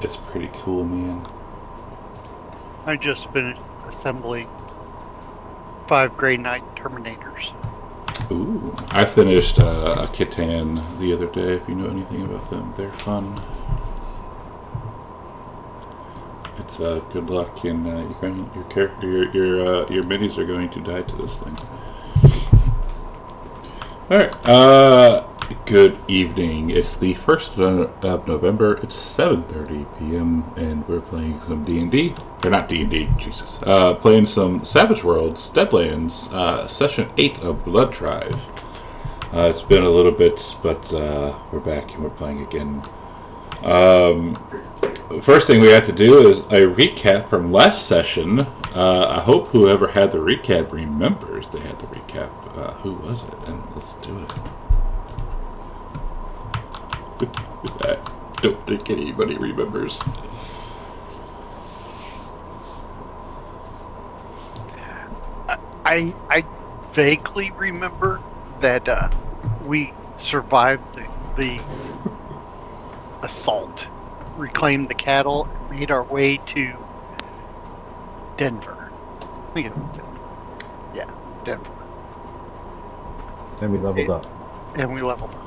It's pretty cool, man. I just finished assembling 5 Grey Knight Terminators. Ooh, I finished a Catan the other day. If you know anything about them, they're fun. It's good luck, and your character, your minis are going to die to this thing. All right. Good evening. It's the 1st of November. It's 7:30 p.m. and we're playing some D&D. Or not D&D, Jesus. Playing some Savage Worlds, Deadlands, Session 8 of Blood Drive. It's been a little bit, but we're back and we're playing again. First thing we have to do is a recap from last session. I hope whoever had the recap remembers they had the recap. Who was it? And let's do it. I don't think anybody remembers. I vaguely remember that we survived the assault, reclaimed the cattle, and made our way to Denver. I think it was Denver. Yeah, Denver. And we leveled up. And we leveled up.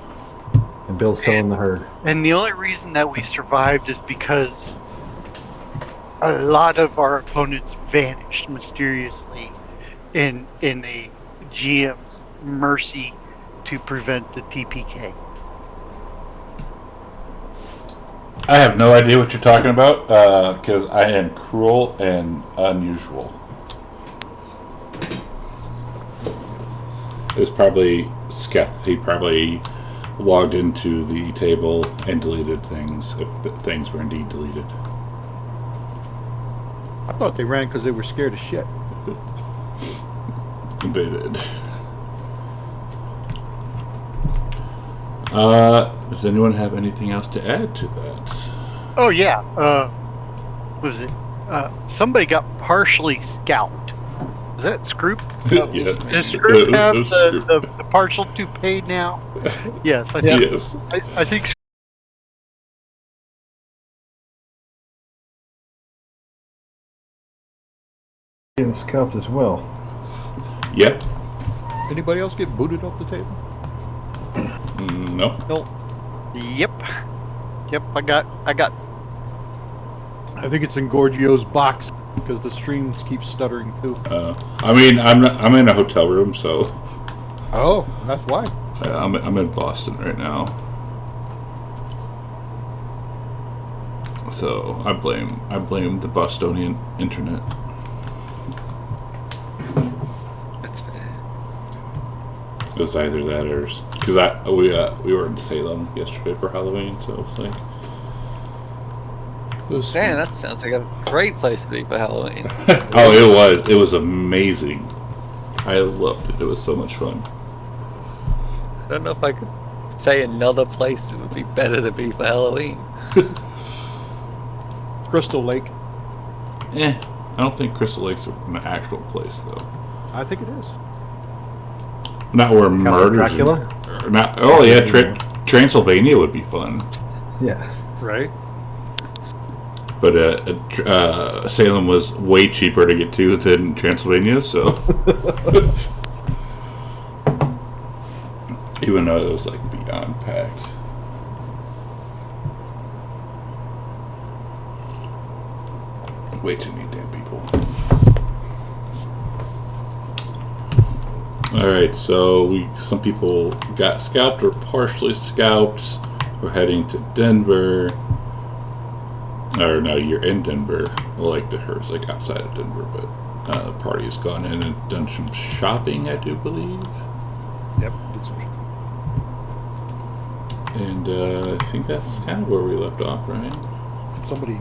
And Bill's still in the herd. And the only reason that we survived is because a lot of our opponents vanished mysteriously in a GM's mercy to prevent the TPK. I have no idea what you're talking about because I am cruel and unusual. It was probably Sketh. He probably logged into the table and deleted things if things were indeed deleted. I thought they ran because they were scared of shit. They did. Does anyone have anything else to add to that? Oh yeah. What was it? Somebody got partially scalped. Was that Scroop? Yes. Does Scroop have Scroop. the partial toupee now? Yes, I think. Yes. I think. Getting scalped as well. Yep. Anybody else get booted off the table? No. No. Yep. I got. I think it's in Gorgio's box because the streams keep stuttering too. I mean, I'm in a hotel room, so Oh, that's why. I'm in Boston right now. So I blame the Bostonian internet. That's fair. It was either that or because we were in Salem yesterday for Halloween, so it's like it was. Damn, that sounds like a great place to be for Halloween. Oh, it was amazing. I loved it. It was so much fun. I don't know if I could say another place that would be better to be for Halloween. Crystal Lake. I don't think Crystal Lake's an actual place though. I think it is. Not where Count murders. Dracula? Or not. Oh yeah, Transylvania would be fun. Yeah. Right? But Salem was way cheaper to get to than Transylvania, so even though it was like beyond packed. Way too many damn people. Alright, so some people got scalped or partially scalped. We're heading to Denver. Or no, you're in Denver. Well, like the herd's like outside of Denver, but the party's gone in and done some shopping, I do believe. Yep. Did some And I think that's kind of where we left off, right? Somebody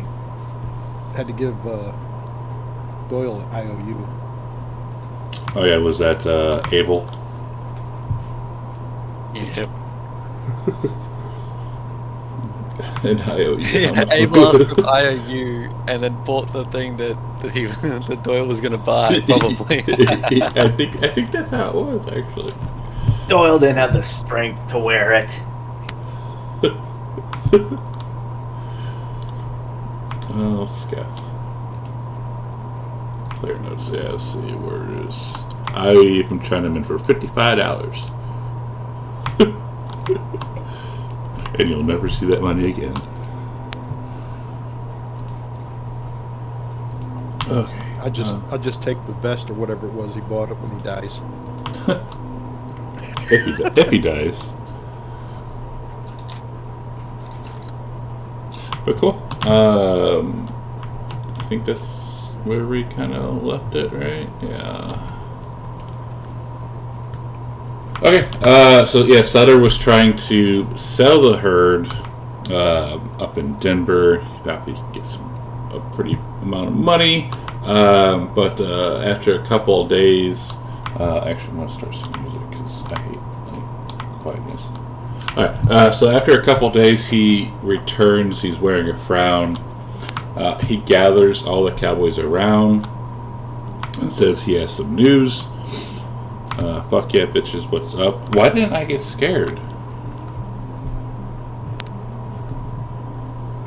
had to give Doyle an IOU. Oh yeah, was that Abel? Yep. And IOU. Yeah, Abel asked for IOU and then bought the thing that he that Doyle was going to buy, probably. I think that's how it was actually. Doyle didn't have the strength to wear it. Oh, Scaff. Player notes. Yeah, let's see where it is. I am trying them in for $55. And you'll never see that money again. Okay. I just take the vest or whatever it was he bought it when he dies. If he dies. But cool. I think that's where we kind of left it, right? Yeah. Okay. So yeah, Sutter was trying to sell the herd up in Denver. He thought he could get a pretty amount of money, but after a couple of days, actually, I'm gonna start some music because I hate quietness. Alright, so after a couple days, he returns. He's wearing a frown. He gathers all the cowboys around and says he has some news. Fuck yeah, bitches, what's up? Why didn't I get scared?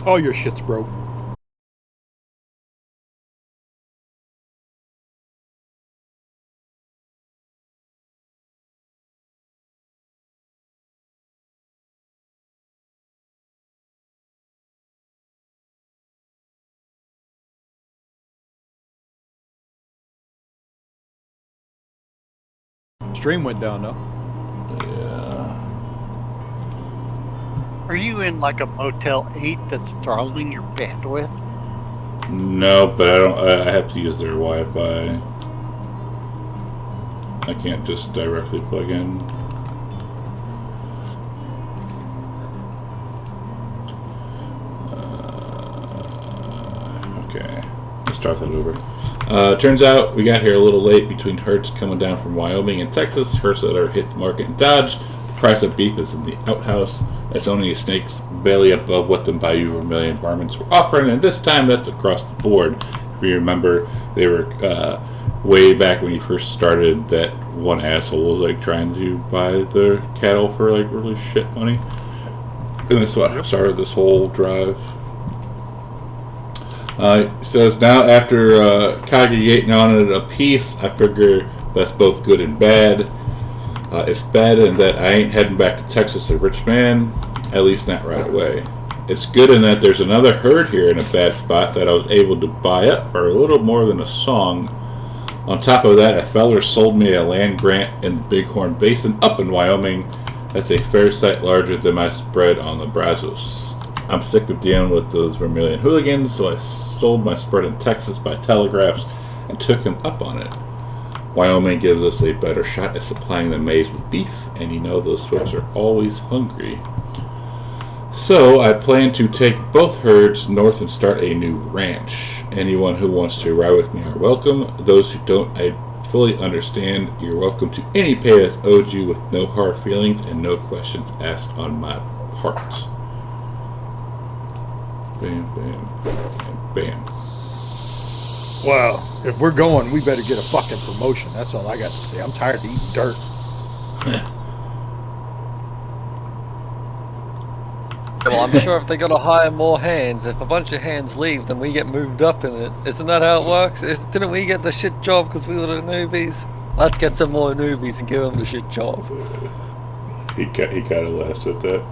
Oh, your shit's broke. Stream went down though. Yeah. Are you in like a Motel 8 that's throttling your bandwidth? No, but I don't. I have to use their Wi-Fi. I can't just directly plug in. Okay, let's start that over. Turns out we got here a little late between herds coming down from Wyoming and Texas. Herds that are hit the market in Dodge. The price of beef is in the outhouse. That's only a snake's belly above what the Bayou Vermilion varmints were offering, and this time that's across the board. If you remember, they were way back when you first started. That one asshole was like trying to buy the cattle for like really shit money, and that's what started this whole drive. It says, now after congregating on it a piece, I figure that's both good and bad. It's bad in that I ain't heading back to Texas a rich man, at least not right away. It's good in that there's another herd here in a bad spot that I was able to buy up for a little more than a song. On top of that, a feller sold me a land grant in the Bighorn Basin up in Wyoming. That's a fair sight larger than my spread on the Brazos. I'm sick of dealing with those Vermilion hooligans, so I sold my spread in Texas by telegraphs and took him up on it. Wyoming gives us a better shot at supplying the maize with beef, and you know those folks are always hungry. So I plan to take both herds north and start a new ranch. Anyone who wants to ride with me are welcome. Those who don't, I fully understand. You're welcome to any pay that's owed you with no hard feelings and no questions asked on my part. Bam, bam, bam, bam. Well, if we're going, we better get a fucking promotion. That's all I got to say. I'm tired of eating dirt. Well, I'm sure if they're gonna hire more hands, if a bunch of hands leave, then we get moved up in it. Isn't that how it works? Didn't we get the shit job because we were the newbies? Let's get some more newbies and give them the shit job. He kind of laughs at that.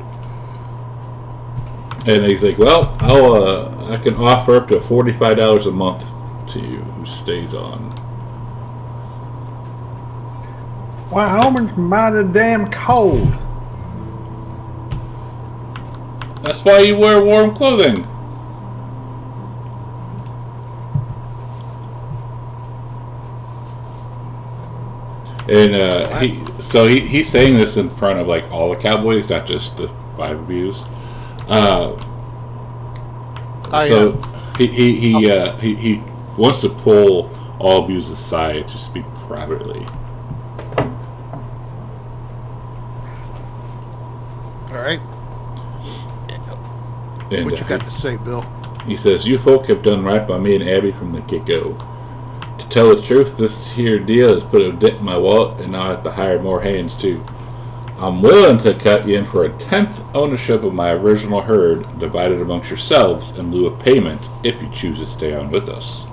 And he's like, well, I can offer up to $45 a month to you who stays on. Wyoming's mighty damn cold. That's why you wear warm clothing. And he's saying this in front of like all the cowboys, not just the 5 of yous. He wants to pull all of yous aside to speak privately. All right. And, what you got to say, Bill? He says, you folk have done right by me and Abby from the get-go. To tell the truth, this here deal has put a dent in my wallet, and now I have to hire more hands too. I'm willing to cut you in for a 10th ownership of my original herd, divided amongst yourselves in lieu of payment, if you choose to stay on with us.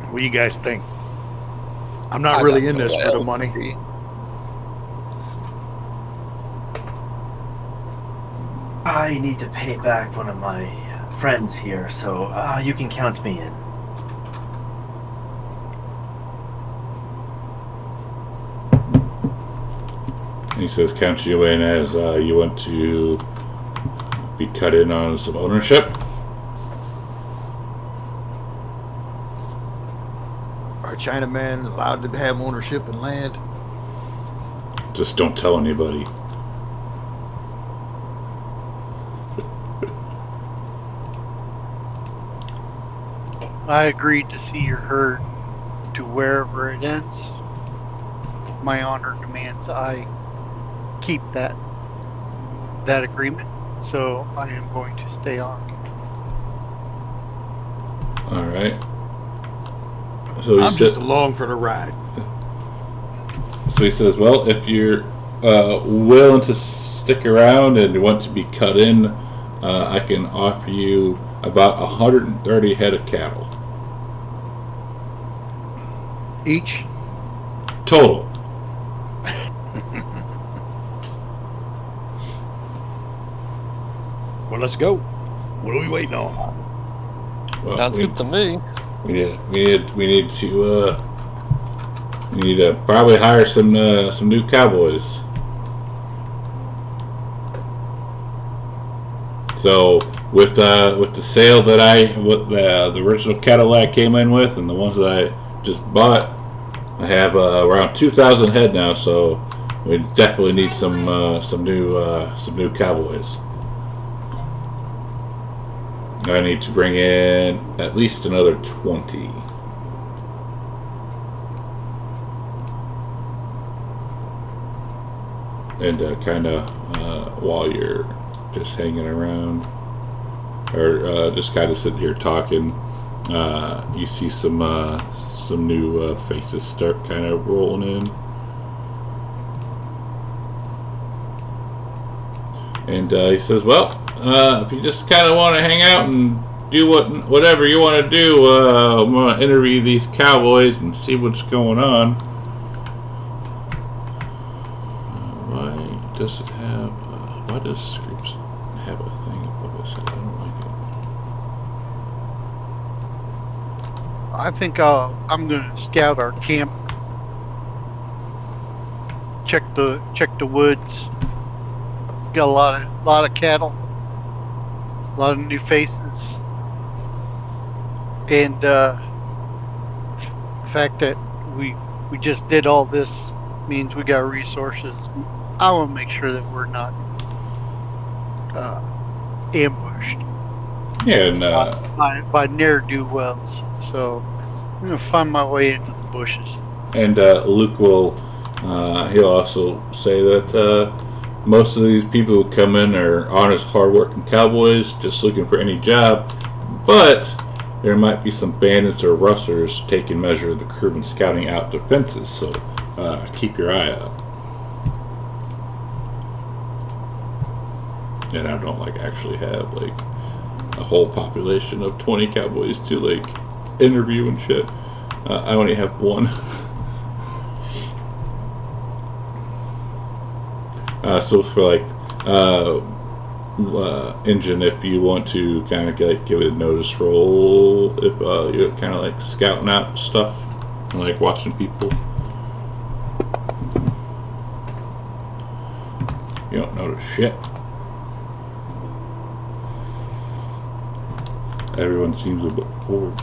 What do you guys think? I'm not really in this for the money. I need to pay back one of my friends here, so you can count me in. And he says, count you in as you want to be cut in on some ownership. Are Chinamen allowed to have ownership in land? Just don't tell anybody. I agreed to see your herd to wherever it ends. My honor demands I keep that agreement, so I am going to stay on. All right. So I'm just along for the ride. So he says, well, if you're willing to stick around and want to be cut in, I can offer you about 130 head of cattle. Each? Total. Well, let's go. What are we waiting on? Well, Sounds good to me. We need to You need to probably hire some new cowboys. So with the sale that with the original Cadillac came in with, and the ones that I just bought, I have around 2,000 head now. So we definitely need some new cowboys. I need to bring in at least another 20. And kind of while you're just hanging around or just kind of sitting here talking, you see some new faces start kind of rolling in, and he says, "Well, if you just kind of want to hang out and do whatever you want to do, I'm going to interview these cowboys and see what's going on." Why does it have? Why does Scoops have a thing above his head? I don't like it. I think I'm gonna scout our camp. Check the woods. Got a lot of cattle, a lot of new faces, and the fact that we just did all this means we got resources. I want to make sure that we're not ambushed. Yeah, and by ne'er-do-wells. So I'm gonna find my way into the bushes. Luke will. He'll also say that most of these people who come in are honest, hardworking cowboys just looking for any job, but there might be some bandits or rustlers taking measure of the crew and scouting out defenses. So keep your eye out. And I don't actually have a whole population of 20 cowboys to interview and shit. I only have one. So for engine, if you want to kind of give it a notice roll, if you're kind of scouting out stuff and watching people. You don't notice shit. Everyone seems a bit bored.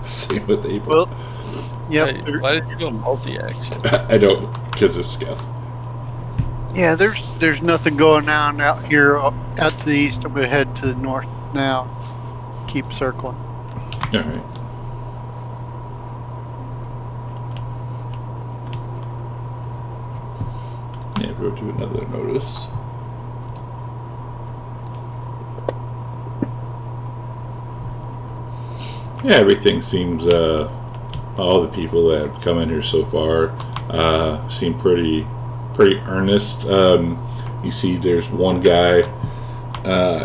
Same with April. Well, yeah. Hey, why did you go multi-action? I don't, because of Scuff. Yeah, there's nothing going on out here out to the east. I'm gonna head to the north now. Keep circling. All right. Yeah, go to another notice. Yeah, everything seems, all the people that have come in here so far seem pretty earnest. You see there's one guy,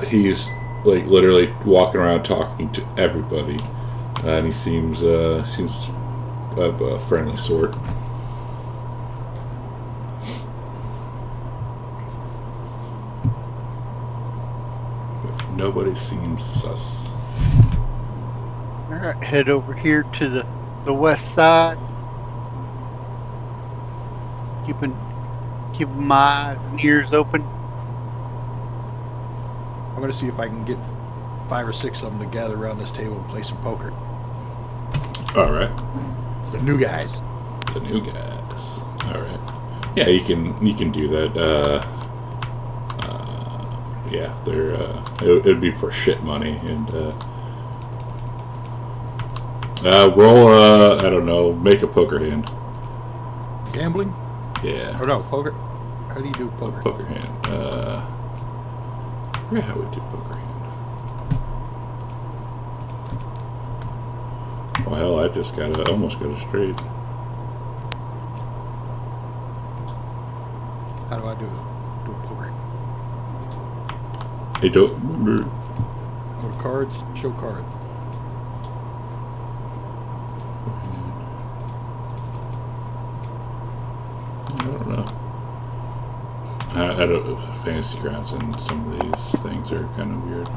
he's literally walking around talking to everybody, and he seems of a friendly sort. But nobody seems sus. Alright, head over here to the west side. Keeping my eyes and ears open. I'm going to see if I can get 5 or 6 of them to gather around this table and play some poker. All right. The new guys. The new guys. All right. Yeah, you can do that. Yeah, they're it'd be for shit money and roll I don't know, make a poker hand. Gambling? Yeah. Or no, poker. How do you do poker? Poker hand. I forget how we do poker hand. Well, hell, I just almost got a straight. How do I do a poker? I don't remember. Go to cards, show card. I don't know. I don't, fantasy grounds and some of these things are kind of weird.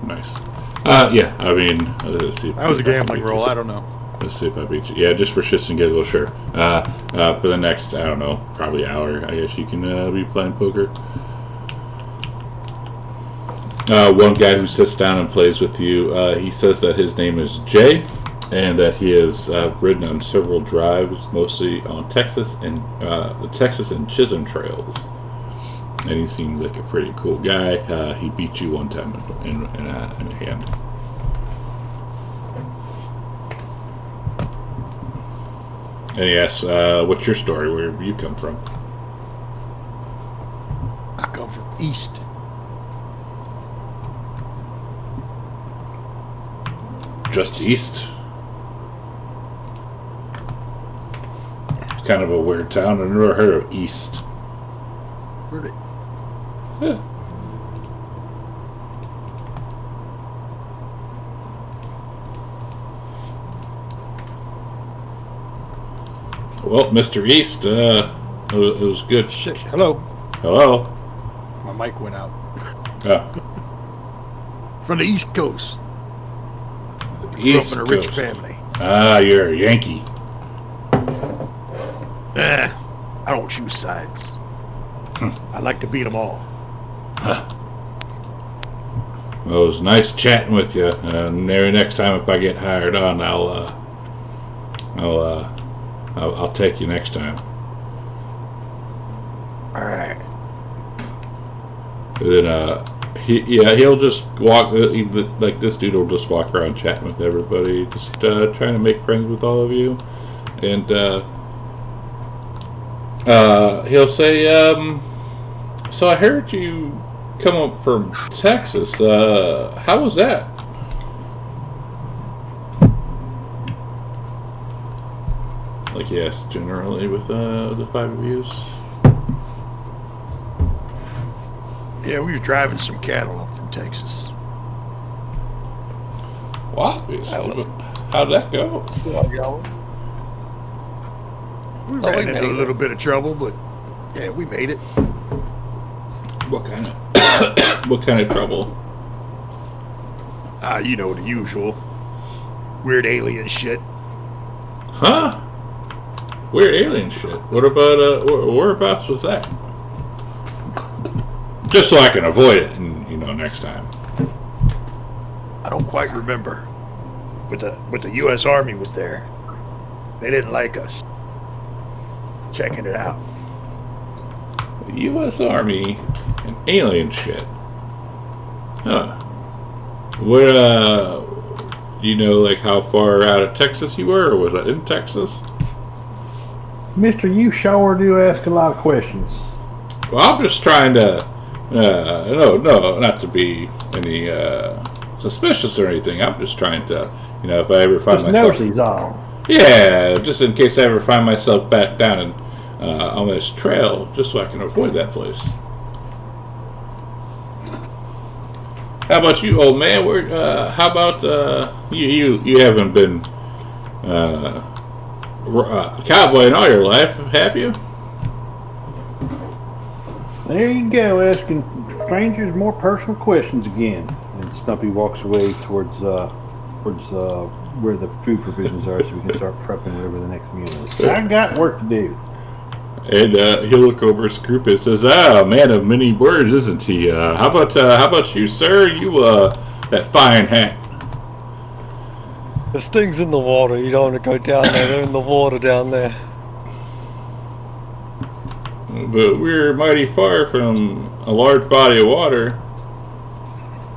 Nice. Yeah, I mean, let's see. That was a gambling roll. I don't know. Let's see if I beat you. Yeah, just for shits and giggles, sure. For the next, I don't know, probably hour, I guess you can be playing poker. One guy who sits down and plays with you, he says that his name is Jay, and that he has ridden on several drives, mostly on Texas and the Texas and Chisholm trails. And he seems like a pretty cool guy. He beat you one time in a hand. And he asks, what's your story? Where do you come from? I come from east. Just east? It's kind of a weird town. I've never heard of East. Really? Yeah. Well, Mr. East, it was good. Shit. Hello. Hello. My mic went out. From the East Coast. Grew up in a rich family. Ah, you're a Yankee. I don't choose sides. I like to beat them all. Well, it was nice chatting with you. And maybe next time, if I get hired on, I'll take you next time. All right. And then he'll just walk like this dude will just walk around chatting with everybody, just trying to make friends with all of you, and he'll say, "So I heard you come up from Texas. How was that?" Like yes, generally with the five of you. Yeah, we were driving some cattle up from Texas. Well, obviously, how'd that go? We ran into a little bit of trouble, but yeah, we made it. What kind of what kind of trouble? You know, the usual weird alien shit. Huh? Weird alien shit. What about whereabouts was that? Just so I can avoid it, and next time. I don't quite remember, but the U.S. Army was there. They didn't like us. Checking it out. The U.S. Army and alien shit. Huh. What? Do you know like how far out of Texas you were, or was that in Texas? Mister, you sure do ask a lot of questions. Well, I'm just trying to. No, not to be any suspicious or anything. I'm just trying to, if I ever find myself. Nosey's all. Yeah, just in case I ever find myself back down on this trail, just so I can avoid that place. How about you, old man? How about you haven't been cowboy in all your life, have you? There you go, asking strangers more personal questions again. And Stumpy walks away towards where the food provisions are, so we can start prepping whatever the next meal is. I got work to do. And he'll look over his group and says, "Ah, man of many words, isn't he? How about you, sir? You that fine hat." There's things in the water. You don't want to go down there. They're in the water down there. But we're mighty far from a large body of water.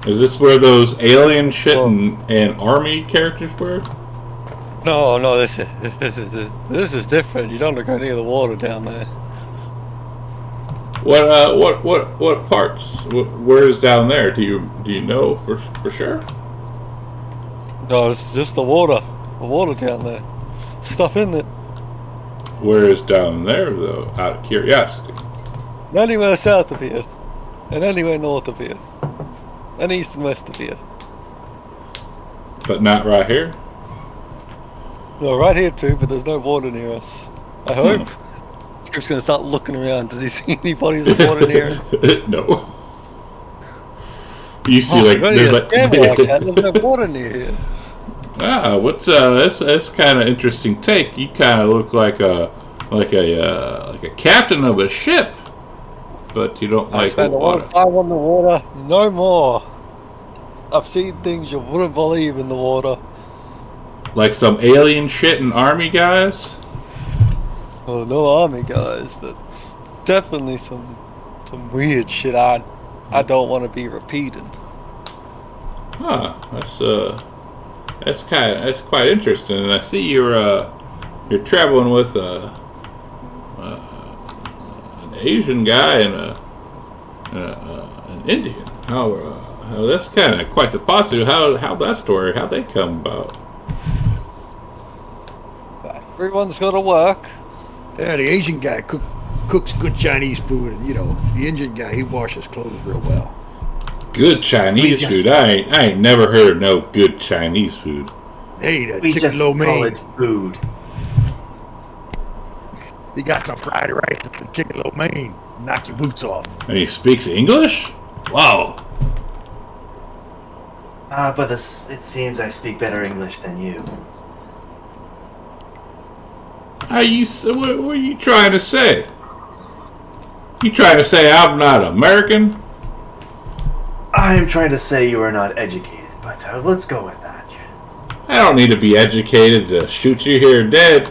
Is this where those alien shit and army characters were? No, this is different. You don't want to go near the water down there. What parts? Where is down there? Do you know for sure? No, it's just the water down there. Stuff in it. Where is down there, though? Out of curiosity. Anywhere south of here, and anywhere north of here, and east and west of here. But not right here? No, right here too, but there's no water near us. I hope. Script's gonna start looking around. Does he see any bodies of water near us? No. You see, like, really there's a like. camera like that. There's no water near here. What's that's kind of interesting take. You kind of look like a captain of a ship, but you don't I like spent a lot water. of time on the water. No more. I've seen things you wouldn't believe in the water. Like some alien shit in Army guys. Well, no army guys, but definitely some weird shit I don't want to be repeating. Huh? That's quite interesting. And I see you're traveling with an Asian guy and an Indian. How that's kind of quite the posse. How that story? How'd they come about? Everyone's got to work. Yeah, the Asian guy cooks good Chinese food, and the Indian guy, he washes clothes real well. Good Chinese food. I ain't never heard of no good Chinese food. Hey, that We chicken just lo call mein. it food. He got some fried rice and some chicken lo mein. Knock your boots off. And he speaks English? Wow. But it seems I speak better English than you. What are you trying to say? You trying to say I'm not American? I am trying to say you are not educated, but let's go with that. I don't need to be educated to shoot you here dead.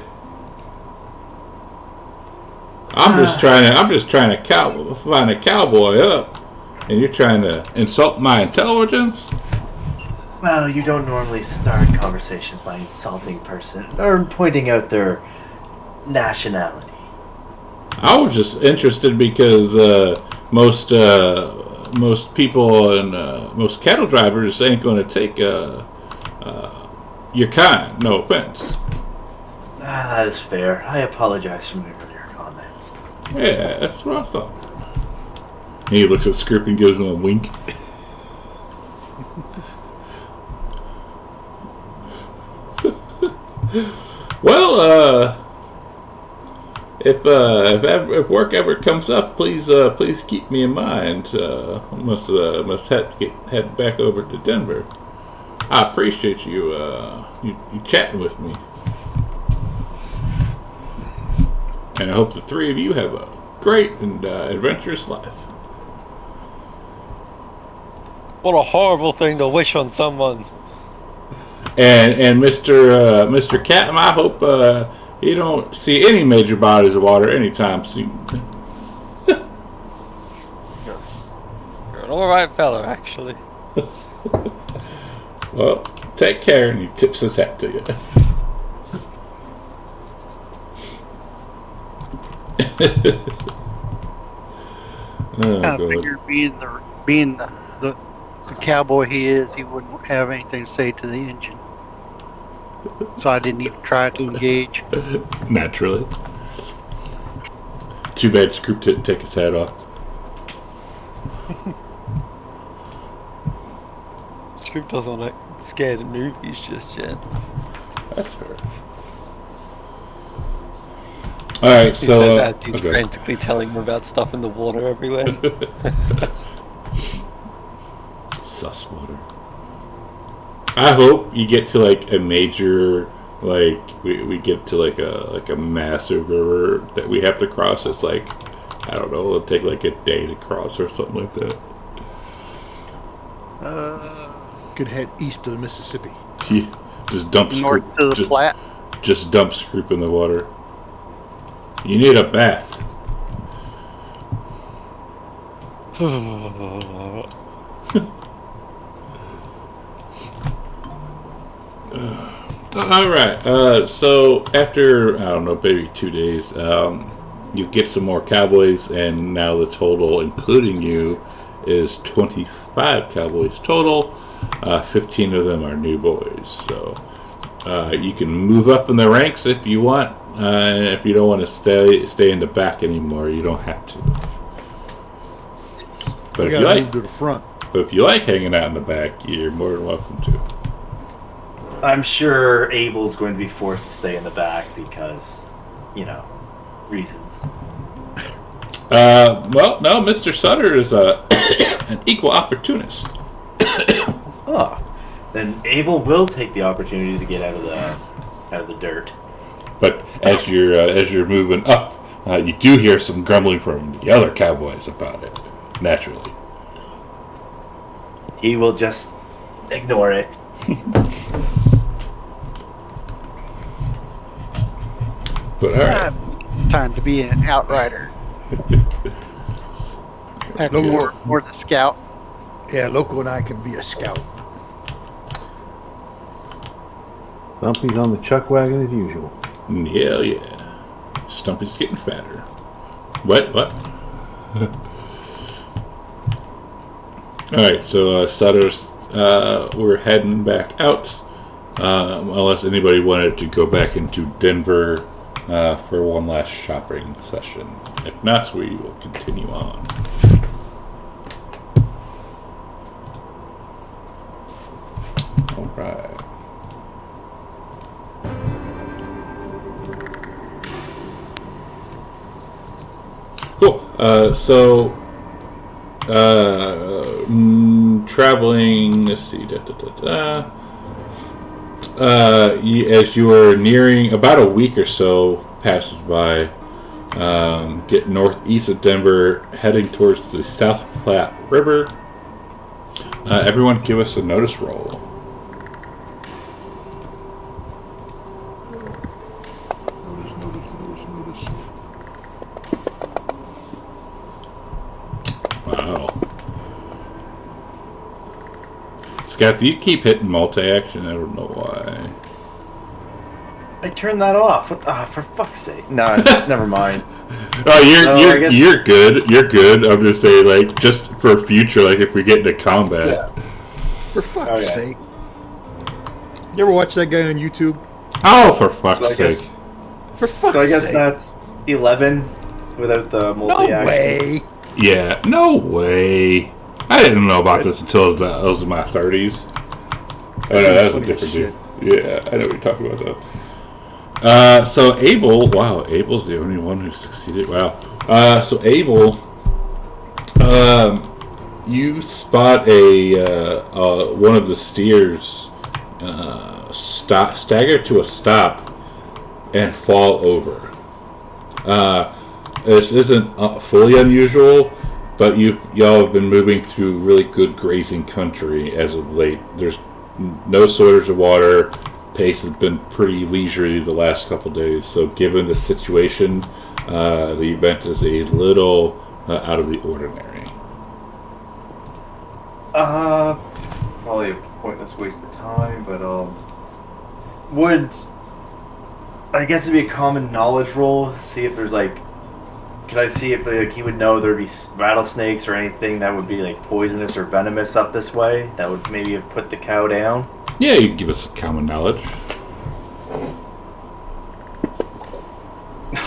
I'm just trying to find a cowboy up, and you're trying to insult my intelligence? Well, you don't normally start conversations by insulting person or pointing out their nationality. I was just interested because most people and most cattle drivers ain't going to take your kind. No offense. That is fair. I apologize for my earlier comments. Yeah, that's what I thought. And he looks at Script and gives him a wink. Well, if work ever comes up, please keep me in mind. Must head back over to Denver. I appreciate you chatting with me, and I hope the three of you have a great and adventurous life. What a horrible thing to wish on someone. And Mr. Captain, I hope you don't see any major bodies of water anytime soon. You're an alright fella, actually. Well, take care, and he tips his hat to you. Kind of figured being the cowboy he is, he wouldn't have anything to say to the engine. So I didn't even try to engage. Naturally. Too bad Scoop didn't take his hat off. Scoop doesn't like scared of newbies just yet. That's fair. Alright, He so says that he's okay. frantically telling him about stuff in the water everywhere. Sus water. I hope you get to like a major, like we get to like a massive river that we have to cross. It's like, I don't know, it'll take like a day to cross or something like that. Could head east to the Mississippi. Just dump North Scoop. to the flat. Just dump Scoop in the water. You need a bath. Alright, so after, I don't know, maybe 2 days, you get some more cowboys, and now the total, including you, is 25 cowboys total. 15 of them are new boys, so you can move up in the ranks if you want. If you don't want to stay in the back anymore, you don't have to. But Move to the front. if you like hanging out in the back, you're more than welcome to. I'm sure Abel's going to be forced to stay in the back because, reasons. Well, no, Mr. Sutter is an equal opportunist. Oh, then Abel will take the opportunity to get out of the dirt. But as you're moving up, you do hear some grumbling from the other cowboys about it. Naturally, He will just ignore it. but all right. It's time to be an outrider. That's more the scout. Yeah, Loco and I can be a scout. Stumpy's on the chuck wagon as usual. Hell yeah. Stumpy's getting fatter. What? Alright, so Sutter's, we're heading back out. Unless anybody wanted to go back into Denver for one last shopping session. If not, we will continue on. Alright. Cool. Traveling. Let's see. As you are nearing, about a week or so passes by. Get northeast of Denver, heading towards the South Platte River. Everyone, give us a notice roll. Wow. Scott, do you keep hitting multi-action? I don't know why. I turned that off. For fuck's sake. No, never mind. Oh, you're I guess- good. You're good. I'm just saying, like, just for future, like, if we get into combat. Yeah. For fuck's Okay. sake. You ever watch that guy on YouTube? Oh, for fuck's So I guess- sake. For fuck's So I guess sake. that's 11 without the No multi-action. way. Yeah, no way. I didn't know about this until I was in my 30s. Oh, no, that was a Funny different shit. dude. Yeah, I know what you're talking about, though. So Abel, wow, Abel's the only one who succeeded. Wow. So Abel, you spot one of the steers stagger to a stop and fall over. This isn't fully unusual, but y'all have been moving through really good grazing country as of late. There's no shortage of water. Pace has been pretty leisurely the last couple days, so given the situation, the event is a little out of the ordinary. Probably a pointless waste of time, but would I guess it'd be a common knowledge roll. See if there's could I see if he would know there'd be rattlesnakes or anything that would be like poisonous or venomous up this way that would maybe have put the cow down. Yeah, you can give us common knowledge.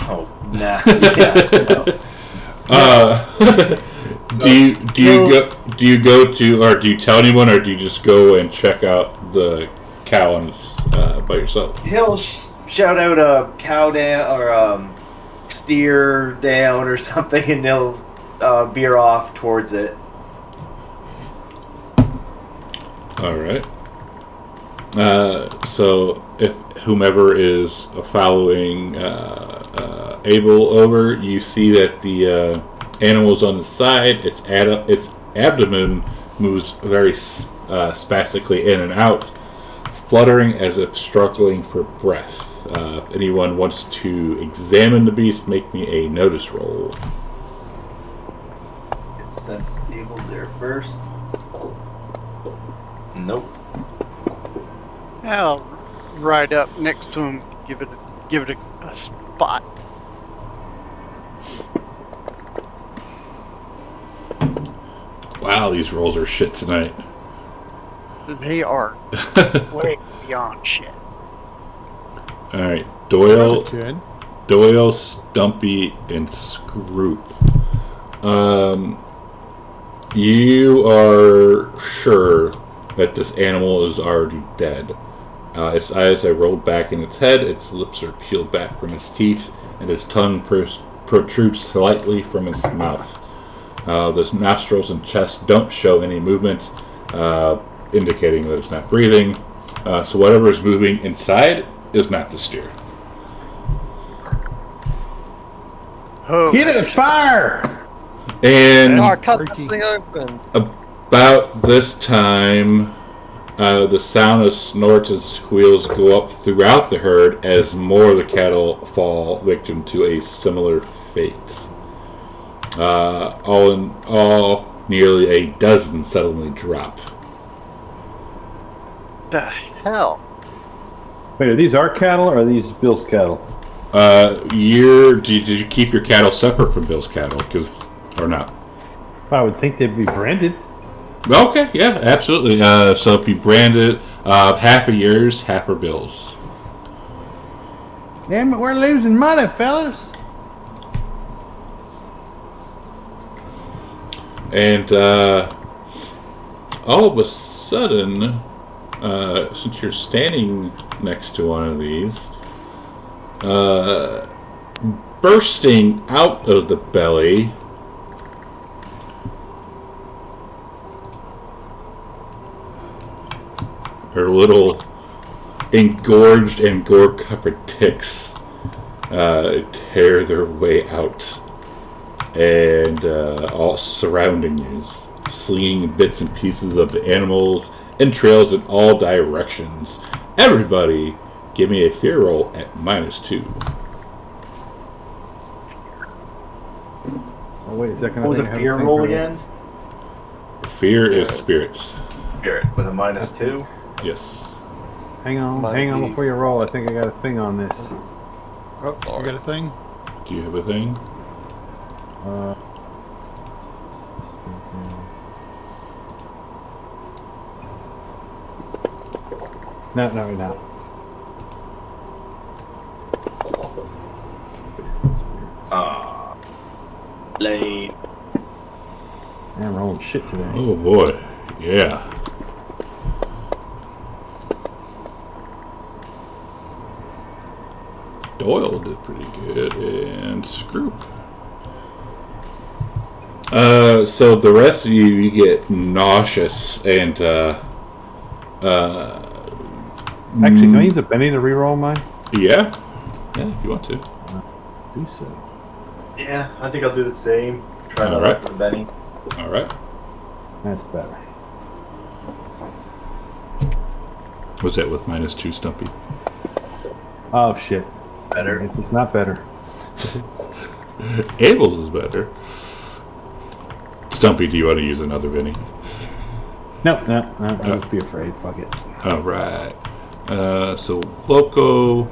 Oh, nah. Yeah, no. Do you go to, or do you tell anyone, or do you just go and check out the cow by yourself? He'll shout out a cow down or steer down or something, and they'll veer off towards it. All right. So if whomever is following Abel over, you see that the animal's on the side. Its abdomen moves very spastically in and out, fluttering as if struggling for breath. If anyone wants to examine the beast, make me a notice roll. Since Abel's there first. Nope. I'll ride up next to him, give it a spot. Wow, these rolls are shit tonight. They are way beyond shit. All right, Doyle, Ten. Stumpy, and Scroop. You are sure that this animal is already dead. Its eyes are rolled back in its head, its lips are peeled back from its teeth, and its tongue protrudes slightly from its mouth. The nostrils and chest don't show any movement, indicating that it's not breathing. So whatever is moving inside is not the steer. Oh, Get it, fire! And Oh, cut that Freaky. thing open. about this time, the sound of snorts and squeals go up throughout the herd as more of the cattle fall victim to a similar fate. All in all, nearly a dozen suddenly drop. the hell? Wait, are these our cattle or are these Bill's cattle? Did you keep your cattle separate from Bill's cattle? Or not? I would think they'd be branded. Okay, yeah, absolutely. So if you branded, half of yours, half are Bill's. Damn it, we're losing money, fellas. And all of a sudden, since you're standing next to one of these, bursting out of the belly, are little engorged and gore-covered ticks tear their way out and all surrounding you, slinging bits and pieces of the animals' entrails in all directions. Everybody, give me a fear roll at -2. Oh, wait a second. What was a fear roll again? Fear is spirits. Spirit with a -2. Yes. Hang on before you roll. I think I got a thing on this. Oh, you got a thing? Do you have a thing? No, not right now. Late. I'm rolling shit today. Oh boy. Yeah. Doyle did pretty good, and Scroop. So the rest of you get nauseous and Actually, can I use a Benny to reroll mine? yeah, if you want to. Do so. Yeah, I think I'll do the same. Try All to right. with Benny. All right. That's better. Was that with -2, Stumpy? Oh shit. Better. It's not better. Abel's is better. Stumpy, do you want to use another Vinny? No. I'll just be afraid. Fuck it. All right. So Loco,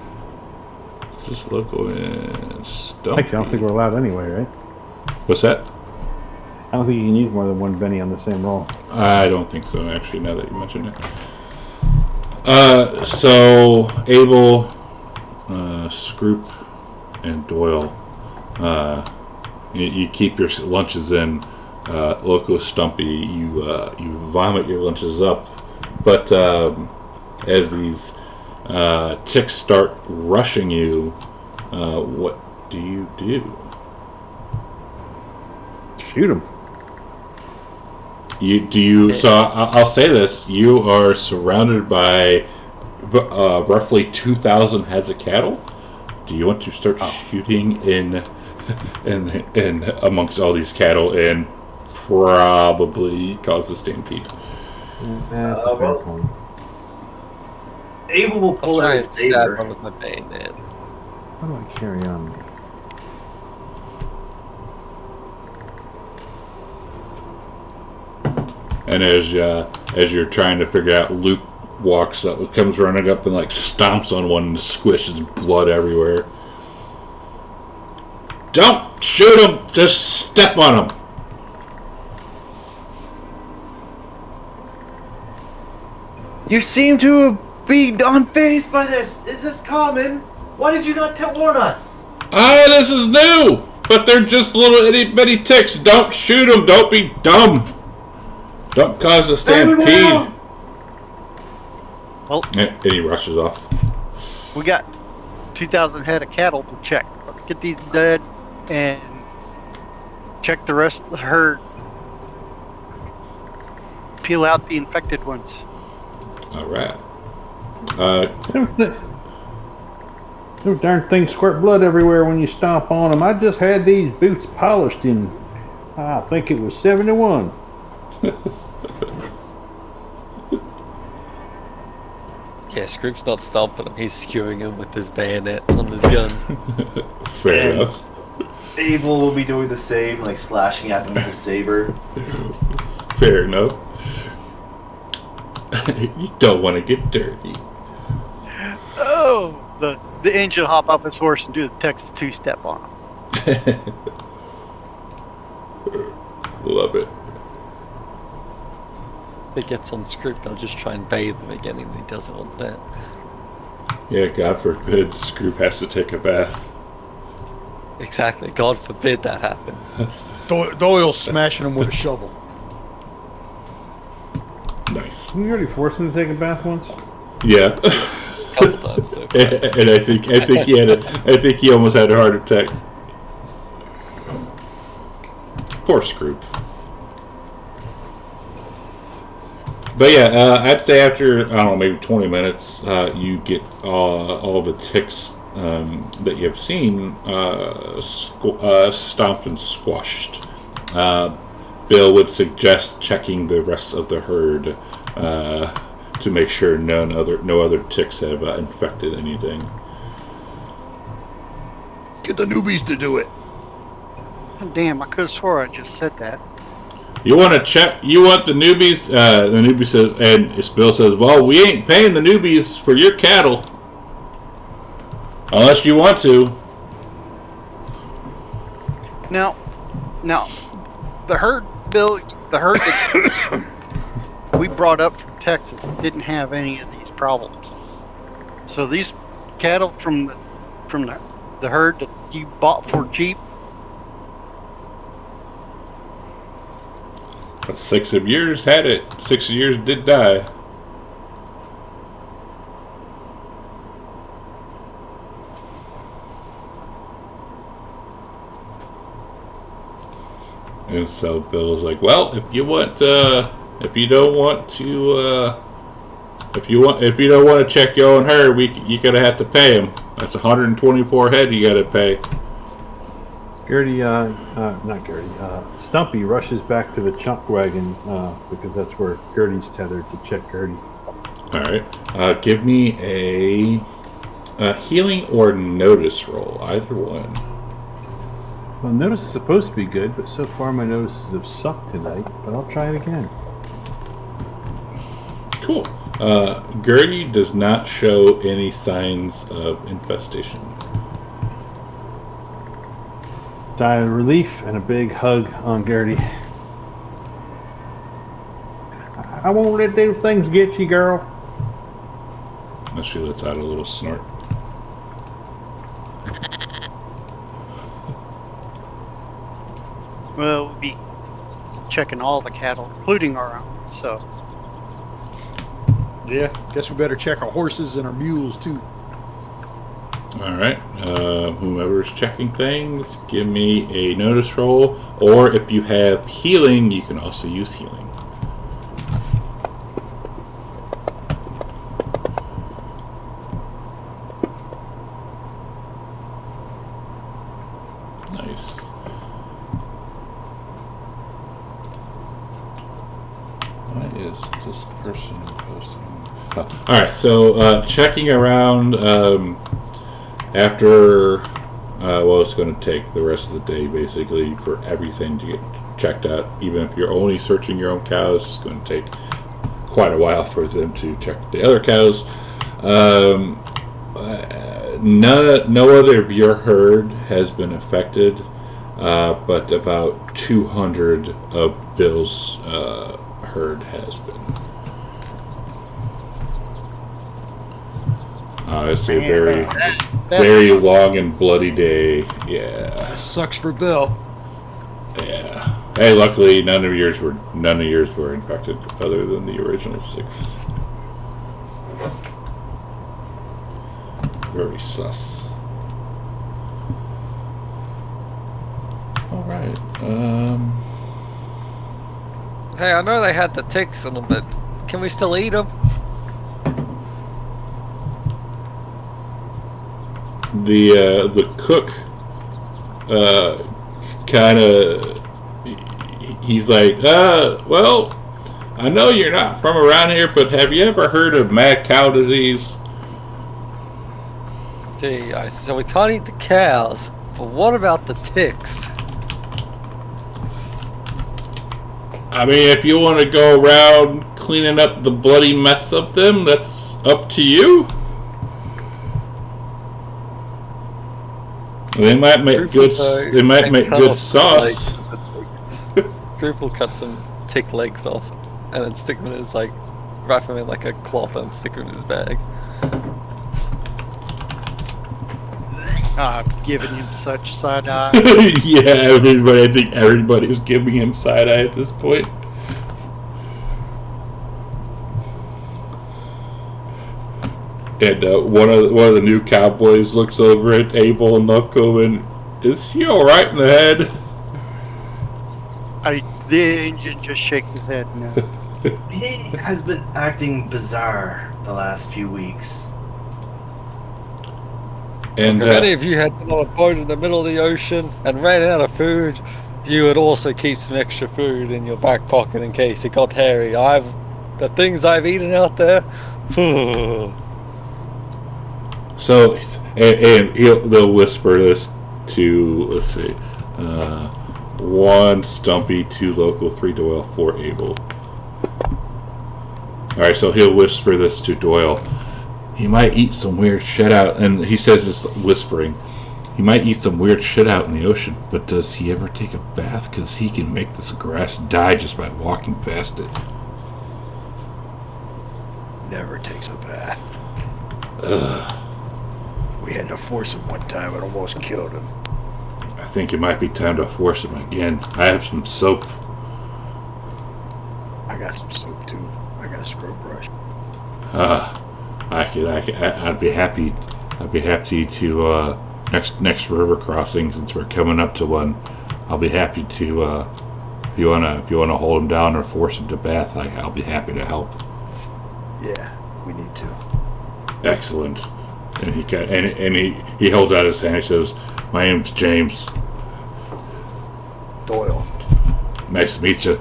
just Loco and Stumpy. Actually, I don't think we're allowed anyway, right? What's that? I don't think you can use more than one Benny on the same roll. I don't think so, actually, now that you mention it. So Abel, Scroop, and Doyle, you keep your lunches in. Loco, Stumpy, you vomit your lunches up, but as these ticks start rushing you, what do you do? Shoot him. So I'll say this: you are surrounded by roughly 2,000 heads of cattle. Do you want to start shooting in amongst all these cattle and probably cause a stampede? That's a fair well, point. Abel will I'll pull try out and his stab saber. one with my bayonet. How do I carry on? And as you're trying to figure out, Luke walks up, comes running up, and like stomps on one and squishes blood everywhere. Don't shoot him! Just step on him. You seem to be unfazed by this. Is this common? Why did you not warn us? This is new! But they're just little itty bitty ticks. Don't shoot them. Don't be dumb. Don't cause a stampede. Well, And he rushes off. we got 2,000 head of cattle to check. Let's get these dead and check the rest of the herd. Peel out the infected ones. All right. Those darn things squirt blood everywhere when you stomp on them. I just had these boots polished in, I think it was 71. Yeah, Scroop's not stomping him. He's skewing him with his bayonet on his gun. Fair And- enough. Abel will be doing the same, like slashing at them with his saber. Fair enough. You don't want to get dirty. Oh, the engine hop off his horse and do the Texas two-step on him. Love it. If it gets on Scroop, I'll just try and bathe him again, and he doesn't want that. Yeah, God forbid Scroop has to take a bath. Exactly. God forbid that happens. Doyle's smashing him with a shovel. Nice. You already forced him to take a bath once? Yeah. A couple times so far. And I think he almost had a heart attack. Poor Scroop. But yeah, I'd say after, I don't know, maybe 20 minutes, you get all the ticks that you've seen stomped and squashed. Bill would suggest checking the rest of the herd to make sure no other ticks have infected anything. Get the newbies to do it. Damn, I could have swore I just said that. You want to check? You want the newbies? The newbie says, and Bill says, "Well, we ain't paying the newbies for your cattle, unless you want to." Now, the herd, Bill, the herd that we brought up from Texas didn't have any of these problems. So these cattle from the herd that you bought for cheap, 6 of yours had it. 6 of yours did die. And so Bill's like, "Well, if you don't want to check your own herd, you gotta have to pay him. That's 124 head you gotta pay." Not Gertie, Stumpy rushes back to the chunk wagon because that's where Gertie's tethered to check Gertie. All right, give me a healing or notice roll, either one. Well, notice is supposed to be good, but so far my notices have sucked tonight, but I'll try it again. Cool. Gertie does not show any signs of infestation. Sigh of relief and a big hug on Gertie. I won't let those things get you, girl. And she lets out a little snort. well, we'll be checking all the cattle, including our own. So Yeah, guess we better check our horses and our mules too. All right. Whomever's checking things, give me a notice roll. Or if you have healing, you can also use healing. Nice. Why is this person posting? Oh, all right. So checking around. After, it's going to take the rest of the day basically for everything to get checked out. Even if you're only searching your own cows, it's going to take quite a while for them to check the other cows. No other of your herd has been affected, but about 200 of Bill's herd has been. It's a very long and bloody day. Yeah. That sucks for Bill. Yeah. Hey, luckily none of yours were infected, other than the original 6. Very sus. All right. Hey, I know they had the ticks on them, but can we still eat them? The cook kind of, he's like, well, I know you're not from around here, but have you ever heard of mad cow disease? Gee, so we can't eat the cows, but what about the ticks? I mean, if you want to go around cleaning up the bloody mess of them, that's up to you. They might make good. They might make good sauce. Group will cut some tick legs off, and then stick them in his wrap them in like a cloth and stick them in his bag. I've given him such side eye. Yeah, everybody. I think everybody's giving him side eye at this point. And one of the new cowboys looks over at Abel and Loco, and is he all right in the head? The engine just shakes his head no. He has been acting bizarre the last few weeks. And if any of you had been on a boat in the middle of the ocean and ran out of food, you would also keep some extra food in your back pocket in case it got hairy. The things I've eaten out there. So, and they'll whisper this to, let's see, 1 Stumpy, 2 Local, 3 Doyle, 4 Abel. Alright, so he'll whisper this to Doyle. He might eat some weird shit out, and he says this whispering. He might eat some weird shit out in the ocean, but does he ever take a bath? Because he can make this grass die just by walking past it. Never takes a bath. Ugh. We had to force him one time and almost killed him. I think it might be time to force him again. I have some soap. I got some soap too. I got a scrub brush. I'd be happy to next river crossing, since we're coming up to one. I'll be happy to if you wanna hold him down or force him to bath. I'll be happy to help. Yeah, we need to. Excellent. And he holds out his hand. He says, "My name's James. Doyle. Nice to meet you."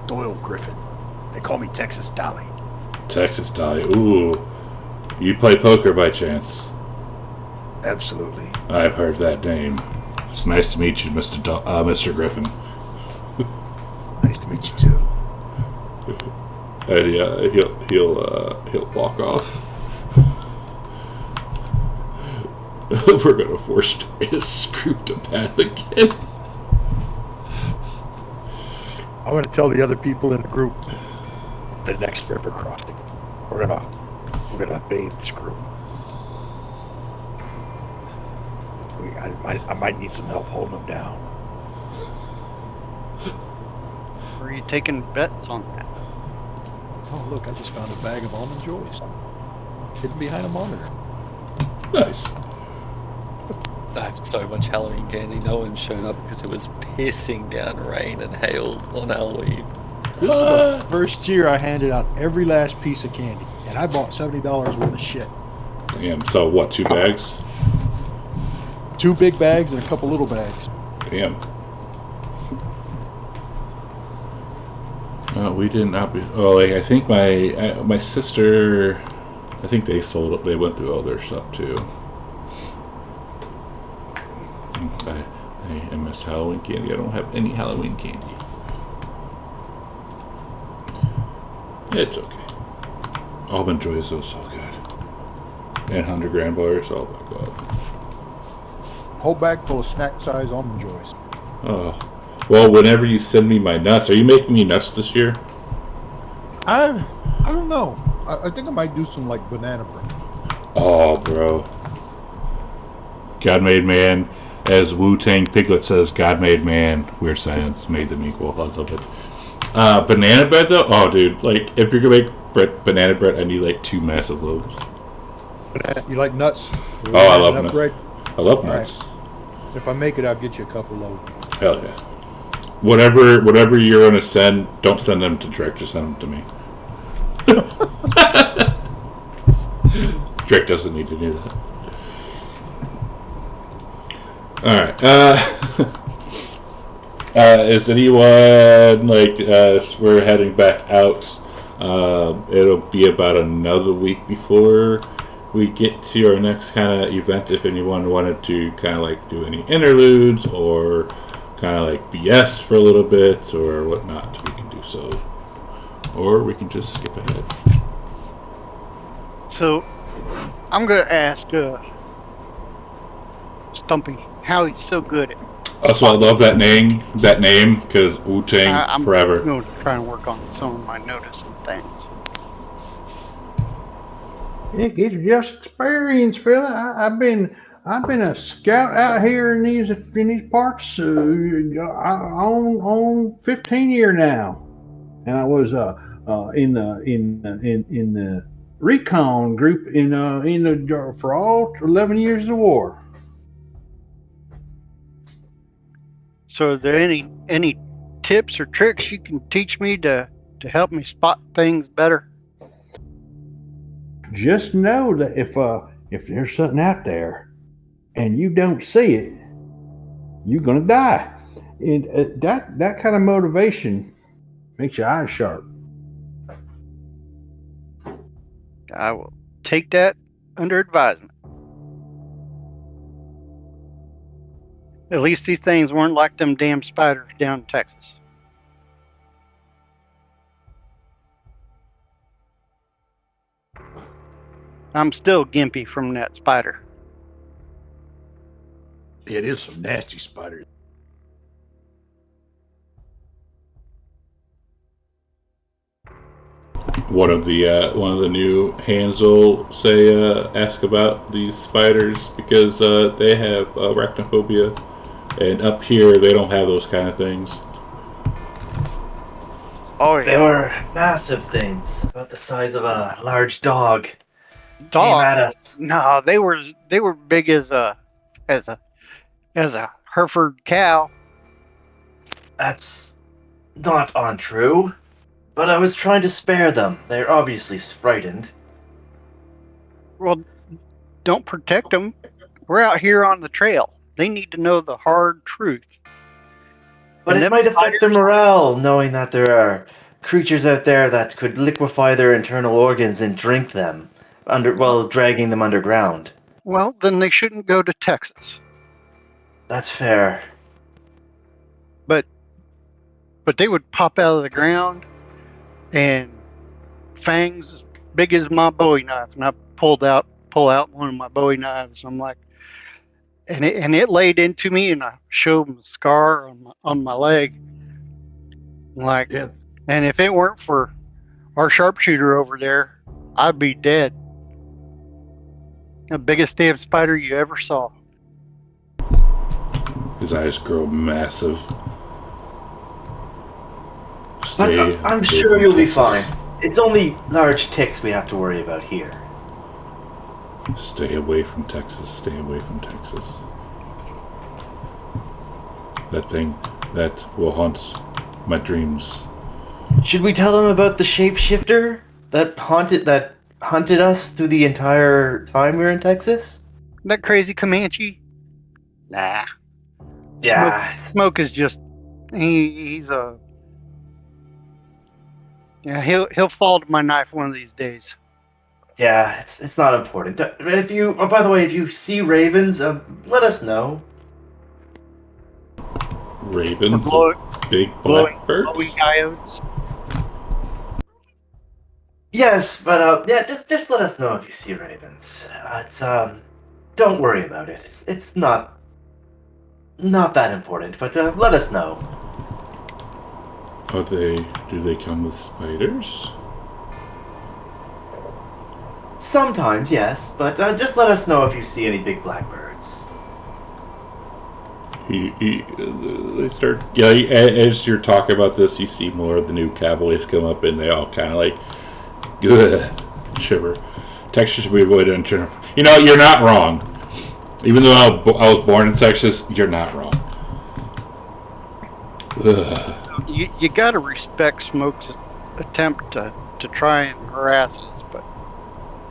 Doyle Griffin. They call me Texas Dolly. Texas Dolly. Ooh, you play poker by chance? Absolutely. I've heard that name. It's nice to meet you, Mr. Griffin. Nice to meet you too. And he'll walk off. We're gonna force his group to bath again. I'm going to tell the other people in the group the next river crossing. We're gonna bathe this group. I might need some help holding them down. Are you taking bets on that? Oh, look, I just found a bag of almond joys hidden behind a monitor. Nice. I have so much Halloween candy. No one showed up because it was pissing down rain and hail on Halloween. This is the first year I handed out every last piece of candy, and I bought $70 worth of shit. Damn. So what? 2 bags? 2 big bags and a couple little bags. Damn. We did not be. Oh, I think my sister. I think they sold it. They went through all their stuff too. I miss Halloween candy. I don't have any Halloween candy. It's okay. Almond Joys are so good. And 100 gram bars. Oh my god. Whole bag full of snack-size almond joys. Oh. Well, whenever you send me my nuts, are you making me nuts this year? I don't know. I think I might do some like banana bread. Oh, bro. God made man, as Wu-Tang Piglet says, God made man. Weird science made them equal. I love it. Banana bread, though? Oh, dude. Like, if you're going to make banana bread, I need, like, 2 massive loaves. You like nuts? Oh, I love Nut nuts. bread? I love All nuts. If I make it, I'll get you a couple loads. Hell yeah. Whatever you're gonna send, don't send them to Drake. Just send them to me. Drake doesn't need to do that. All right. Is anyone we're heading back out? It'll be about another week before we get to our next kind of event. If anyone wanted to kind of like do any interludes or kind of like BS for a little bit or whatnot, we can do so. Or we can just skip ahead. So, I'm gonna ask Stumpy how he's so good at. Also, I love that name. Because Wu-Tang I'm forever. going to try and work on some of my notes and things. It's just experience, fella. I've been a scout out here in these parts on 15 year now, and I was in the recon group for all 11 years of the war. So, are there any tips or tricks you can teach me to help me spot things better? Just know that if there's something out there and you don't see it, you're gonna die. And that kind of motivation makes your eyes sharp. I will take that under advisement. At least these things weren't like them damn spiders down in Texas. I'm still gimpy from that spider. It is some nasty spiders. One of the new hands will say ask about these spiders because they have arachnophobia, and up here they don't have those kind of things. Oh yeah. They were massive things, about the size of a large dog. Dog? Came at us. No, they were big as a Hereford cow. That's not untrue. But I was trying to spare them. They're obviously frightened. Well, don't protect them. We're out here on the trail. They need to know the hard truth. But And it them might affect their spiders- morale, knowing that there are creatures out there that could liquefy their internal organs and drink them, while dragging them underground. Well, then they shouldn't go to Texas. That's fair. But they would pop out of the ground, and fangs as big as my Bowie knife, and I pull out one of my Bowie knives. And I'm like, and it laid into me, and I showed him a scar on my leg. Like, Yeah. and if it weren't for our sharpshooter over there, I'd be dead. The biggest damn spider you ever saw. His eyes grow massive. But Stay I'm away sure from you'll be Texas. fine. It's only large ticks we have to worry about here. Stay away from Texas. Stay away from Texas. That thing that will haunt my dreams. Should we tell them about the shapeshifter that hunted us through the entire time we were in Texas? That crazy Comanche? Nah. Yeah, Smoke is just he's a he'll fall to my knife one of these days. it's not important. If you, by the way, if you see ravens, let us know. Ravens, Glow- big glowing blackbirds. coyotes. Yes, but just let us know if you see ravens. Don't worry about it. It's not that important, but let us know. Do they come with spiders? Sometimes, yes, but just let us know if you see any big blackbirds. They start. Yeah, as you're talking about this, you see more of the new cowboys come up, and they all kind of like, ugh, shiver. Texas should be avoided in general. You know, you're not wrong. Even though I was born in Texas, you're not wrong. Ugh. You gotta respect Smoke's attempt to try and harass us, but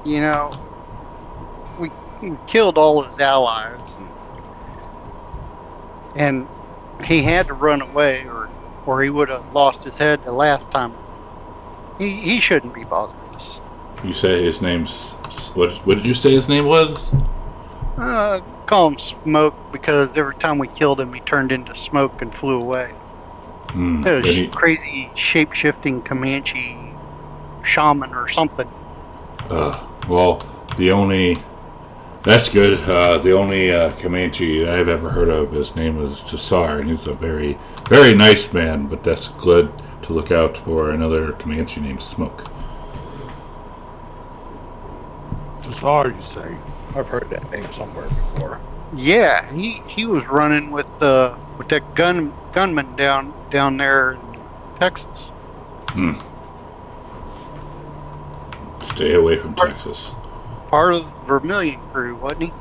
you know, we killed all his allies, and he had to run away, or he would have lost his head the last time. He shouldn't be bothering us. You say his name's what did you say his name was? Call him Smoke because every time we killed him, he turned into smoke and flew away. It was crazy shape-shifting Comanche shaman or something. Well, that's good. The only Comanche I've ever heard of, his name is Tassar, and he's a very, very nice man, but that's good to look out for another Comanche named Smoke. Tassar, you say? I've heard that name somewhere before. Yeah, he was running with that gunman down there in Texas. Stay away from Texas. Part of the Vermilion crew, wasn't he?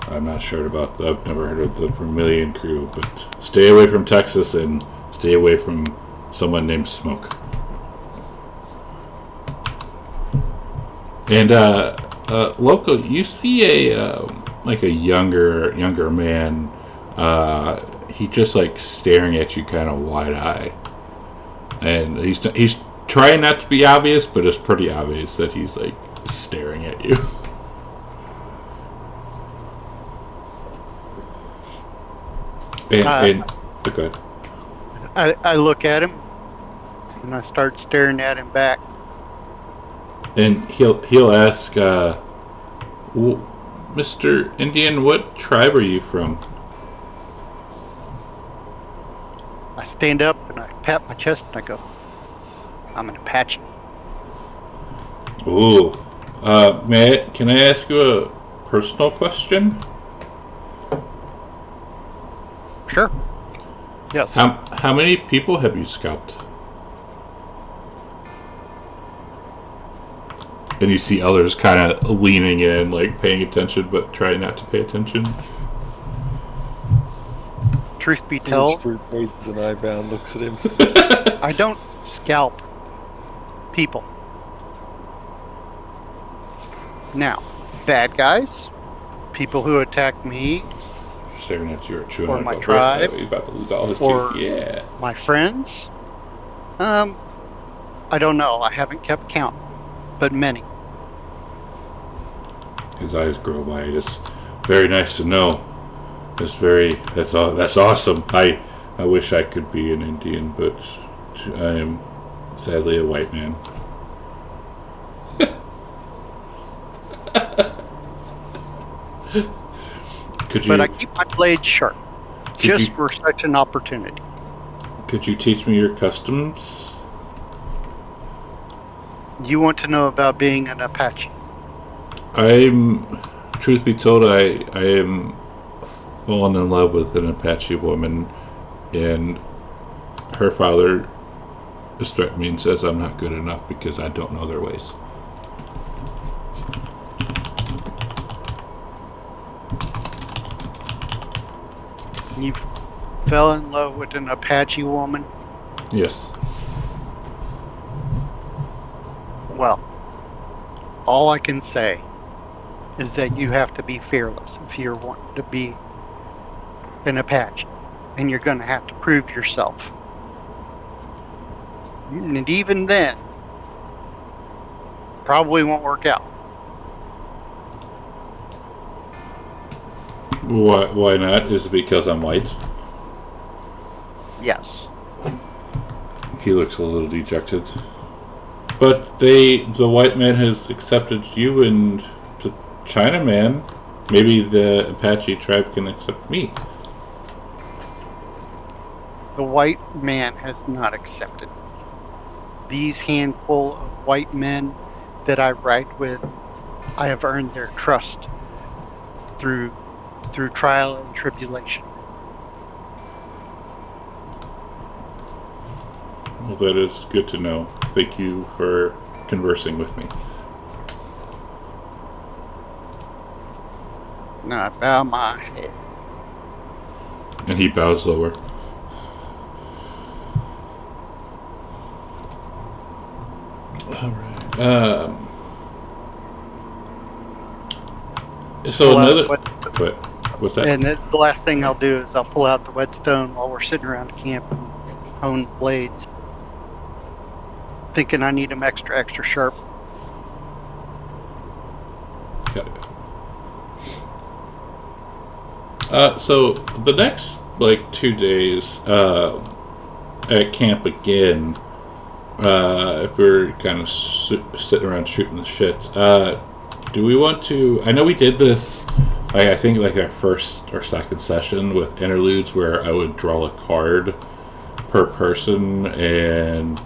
I'm not sure about that. I've never heard of the Vermilion crew, but stay away from Texas and stay away from someone named Smoke. And Loco, you see a younger man. He just like staring at you, kind of wide eye, and he's trying not to be obvious, but it's pretty obvious that he's like staring at you. And go ahead. I look at him and I start staring at him back. And he'll ask, Mr. Indian, what tribe are you from? I stand up and I pat my chest and I go, I'm an Apache. Ooh. Can I ask you a personal question? Sure. Yes. How many people have you scalped? And you see others kind of leaning in, like paying attention, but trying not to pay attention. Truth be told, raises an eyebrow and looks at him. I don't scalp people. Now, bad guys, people who attack me, Staring at you, chewing or on my a tribe, he's about to lose all his or teeth. Yeah. my friends, I don't know. I haven't kept count, but many. His eyes grow wide. It's very nice to know. That's awesome. I wish I could be an Indian, but I am sadly a white man. But I keep my blade sharp, just for such an opportunity. Could you teach me your customs? You want to know about being an Apache? Truth be told, I am fallen in love with an Apache woman, and her father has threatened me and says I'm not good enough because I don't know their ways. You fell in love with an Apache woman? Yes. Well, all I can say is that you have to be fearless if you're wanting to be an Apache, and you're going to have to prove yourself. And even then, probably won't work out. Why not? Is it because I'm white? Yes. He looks a little dejected. But the white man has accepted you, and the Chinaman, maybe the Apache tribe can accept me. The white man has not accepted. These handful of white men that I ride with, I have earned their trust through trial and tribulation. Well, that is good to know. Thank you for conversing with me. Now I bow my head. And he bows lower. All right. So Pull out another. the What? What's that? And the last thing I'll do is I'll pull out the whetstone while we're sitting around camp and hone blades. Thinking I need them extra sharp. Got it. So the next 2 days at camp again, if we're kind of sitting around shooting the shit, do we want to? I know we did this. I think our first or second session with interludes where I would draw a card per person and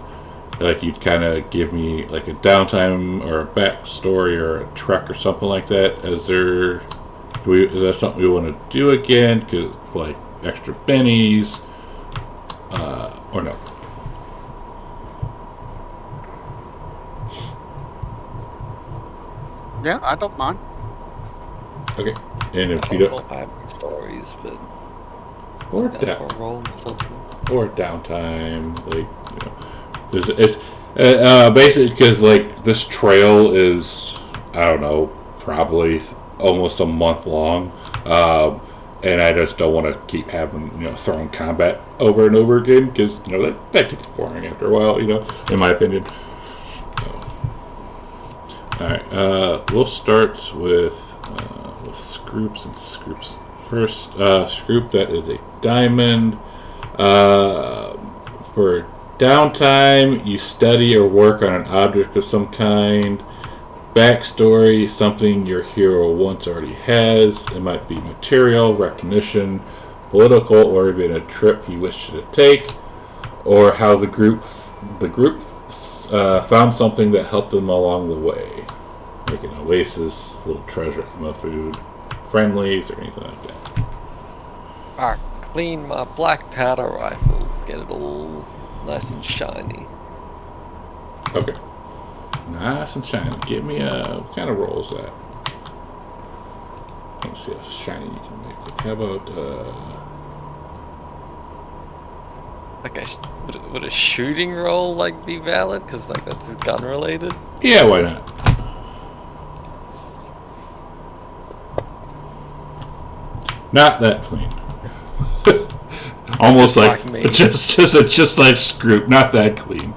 you'd kind of give me a downtime or a backstory or a trek or something like that. Is that something we want to do again? Cause extra bennies, or no? Yeah, I don't mind. Okay. And if I you don't don't, know if I have any stories, but or down for a roll or something. or downtime, it's basically because this trail is, I don't know, probably almost a month long, and I just don't want to keep having throwing combat over and over again because that gets boring after a while, in my opinion. So, all right, we'll start with Scroops and Scroops first. Scroop, that is a diamond. For downtime, you study or work on an object of some kind. Backstory, something your hero once already has. It might be material, recognition, political, or even a trip he wished to take, or how the group found something that helped them along the way, like an oasis, little treasure, ammo, food, friendlies, or anything like that. I clean my black powder rifle, get it all nice and shiny. Okay. Nice and shiny. Give me what kind of roll is that? Let's see how shiny you can make it. How about would a shooting roll be valid? Because that's gun related. yeah, why not? Not that clean. Almost Like me. just like Scroop, not that clean.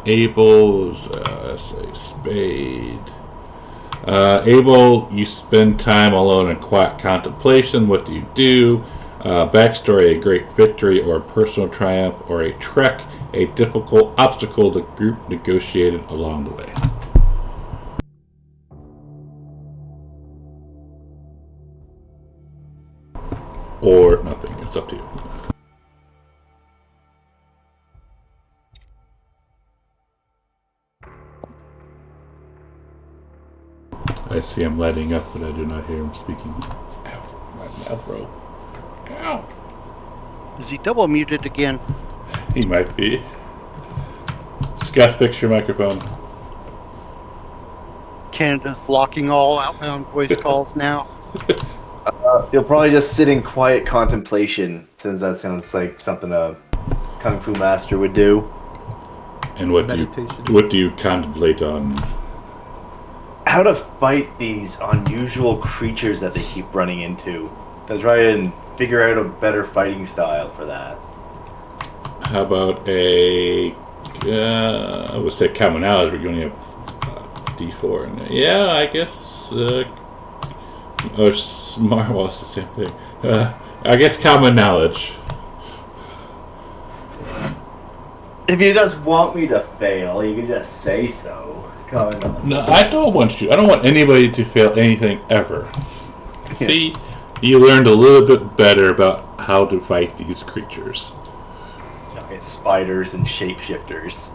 Abel is let's say spade. Abel, you spend time alone in quiet contemplation. What do you do? Backstory: a great victory or a personal triumph, or a trek, a difficult obstacle the group negotiated along the way. Or nothing. It's up to you. I see him lighting up, but I do not hear him speaking. Ow, my mouth roll. Ow. Is he double muted again? He might be. Scott, fix your microphone. Canada's blocking all outbound voice calls now. You'll probably just sit in quiet contemplation, since that sounds like something a kung fu master would do. And what do you contemplate on? How to fight these unusual creatures that they keep running into. To try and figure out a better fighting style for that. How about I would say common knowledge, but you only have D4 in there. Yeah, I guess. Or smart, well, it's the same thing. I guess common knowledge. If you just want me to fail, you can just say so. Common knowledge. No, I don't want you. I don't want anybody to fail anything ever. See, you learned a little bit better about how to fight these creatures. Giant spiders and shapeshifters.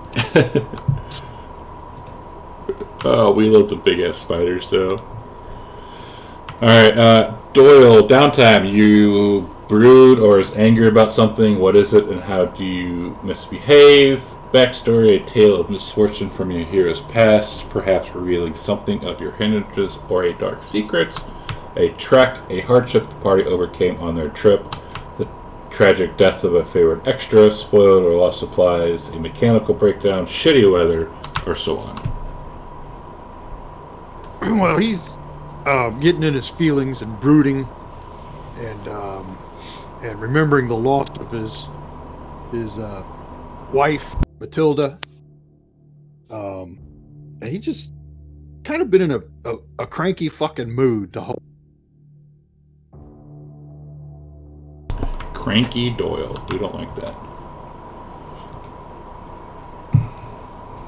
Oh, we love the big ass spiders, though. Alright, Doyle, downtime. You brood or is angry about something. What is it, and how do you misbehave? Backstory: a tale of misfortune from your hero's past, perhaps revealing something of your hindrances or a dark secret. A trek: a hardship the party overcame on their trip. The tragic death of a favorite extra, spoiled or lost supplies, a mechanical breakdown, shitty weather, or so on. Well, he's getting in his feelings and brooding, and remembering the loss of his wife Matilda, and he just kind of been in a cranky fucking mood the whole. Cranky Doyle. We don't like that.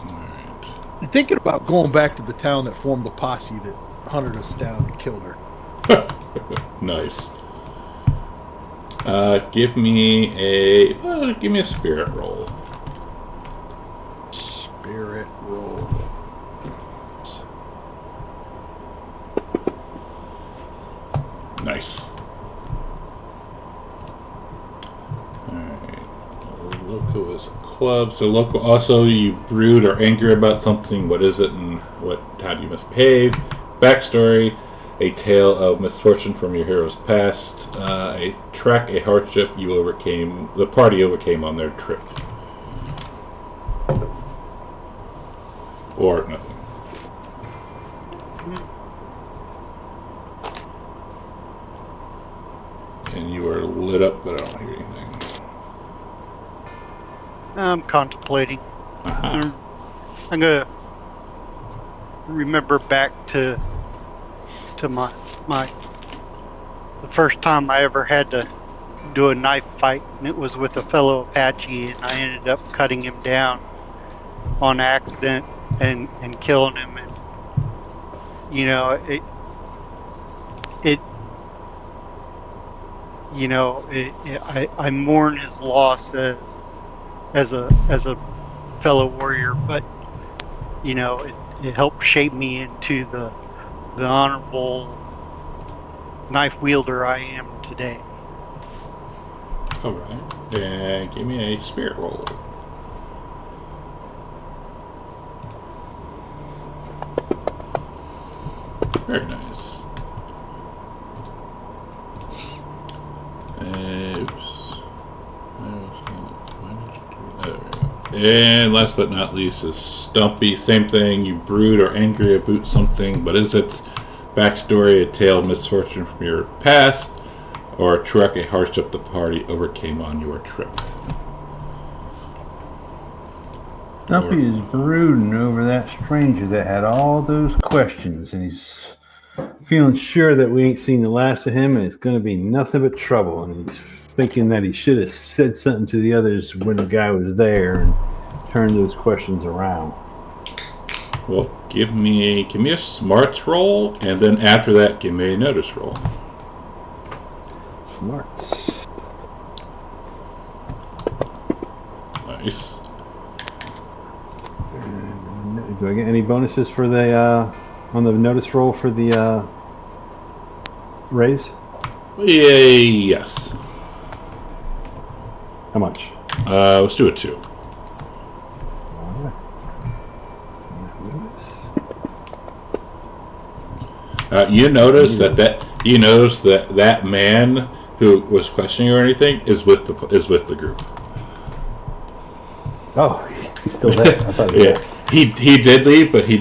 Alright. And thinking about going back to the town that formed the posse that hunted us down and killed her. Nice. Give me a spirit roll. Spirit roll. Nice. Alright. Loco is a club. So Loco, also you brood or angry about something. What is it, and how do you misbehave? Backstory: a tale of misfortune from your hero's past. A trek: a hardship the party overcame on their trip. Or nothing. And you are lit up, but I don't hear anything. I'm contemplating. Uh-huh. I'm gonna remember back to my the first time I ever had to do a knife fight, and it was with a fellow Apache, and I ended up cutting him down on accident and killing him. And I mourn his loss as a fellow warrior, but it helped shape me into the honorable knife wielder I am today. Alright. And give me a spirit roll. Very nice. Oops. And last but not least is Stumpy. Same thing. You brood or angry about something. What is it? Backstory: a tale of misfortune from your past, or a trek: a hardship the party overcame on your trip. Stumpy is brooding over that stranger that had all those questions, and he's feeling sure that we ain't seen the last of him, and it's going to be nothing but trouble. And he's thinking that he should have said something to the others when the guy was there and turned those questions around. Well, give me a smarts roll, and then after that, give me a notice roll. Smarts. Nice. Do I get any bonuses for the on the notice roll for the raise? Yes. How much? Let's do it 2. You notice that man who was questioning you or anything is with the group. Oh, he's still there. I thought He did leave, but he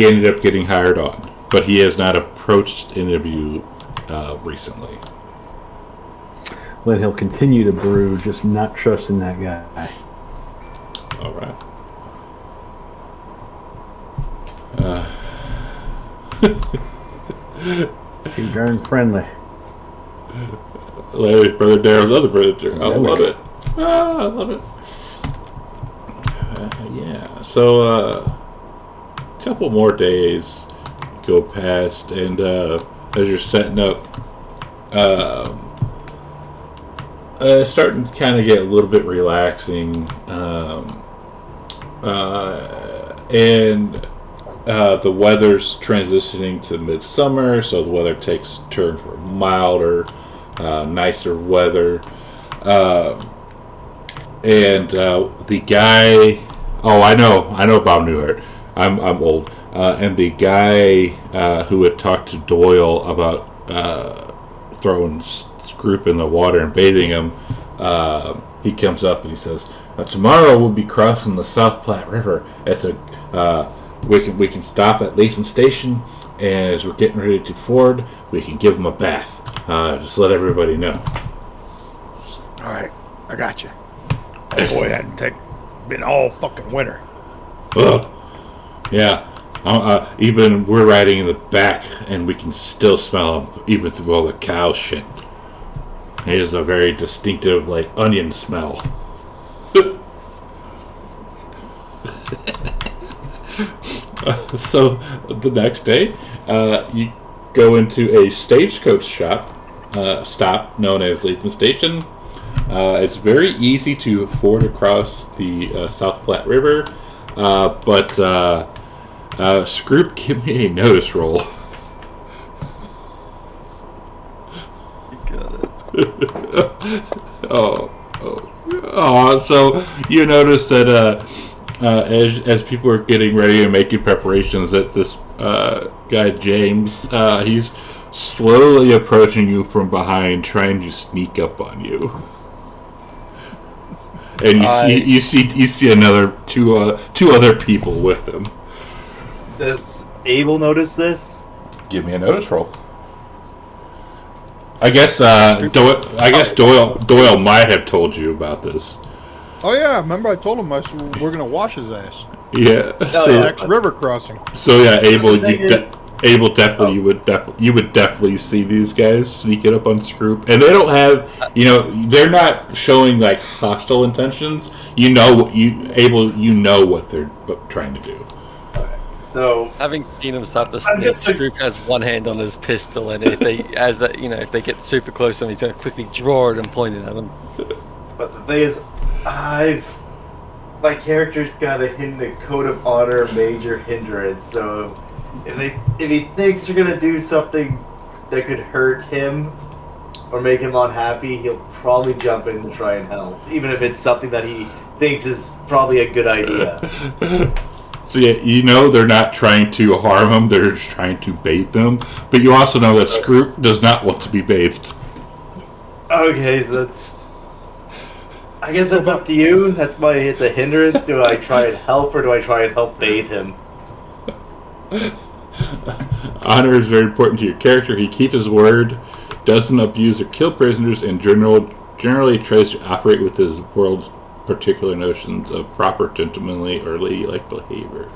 ended up getting hired on. But he has not approached interview recently. Then he'll continue to brew, just not trusting that guy. All right. Too darn friendly. Larry's brother Daryl's other brother Daryl. I love it. I love it. Yeah. So a couple more days go past, and as you're setting up, starting to kind of get a little bit relaxing, and the weather's transitioning to midsummer, so the weather takes a turn for milder. nicer weather. And the guy, I know Bob Newhart. I'm old. And the guy who had talked to Doyle about throwing Scroop in the water and bathing him, he comes up and he says, "Tomorrow we'll be crossing the South Platte River. It's we can stop at Latham Station, and as we're getting ready to ford, we can give them a bath. Just let everybody know." All right, I got you. Oh boy, that been all fucking winter. Ugh. Yeah. Even we're riding in the back, and we can still smell them, even through all the cow shit. It is a very distinctive, like, onion smell. So the next day, you go into a stagecoach stop known as Latham Station. It's very easy to ford across the South Platte River, but Scroop, give me a notice roll. You got it. So you notice that as people are getting ready and making preparations, that this guy James, he's slowly approaching you from behind, trying to sneak up on you. And you see another two other people with him. Does Abel notice this? Give me a notice roll. I guess Doyle might have told you about this. Oh yeah, remember I told him we're gonna wash his ass. Yeah. Next river crossing. So yeah, Abel, definitely you would definitely see these guys sneaking up on Scroop, and they don't have, they're not showing like hostile intentions. You know what they're trying to do. So, having seen him start to sneak, Scroop has one hand on his pistol, and if they get super close to him, he's going to quickly draw it and point it at them. But the thing is, my character's got a hidden code of honor major hindrance. So, if he thinks you're going to do something that could hurt him or make him unhappy, he'll probably jump in and try and help, even if it's something that he thinks is probably a good idea. So yeah, they're not trying to harm him, they're just trying to bathe them. But you also know that Scroop does not want to be bathed. Okay, so I guess that's up to you. It's a hindrance. Do I try and help, or do I try and help bathe him? Honor is very important to your character. He keeps his word, doesn't abuse or kill prisoners, and generally tries to operate with his world's particular notions of proper, gentlemanly, or ladylike behavior.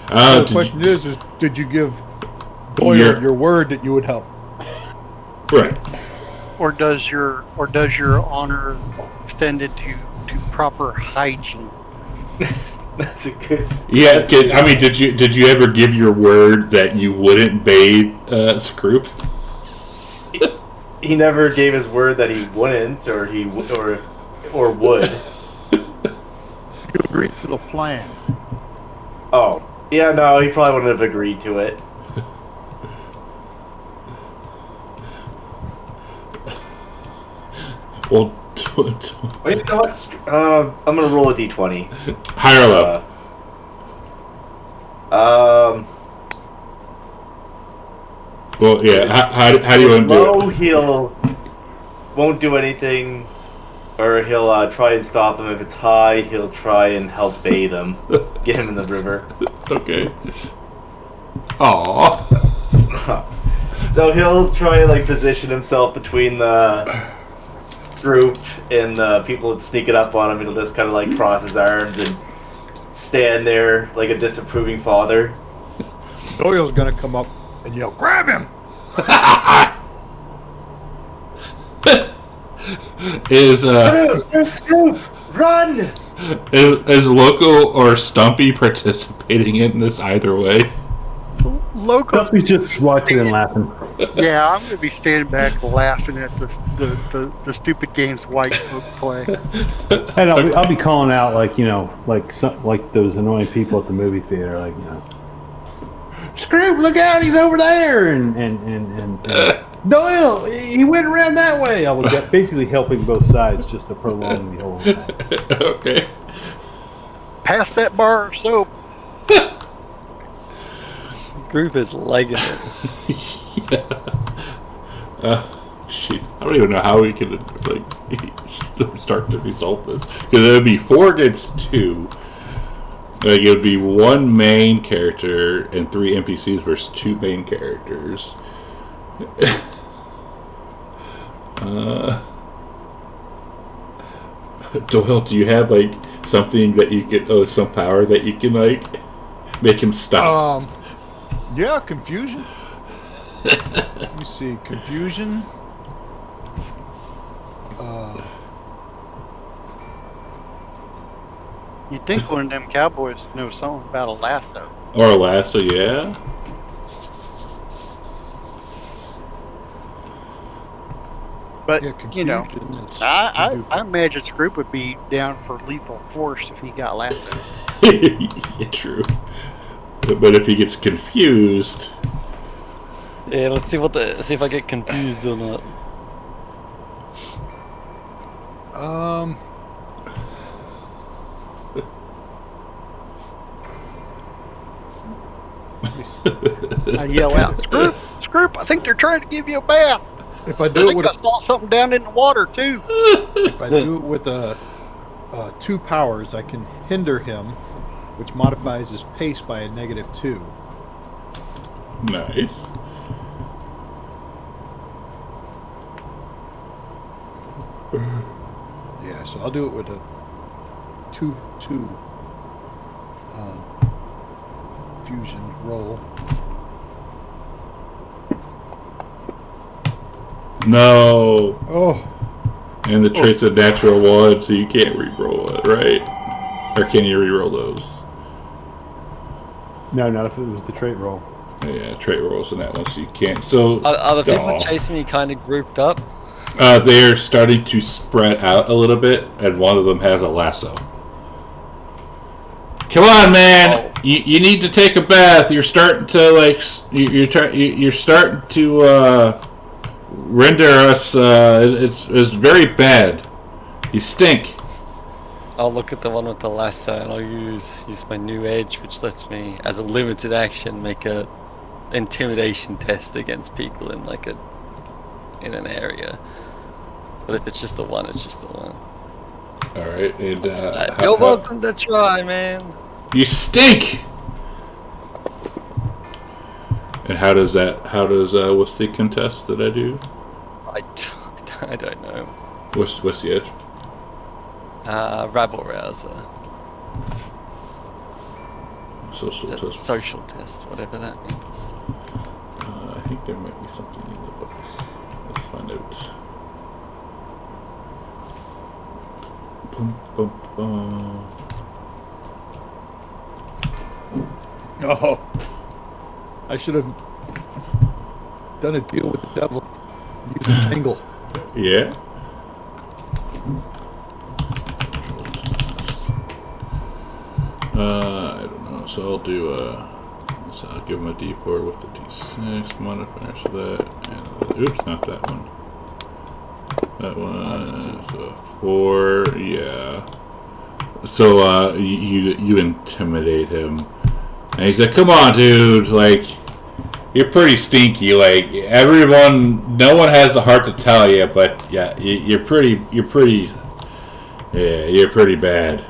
So the question is, did you give Doyle your word that you would help? Right. Or does your honor extend it to proper hygiene? That's a good. Yeah, did you ever give your word that you wouldn't bathe Scroop? He never gave his word that he wouldn't, or would. You agreed to the plan. Oh, yeah, no, he probably wouldn't have agreed to it. Well, wait, you know what? I'm gonna roll a d20. High or low? Well, yeah. How do you want to do it? Low, he'll won't do anything, or he'll try and stop him. If it's high, he'll try and help bathe him, get him in the river. Okay. Aww. So he'll try and position himself between the group and the people that sneak it up on him. He'll just kind of cross his arms and stand there like a disapproving father. Doyle's gonna come up and yell, "Grab him!" Screw! Run! Is Loco or Stumpy participating in this either way? Loco. Stumpy's just watching and laughing. Yeah, I'm gonna be standing back laughing at the stupid games white folk play. And I'll be calling out like those annoying people at the movie theater, Scroop, look out, he's over there, and Doyle, he went around that way. I was basically helping both sides just to prolong the whole thing. Okay. Pass that bar of soap. Group is legging it. Shit, I don't even know how we could start to resolve this, because it would be 4 against 2. Like, it would be 1 main character and 3 NPCs versus 2 main characters. Doyle, do you have like something that you can, some power that you can like make him stop? Yeah, confusion. Let me see, confusion. You'd think one of them cowboys knows something about a lasso. Or a lasso, yeah. But, Yeah, you know, confusion, it's- I imagine Scroop would be down for lethal force if he got lasso. Yeah, true. But if he gets confused, Yeah, let's see see if I get confused or not. Let me see. I yell out, Scroop, Scroop, I think they're trying to give you a bath. If I I do it think with I saw something down in the water, too. if I do it with 2 powers, I can hinder him, which modifies his pace by a -2. nice. Yeah, so I'll do it with a 2 fusion roll. No. Oh, And the trait's a natural 1, so you can't re-roll it, right? Or can you re-roll those? No, not if it was the trait roll. Yeah, trait rolls in that one, so you can't. So Are the people Aw. chasing me kind of grouped up? They're starting to spread out a little bit, and one of them has a lasso. Come on, man! You need to take a bath. You're starting to you're starting to render us. It's very bad. You stink. I'll look at the one with the lasso and I'll use my new edge, which lets me, as a limited action, make a intimidation test against people in in an area. But if it's just the one, it's just the one. All right, and You're welcome to try, man. you stink. And how does what's the contest that I do? I don't know. What's the edge? Rabble rouser. Social It's a test. social test, whatever that means. I think there might be something in the book. Let's find out. Boom, boom, boom. oh! I should have done a deal with the devil. Use a tangle. Yeah. I don't know. So I'll do so I'll give him a D4 with the D6 modifier for that, and oops, not that one. That one is a 4. Yeah. So you intimidate him, and he's like, "Come on, dude! Like, you're pretty stinky. Like, no one has the heart to tell you, but yeah, you're pretty bad."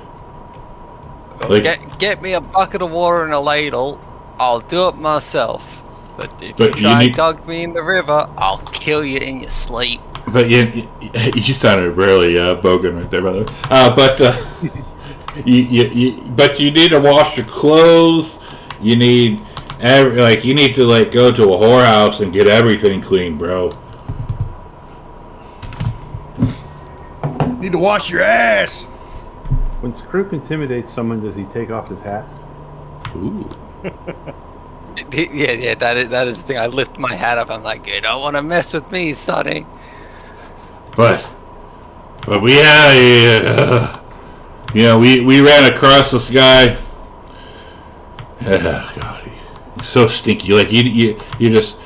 Like, Get me a bucket of water and a ladle. I'll do it myself. But if But you try you and dunk me in the river, I'll kill you in your sleep. but you sounded really bogan right there, by the way. But you need to wash your clothes. You need you need to go to a whorehouse and get everything clean, bro. Need to wash your ass. When Scroop intimidates someone, does he take off his hat? Ooh. Yeah, that is the thing. I lift my hat up. I'm like, you don't want to mess with me, sonny. But we had we ran across this guy. Oh, God, he's so stinky. Like you just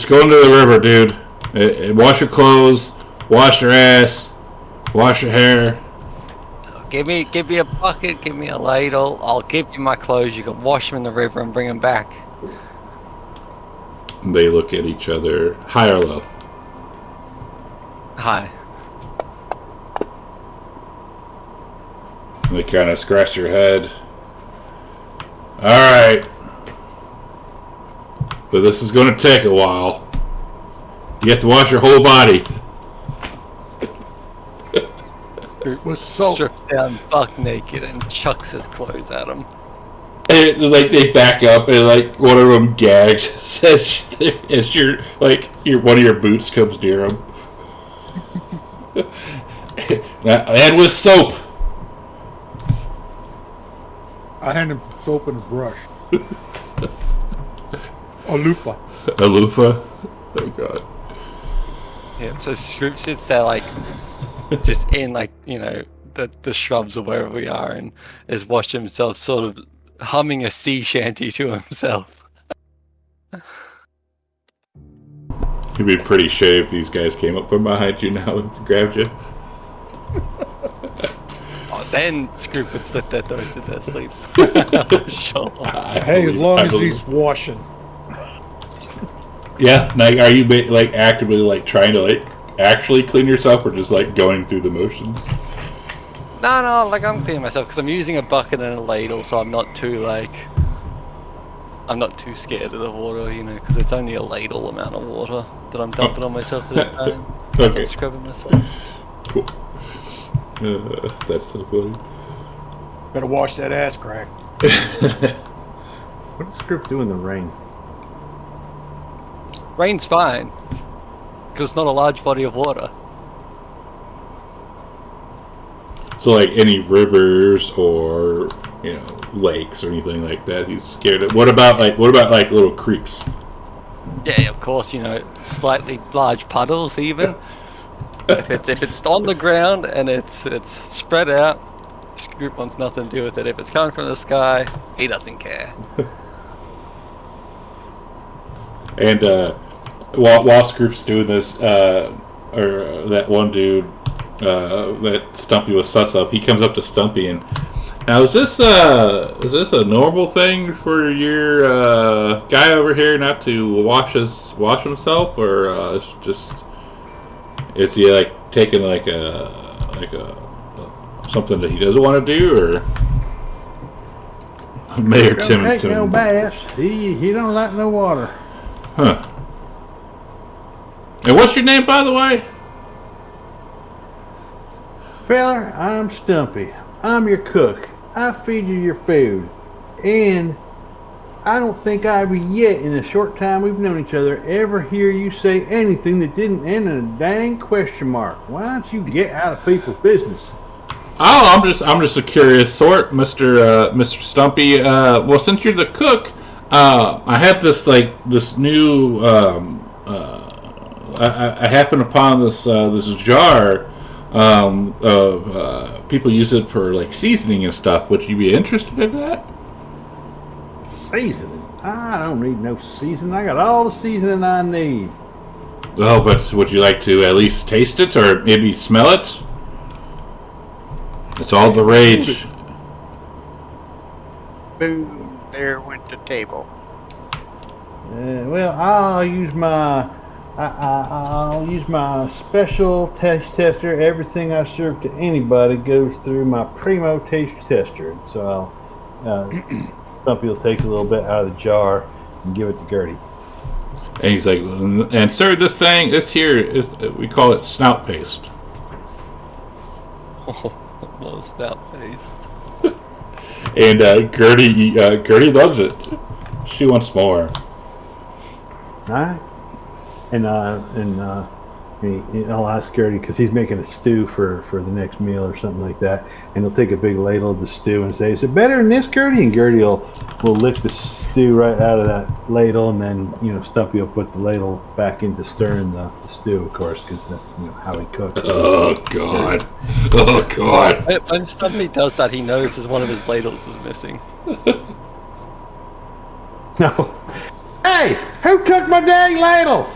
go into the river, dude. Wash your clothes, wash your ass, wash your hair. Give me a bucket, give me a ladle. I'll give you my clothes. You can wash them in the river and bring them back. They look at each other, high or low. Hi. They kind of scratch your head. Alright. But this is going to take a while. You have to wash your whole body. With soap. Strips down buck naked and chucks his clothes at him. And, like, they back up and, like, one of them gags as one of your boots comes near him. And with soap. I hand him soap and a brush. A loofah. A loofah? Oh, God. Yeah, so Scroop sits there, like, just in, like, you know, the shrubs or wherever we are, and is watching himself sort of humming a sea shanty to himself. It'd be pretty shitty if these guys came up from behind you now and grabbed you. Then Scroop would slit their throats in their sleep. Sure. Hey, as long as he's washing. Yeah, like, are you like actively like trying to like actually clean yourself, or just like going through the motions? No, like I'm cleaning myself because I'm using a bucket and a ladle, so I'm not too scared of the water, you know, because it's only a ladle amount of water that I'm dumping on myself at a time. As I'm scrubbing myself. Cool. That's so funny. Better wash that ass crack. What does Script do in the rain? Rain's fine, because it's not a large body of water. So, like, any rivers or, you know, lakes or anything like that, he's scared of. What about like little creeks? Yeah, of course, you know, slightly large puddles even. if it's on the ground and it's spread out, Scroop wants nothing to do with it. If it's coming from the sky, he doesn't care. And while Scroop's doing this, or that one dude that Stumpy was sus of, he comes up to Stumpy and, now is this a normal thing for your guy over here not to wash himself, or is he like taking like a something that he doesn't want to do, or Mayor Don't take Timonson? no baths. He don't like no water. Huh. And what's your name, by the way? Feller, I'm Stumpy. I'm your cook. I feed you your food. And I don't think I've yet, in the short time we've known each other, ever hear you say anything that didn't end in a dang question mark. Why don't you get out of people's business? Oh, I'm just a curious sort, Mr. Stumpy. Well, since you're the cook, I have this new. I happened upon this jar of people use it for like seasoning and stuff. Would you be interested in that? Seasoning? I don't need no seasoning. I got all the seasoning I need. Well, but would you like to at least taste it, or maybe smell it? It's all the rage. Boom, there went the table. Well, I'll use my special taste tester. Everything I serve to anybody goes through my primo taste tester. So I'll Stumpy will take a little bit out of the jar and give it to Gertie. And he's like, and sir, this here is, we call it snout paste. Oh, no snout paste. And Gertie loves it. She wants more. All right. And I'll ask Gertie, because he's making a stew for the next meal or something like that, and he'll take a big ladle of the stew and say, "Is it better than this, Gertie?" And Gertie will lick the stew right out of that ladle, and then Stumpy will put the ladle back into stirring the stew, of course, because that's how he cooks. Oh God! Oh God! When Stumpy does that, he notices one of his ladles is missing. No. Hey, who took my dang ladle?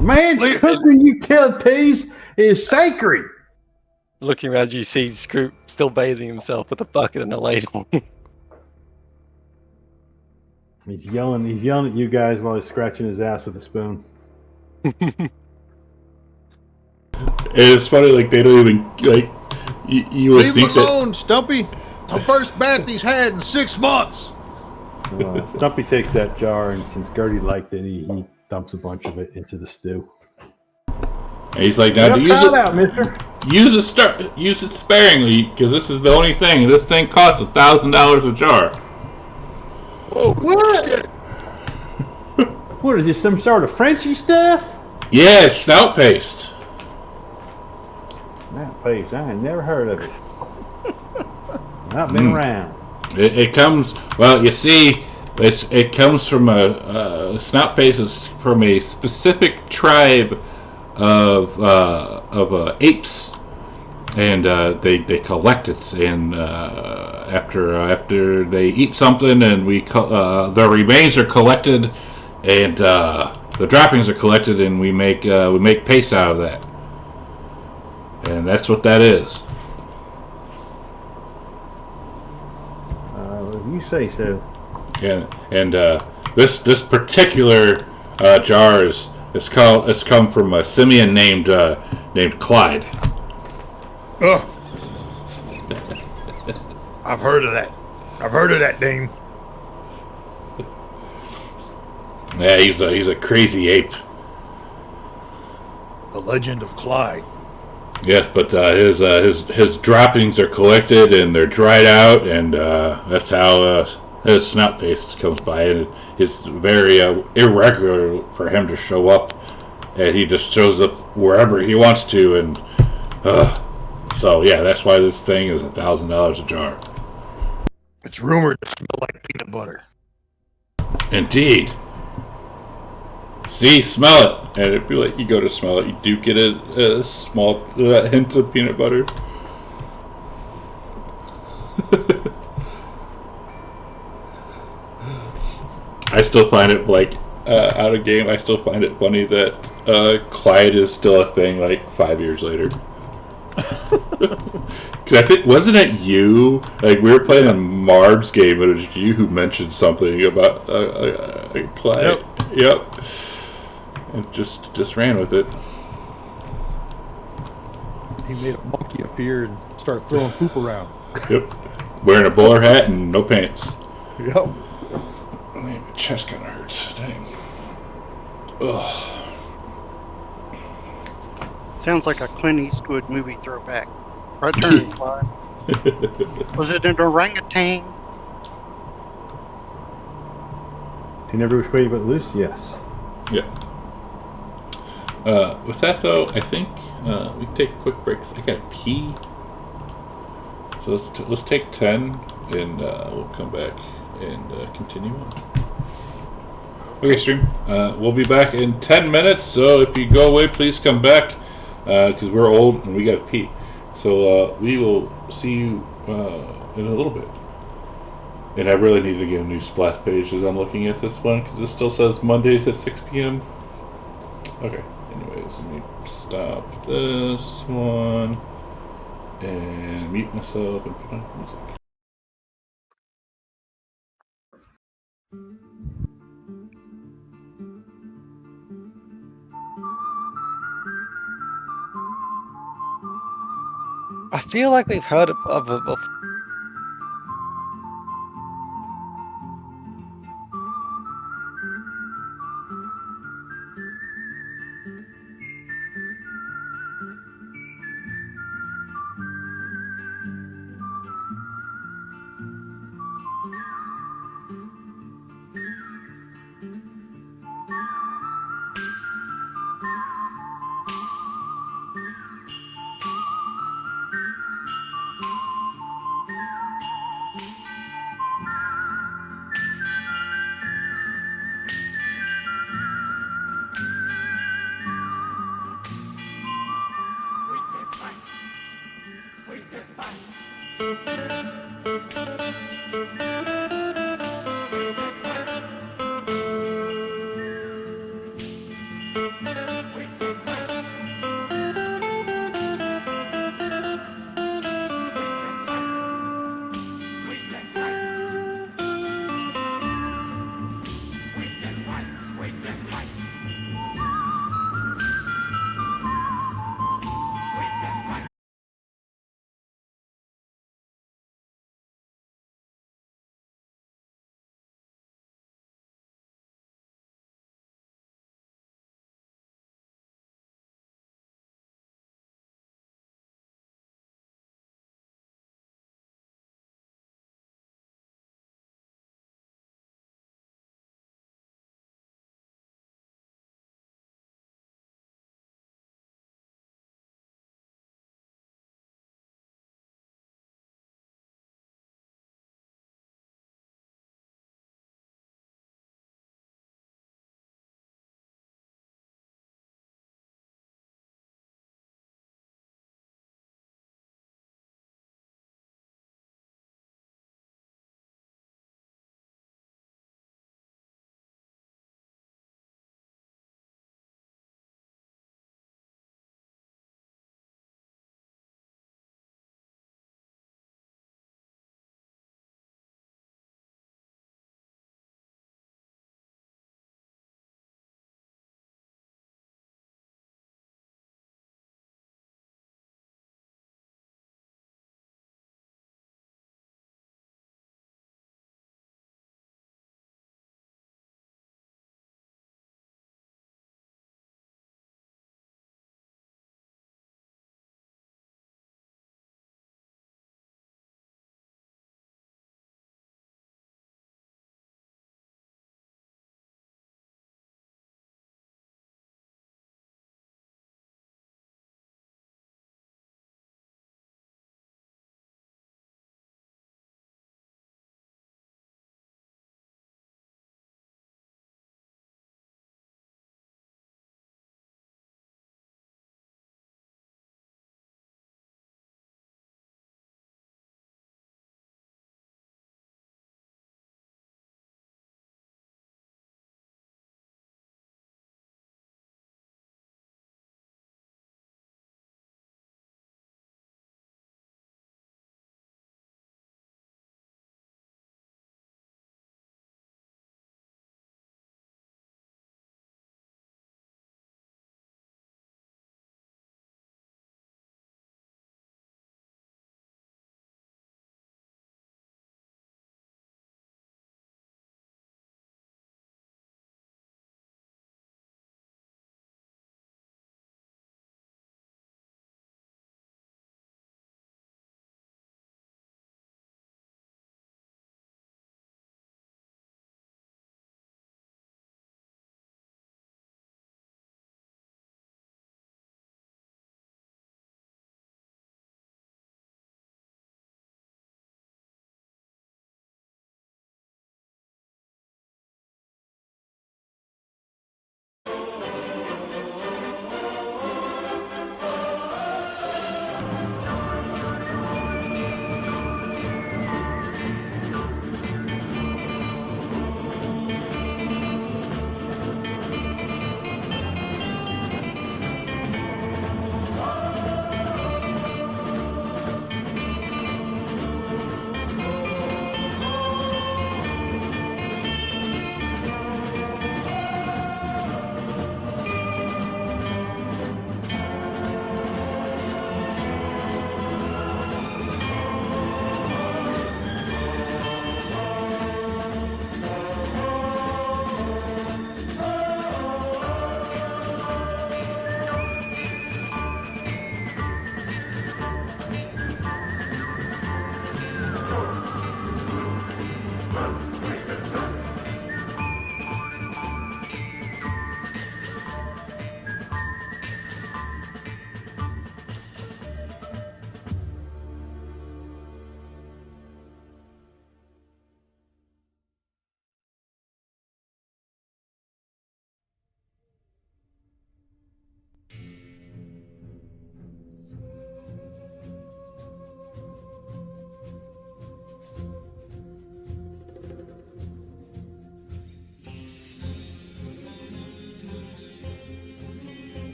Man, Leave- cooking utilities is sacred. Looking around, you see Scoop still bathing himself with a bucket and a ladle. He's yelling at you guys while he's scratching his ass with a spoon. It's funny, like they don't even like. You would Leave think him alone, Stumpy. It's the first bath he's had in 6 months. Stumpy takes that jar, and since Gertie liked it, he dumps a bunch of it into the stew. And he's like, now to use Cut it, out, mister. use it sparingly, because this is the only thing. And this thing costs $1,000 a jar. Whoa. What? What is this? Some sort of Frenchy stuff? Yeah, it's snout paste. That paste, I ain't never heard of it. Not been around. It comes. Well, you see, it comes from a snout paste is from a specific tribe of apes, and they collect it, and after they eat something, and the remains are collected, and the droppings are collected, and we make paste out of that, and that's what that is. If you say so. Yeah, and this particular jar it's come from a simian named Clyde. Ugh. I've heard of that. I've heard of that name. Yeah, he's a crazy ape. The Legend of Clyde. Yes, but his droppings are collected and they're dried out, and that's how his snout paste comes by. And it's very irregular for him to show up, and he just shows up wherever he wants to, and so yeah, that's why this thing is $1,000 a jar. It's rumored to smell like peanut butter. Indeed. See, smell it, and if you you go to smell it, you do get a small hint of peanut butter. I still find it out of game. I still find it funny that Clyde is still a thing 5 years later. Because I think wasn't it you? We were playing a Marbs game, and it was you who mentioned something about Clyde. Yep. And just ran with it. He made a monkey appear and start throwing poop around. Yep. Wearing a bowler hat and no pants. Yep. Man, my chest kind of hurts. Dang. Ugh. Sounds like a Clint Eastwood movie throwback. Right turn, Clyde. Was it an orangutan? In every which way but loose, yes. Yeah. With that though, I think we can take a quick break. I gotta pee. So let's take 10, and we'll come back and continue on. Okay, stream. We'll be back in 10 minutes. So if you go away, please come back because we're old and we gotta pee. So we will see you in a little bit. And I really need to get a new splash page as I'm looking at this one because it still says Mondays at 6 p.m. Okay. Anyways, let me stop this one and mute myself and put on music. I feel like we've heard of a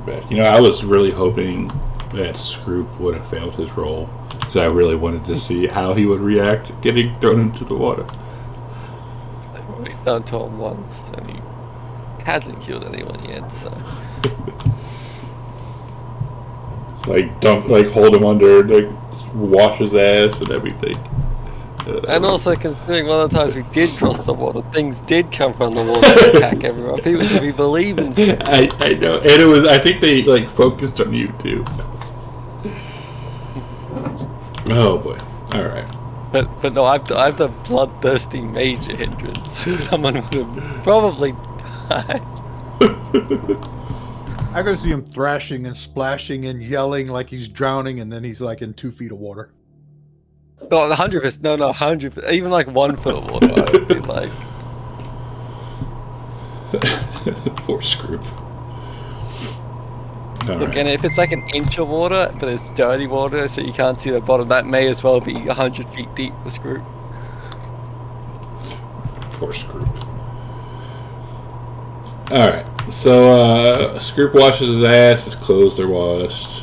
back. You know, I was really hoping that Scroop would have failed his roll because I really wanted to see how he would react getting thrown into the water. I've already done to him once, and he hasn't killed anyone yet. So Like hold him under, like wash his ass and everything. and also considering one of the times we did cross the water, things did come from the water and attack everyone. People should be believing. I know, and it was. I think they like focused on you too. Oh boy! All right. But no, I've the bloodthirsty major hindrance, so someone would have probably died. I can see him thrashing and splashing and yelling like he's drowning, and then he's like in 2 feet of water. No, 100%. No, 100%. Even like 1 foot of water, I would be like. Poor Scroop. Look, and if it's like an inch of water, but it's dirty water, so you can't see the bottom, that may as well be 100 feet deep for Scroop. Poor Scroop. Alright, so Scroop washes his ass, his clothes are washed.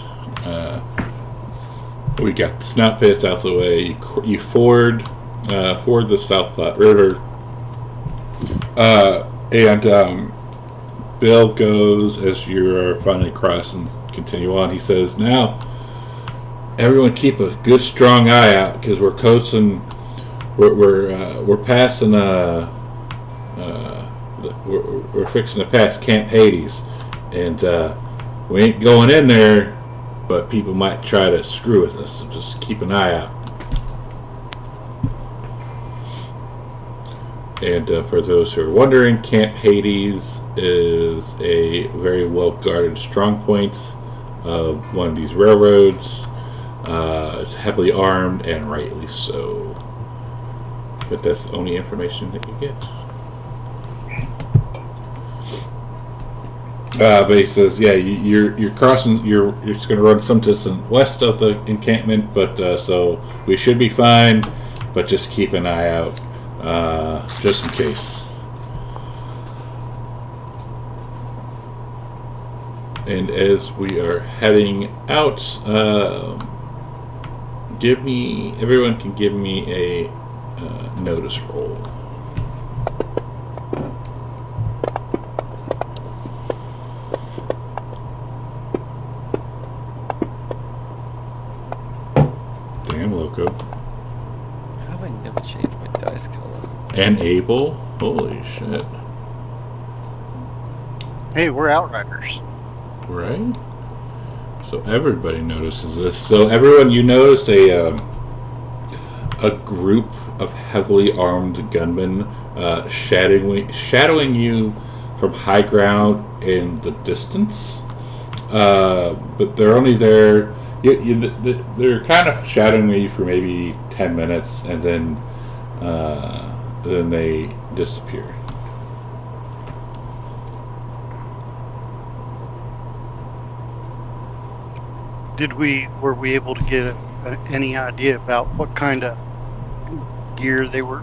We got the snout pits out of the way. You ford the South Platte River. And Bill goes, as you are finally crossing, continue on. He says, "Now, everyone keep a good strong eye out because we're coasting. We're passing. We're fixing to pass Camp Hades, and we ain't going in there. But people might try to screw with us, so just keep an eye out." And for those who are wondering, Camp Hades is a very well-guarded strong point of one of these railroads. It's heavily armed, and rightly so. But that's the only information that you get. But he says, "Yeah, you're crossing. You're just going to run some distance west of the encampment, but so we should be fine. But just keep an eye out, just in case." And as we are heading out, everyone can give me a notice roll. Loco. How have I never changed my dice color? And Abel? Holy shit. Hey, we're Outriders. Right? So everybody notices this. So everyone, you notice a group of heavily armed gunmen shadowing you from high ground in the distance. But they're only there. They're kind of shadowing me for maybe 10 minutes, and then they disappear. Were we able to get any idea about what kind of gear they were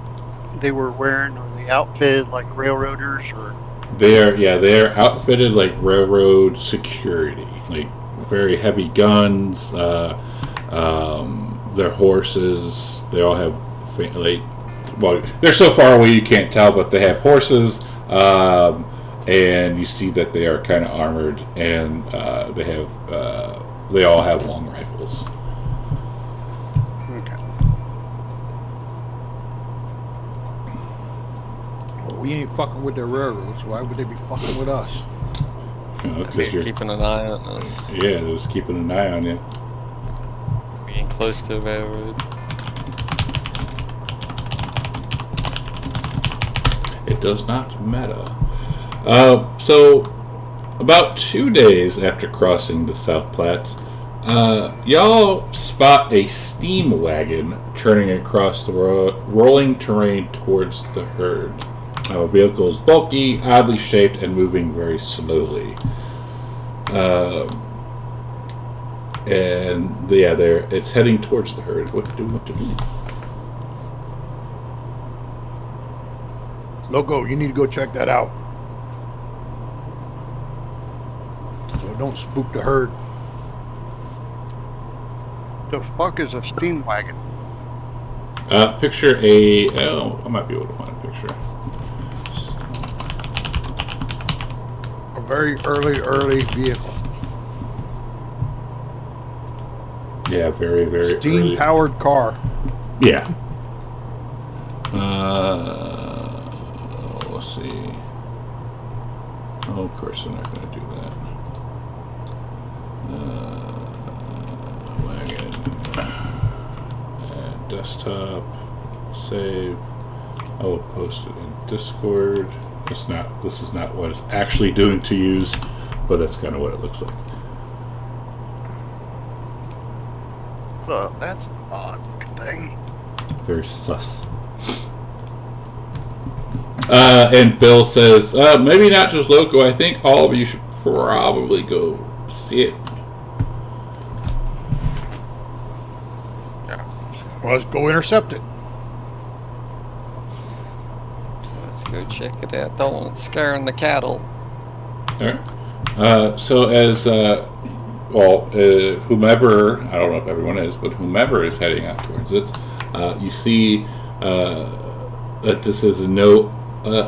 wearing? Are they outfitted like railroaders, or? They are outfitted like railroad security, like very heavy guns. Their horses, they all have they're so far away you can't tell, but they have horses, and you see that they are kind of armored, and they all have long rifles. Okay. Well, we ain't fucking with the railroads. Why would they be fucking with us? Because You're keeping an eye on us. Yeah, they're just keeping an eye on you. Being close to a railroad. It does not matter. So, about 2 days after crossing the South Platte, y'all spot a steam wagon churning across the rolling terrain towards the herd. The vehicle is bulky, oddly shaped, and moving very slowly. It's heading towards the herd. What to do? Loco, you need to go check that out. So don't spook the herd. The fuck is a steam wagon? Picture a... Oh, I might be able to find a picture. A very early vehicle. Yeah, very, very early. Steam-powered car. Yeah. Let's see. Oh, of course they're not going to do that. Wagon. And desktop. Save. I will post it in Discord. This is not what it's actually doing to use, but that's kind of what it looks like. Well, that's an odd thing. Very sus. And Bill says, maybe not just Loco. I think all of you should probably go see it. Well, let's go intercept it. Let's go check it out. Don't want it scaring the cattle. Alright. So as, whomever, I don't know if everyone is, but whomever is heading out towards it, you see that this is no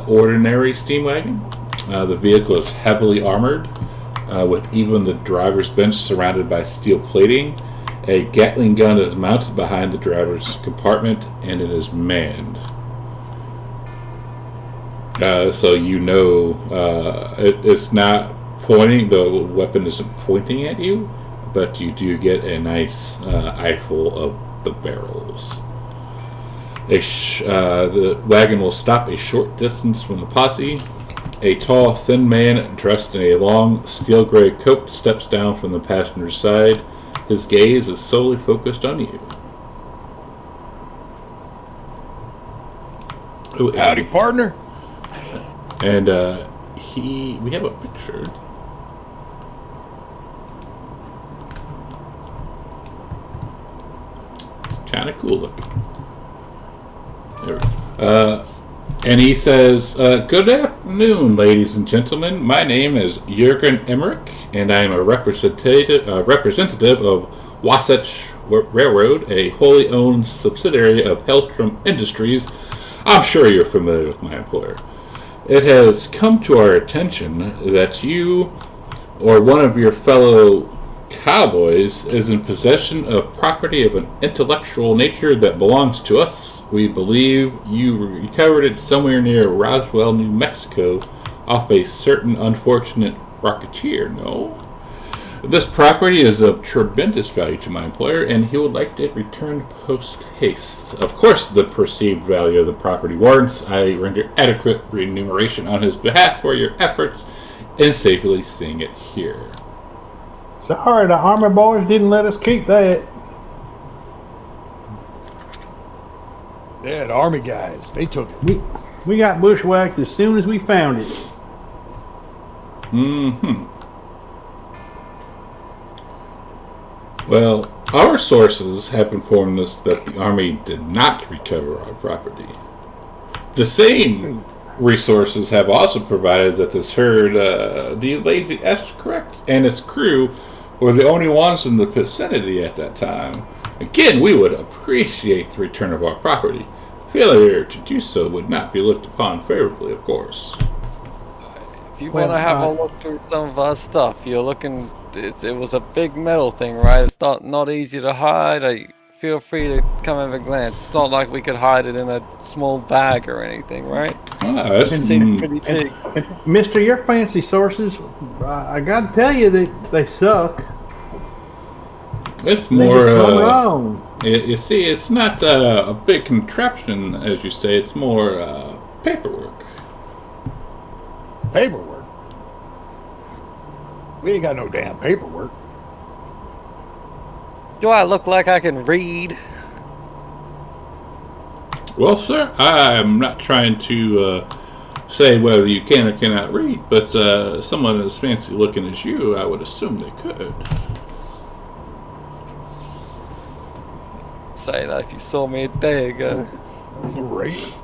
ordinary steam wagon. The vehicle is heavily armored, with even the driver's bench surrounded by steel plating. A Gatling gun is mounted behind the driver's compartment, and it is manned. So you know it's not pointing, the weapon isn't pointing at you, but you do get a nice eyeful of the barrels. The wagon will stop a short distance from the posse. A tall, thin man dressed in a long, steel gray coat steps down from the passenger's side. His gaze is solely focused on you. Ooh, Howdy, partner. and we have a picture. Kind of cool looking. There we go. And he says, good afternoon, ladies and gentlemen. My name is Jürgen Emmerich, and I am a representative of Wasatch Railroad, a wholly owned subsidiary of Hellstrom Industries. I'm sure you're familiar with my employer. It has come to our attention that you or one of your fellow cowboys is in possession of property of an intellectual nature that belongs to us. We believe you recovered it somewhere near Roswell, New Mexico, off a certain unfortunate rocketeer, no? This property is of tremendous value to my employer, and he would like it returned post haste. Of course, the perceived value of the property warrants I render adequate remuneration on his behalf for your efforts in safely seeing it here. Sorry, the Army boys didn't let us keep that. Yeah, the Army guys, they took it. We got bushwhacked as soon as we found it. Mm-hmm. Well, our sources have informed us that the Army did not recover our property. The same resources have also provided that this herd, the Lazy S, correct, and its crew were the only ones in the vicinity at that time. Again, we would appreciate the return of our property. Failure to do so would not be looked upon favorably, of course. If you want to have a look through some of our stuff, you're looking. It was a big metal thing, right? It's not easy to hide. Feel free to come have a glance. It's not like we could hide it in a small bag or anything, right? It seems pretty big. Mister, your fancy sources, I got to tell you that they suck. It's They more. just come wrong. You see, it's not a big contraption, as you say. It's more paperwork. Paperwork? We ain't got no damn paperwork. Do I look like I can read? Well, sir, I'm not trying to say whether you can or cannot read, but someone as fancy looking as you, I would assume they could. Say that if you saw me a day ago. Right.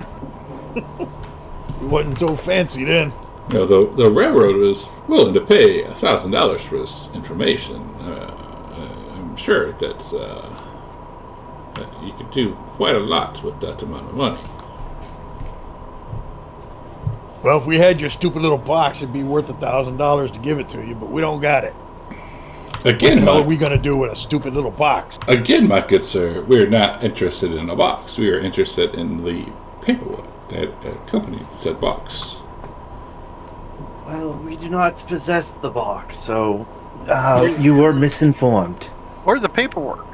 We wasn't so fancy then. You know, the railroad was willing to pay $1,000 for this information. I'm sure that you could do quite a lot with that amount of money. Well, if we had your stupid little box, it'd be worth $1,000 to give it to you, but we don't got it. Again, What the hell are we going to do with a stupid little box? Again, my good sir, we're not interested in a box. We are interested in the paperwork that accompanied said box. Well, we do not possess the box, so you were misinformed. Or the paperwork.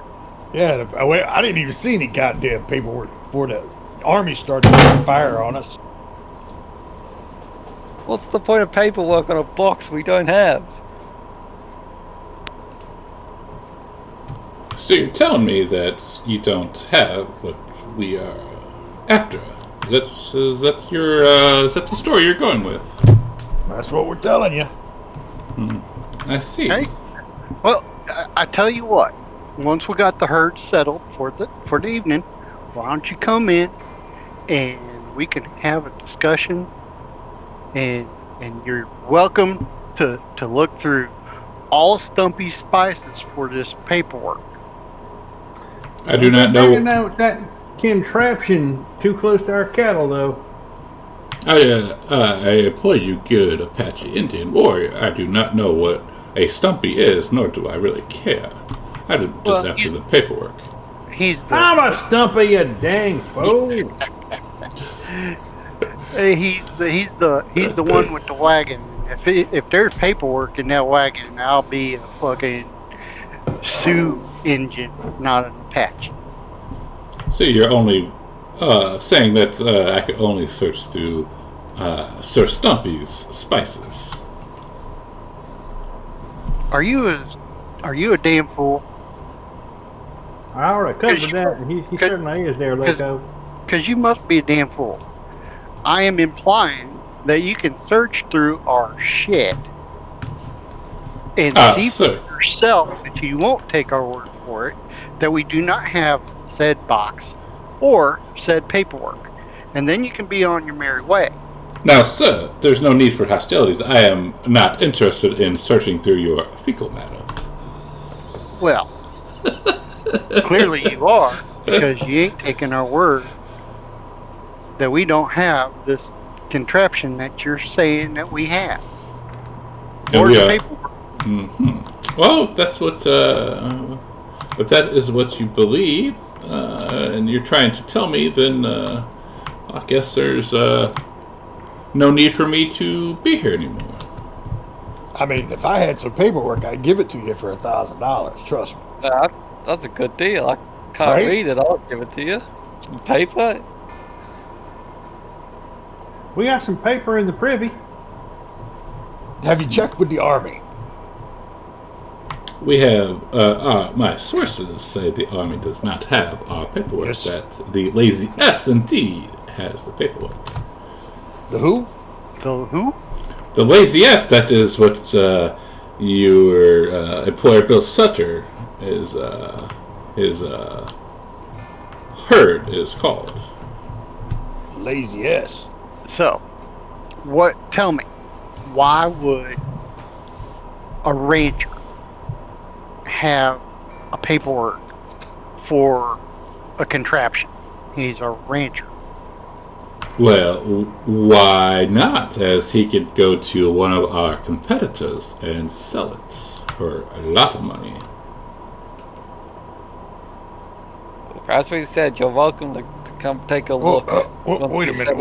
Yeah, I didn't even see any goddamn paperwork before the army started opening fire on us. What's the point of paperwork on a box we don't have? So you're telling me that you don't have what we are after? Is that the story you're going with? That's what we're telling you. I see. Okay. Well, I tell you what. Once we got the herd settled for the evening, why don't you come in and we can have a discussion, and you're welcome to look through all Stumpy's spices for this paperwork. I do not know. Hanging out with that contraption too close to our cattle, though. I implore you, good Apache Indian warrior. I do not know what a stumpy is, nor do I really care. I just after the paperwork. I'm a stumpy, you dang fool. He's the one with the wagon. If there's paperwork in that wagon, I'll be a fucking Sioux Indian, not an Apache. So you're only saying that I could only search through Sir Stumpy's spices. Are you a damn fool? I already covered that, and he certainly is there, Loco. Because you must be a damn fool. I am implying that you can search through our shit and see for yourself that you won't take our word for it, that we do not have said box or said paperwork. And then you can be on your merry way. Now, sir, there's no need for hostilities. I am not interested in searching through your fecal matter. Well, clearly you are, because you ain't taking our word that we don't have this contraption that you're saying that we have. Or the paperwork. Mm-hmm. Well, that's what. If that is what you believe, and you're trying to tell me, then I guess there's no need for me to be here anymore. I mean, if I had some paperwork, I'd give it to you for $1,000. Trust me. That's a good deal. I can't read it. I'll give it to you. Some paper. We got some paper in the privy. Have you checked with the army? We have, my sources say the army does not have our paperwork, Yes. that the Lazy S indeed has the paperwork. The who? The who? The Lazy S, that is what your employer Bill Sutter is, his herd is called. Lazy ass. So, tell me, why would a rancher have a paperwork for a contraption? He's a rancher. Well, why not? As he could go to one of our competitors and sell it for a lot of money. As we said, you're welcome to come take a look. Wait a minute.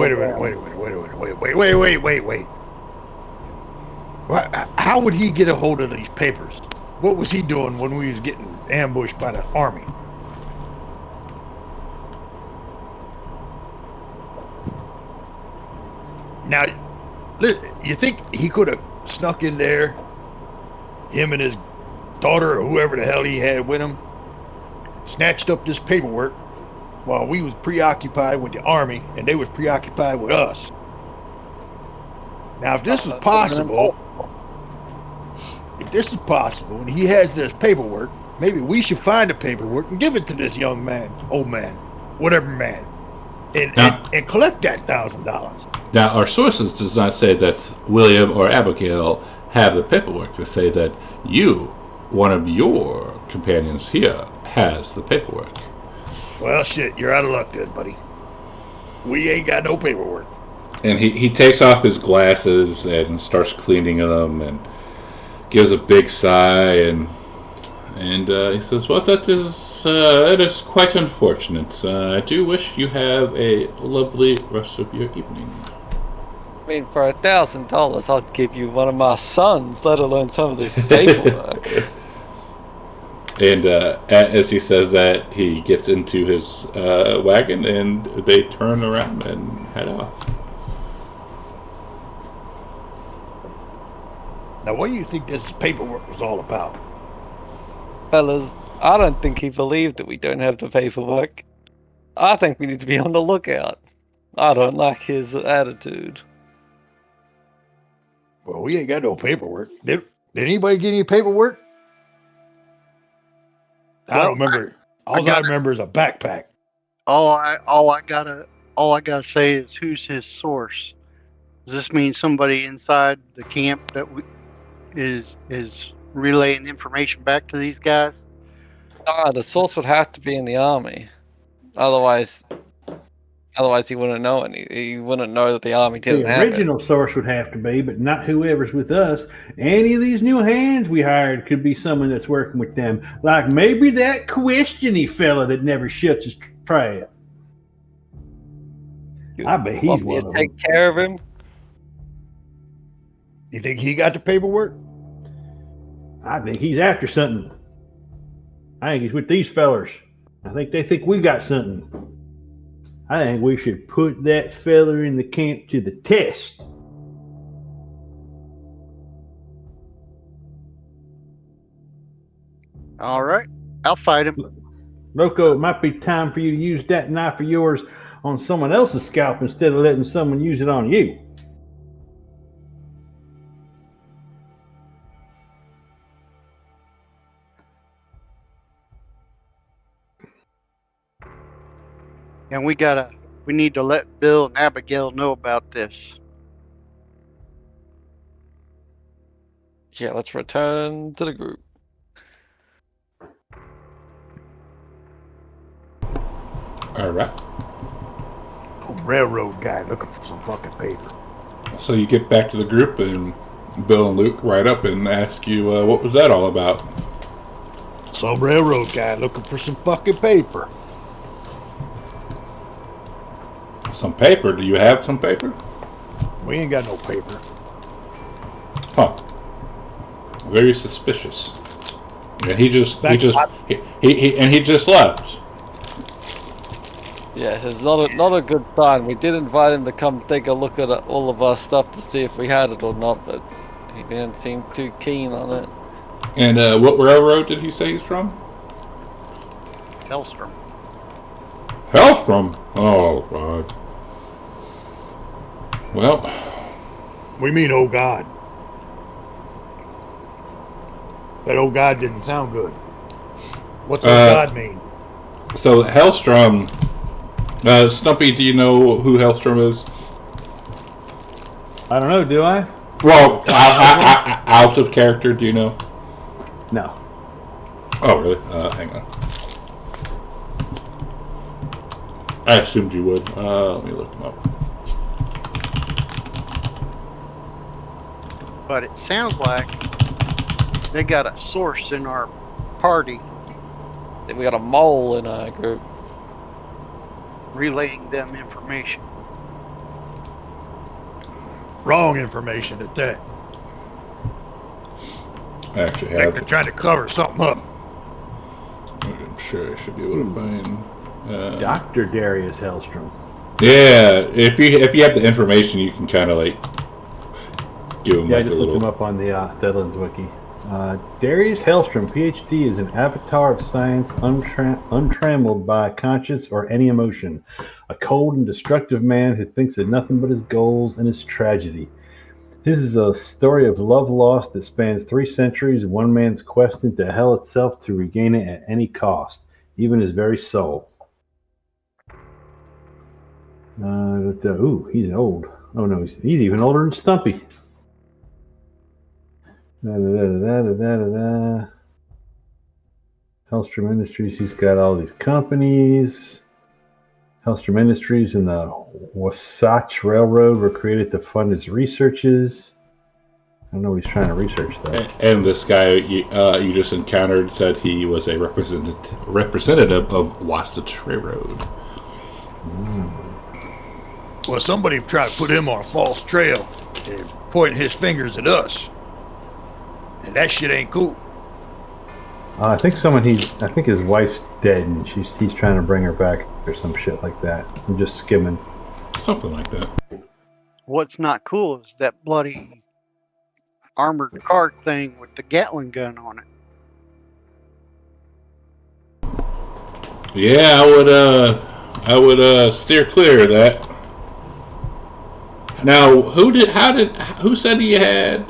How would he get a hold of these papers? What was he doing when we was getting ambushed by the army? Now, you think he could have snuck in there, him and his daughter or whoever the hell he had with him, snatched up this paperwork while we was preoccupied with the army and they was preoccupied with us? Now, if this is possible, and he has this paperwork, maybe we should find the paperwork and give it to this young man, old man, whatever man, and collect that $1,000. Now, our sources does not say that William or Abigail have the paperwork. They say that you, one of your companions here, has the paperwork. Well, shit, you're out of luck then, buddy. We ain't got no paperwork. And he takes off his glasses and starts cleaning them and gives a big sigh and he says, well, that is quite unfortunate. I do wish you have a lovely rest of your evening. I mean, for $1,000, I'd give you one of my sons, let alone some of this paperwork. And as he says that, he gets into his wagon and they turn around and head off. Now, what do you think this paperwork was all about? Fellas, I don't think he believed that we don't have the paperwork. I think we need to be on the lookout. I don't like his attitude. Well, we ain't got no paperwork. Did anybody get any paperwork? I don't remember. All I remember is a backpack. All I gotta say is, who's his source? Does this mean somebody inside the camp that is relaying information back to these guys? The source would have to be in the army. Otherwise he wouldn't know any. He wouldn't know that the army didn't have it. The original source would have to be, but not whoever's with us. Any of these new hands we hired could be someone that's working with them. Like maybe that questiony fella that never shuts his trap. I bet he's Want me one to of take them. care of him? You think he got the paperwork? I think he's after something. I think he's with these fellers. I think they think we got something. I think we should put that feller in the camp to the test. All right, I'll fight him. Loco, it might be time for you to use that knife of yours on someone else's scalp instead of letting someone use it on you. And we need to let Bill and Abigail know about this. Yeah, let's return to the group. All right. A railroad guy looking for some fucking paper. So you get back to the group, and Bill and Luke ride up and ask you, what was that all about? Some railroad guy looking for some fucking paper. Some paper? Do you have some paper? We ain't got no paper. Huh. Very suspicious. And he just left. Yeah, it's not a good sign. We did invite him to come take a look at all of our stuff to see if we had it or not, but he didn't seem too keen on it. And what railroad did he say he's from? Hellstrom. Hellstrom? Oh, God. Well, We mean, oh God. That oh God didn't sound good. What's oh God mean? so Hellstrom... Stumpy, do you know who Hellstrom is? I don't know, do I? Well, out of character, do you know? No. Oh, really? Hang on. I assumed you would. Let me look them up. But it sounds like they got a source in our party We got a mole in our group. relaying them information. Wrong information at that. I actually Like have. they're trying to cover something up. I'm sure I should be able to find. Dr. Darius Hellstrom. Yeah, if you have the information, you can kind of like give him Yeah, like I just a looked little. him up on the Deadlands wiki. Darius Hellstrom, PhD, is an avatar of science untrammeled by conscience or any emotion. A cold and destructive man who thinks of nothing but his goals and his tragedy. This is a story of love lost that spans 3 centuries and one man's quest into hell itself to regain it at any cost, even his very soul. Ooh, he's old. Oh no, he's even older than Stumpy. Hellstrom Industries, he's got all these companies. Hellstrom Industries and the Wasatch Railroad were created to fund his researches. I don't know what he's trying to research, though. And this guy you just encountered said he was a representative of Wasatch Railroad. Well, somebody tried to put him on a false trail and pointing his fingers at us. And that shit ain't cool. I think I think his wife's dead, and he's trying to bring her back or some shit like that. I'm just skimming. Something like that. What's not cool is that bloody armored car thing with the Gatling gun on it. Yeah, I would steer clear of that. Now, who said he had?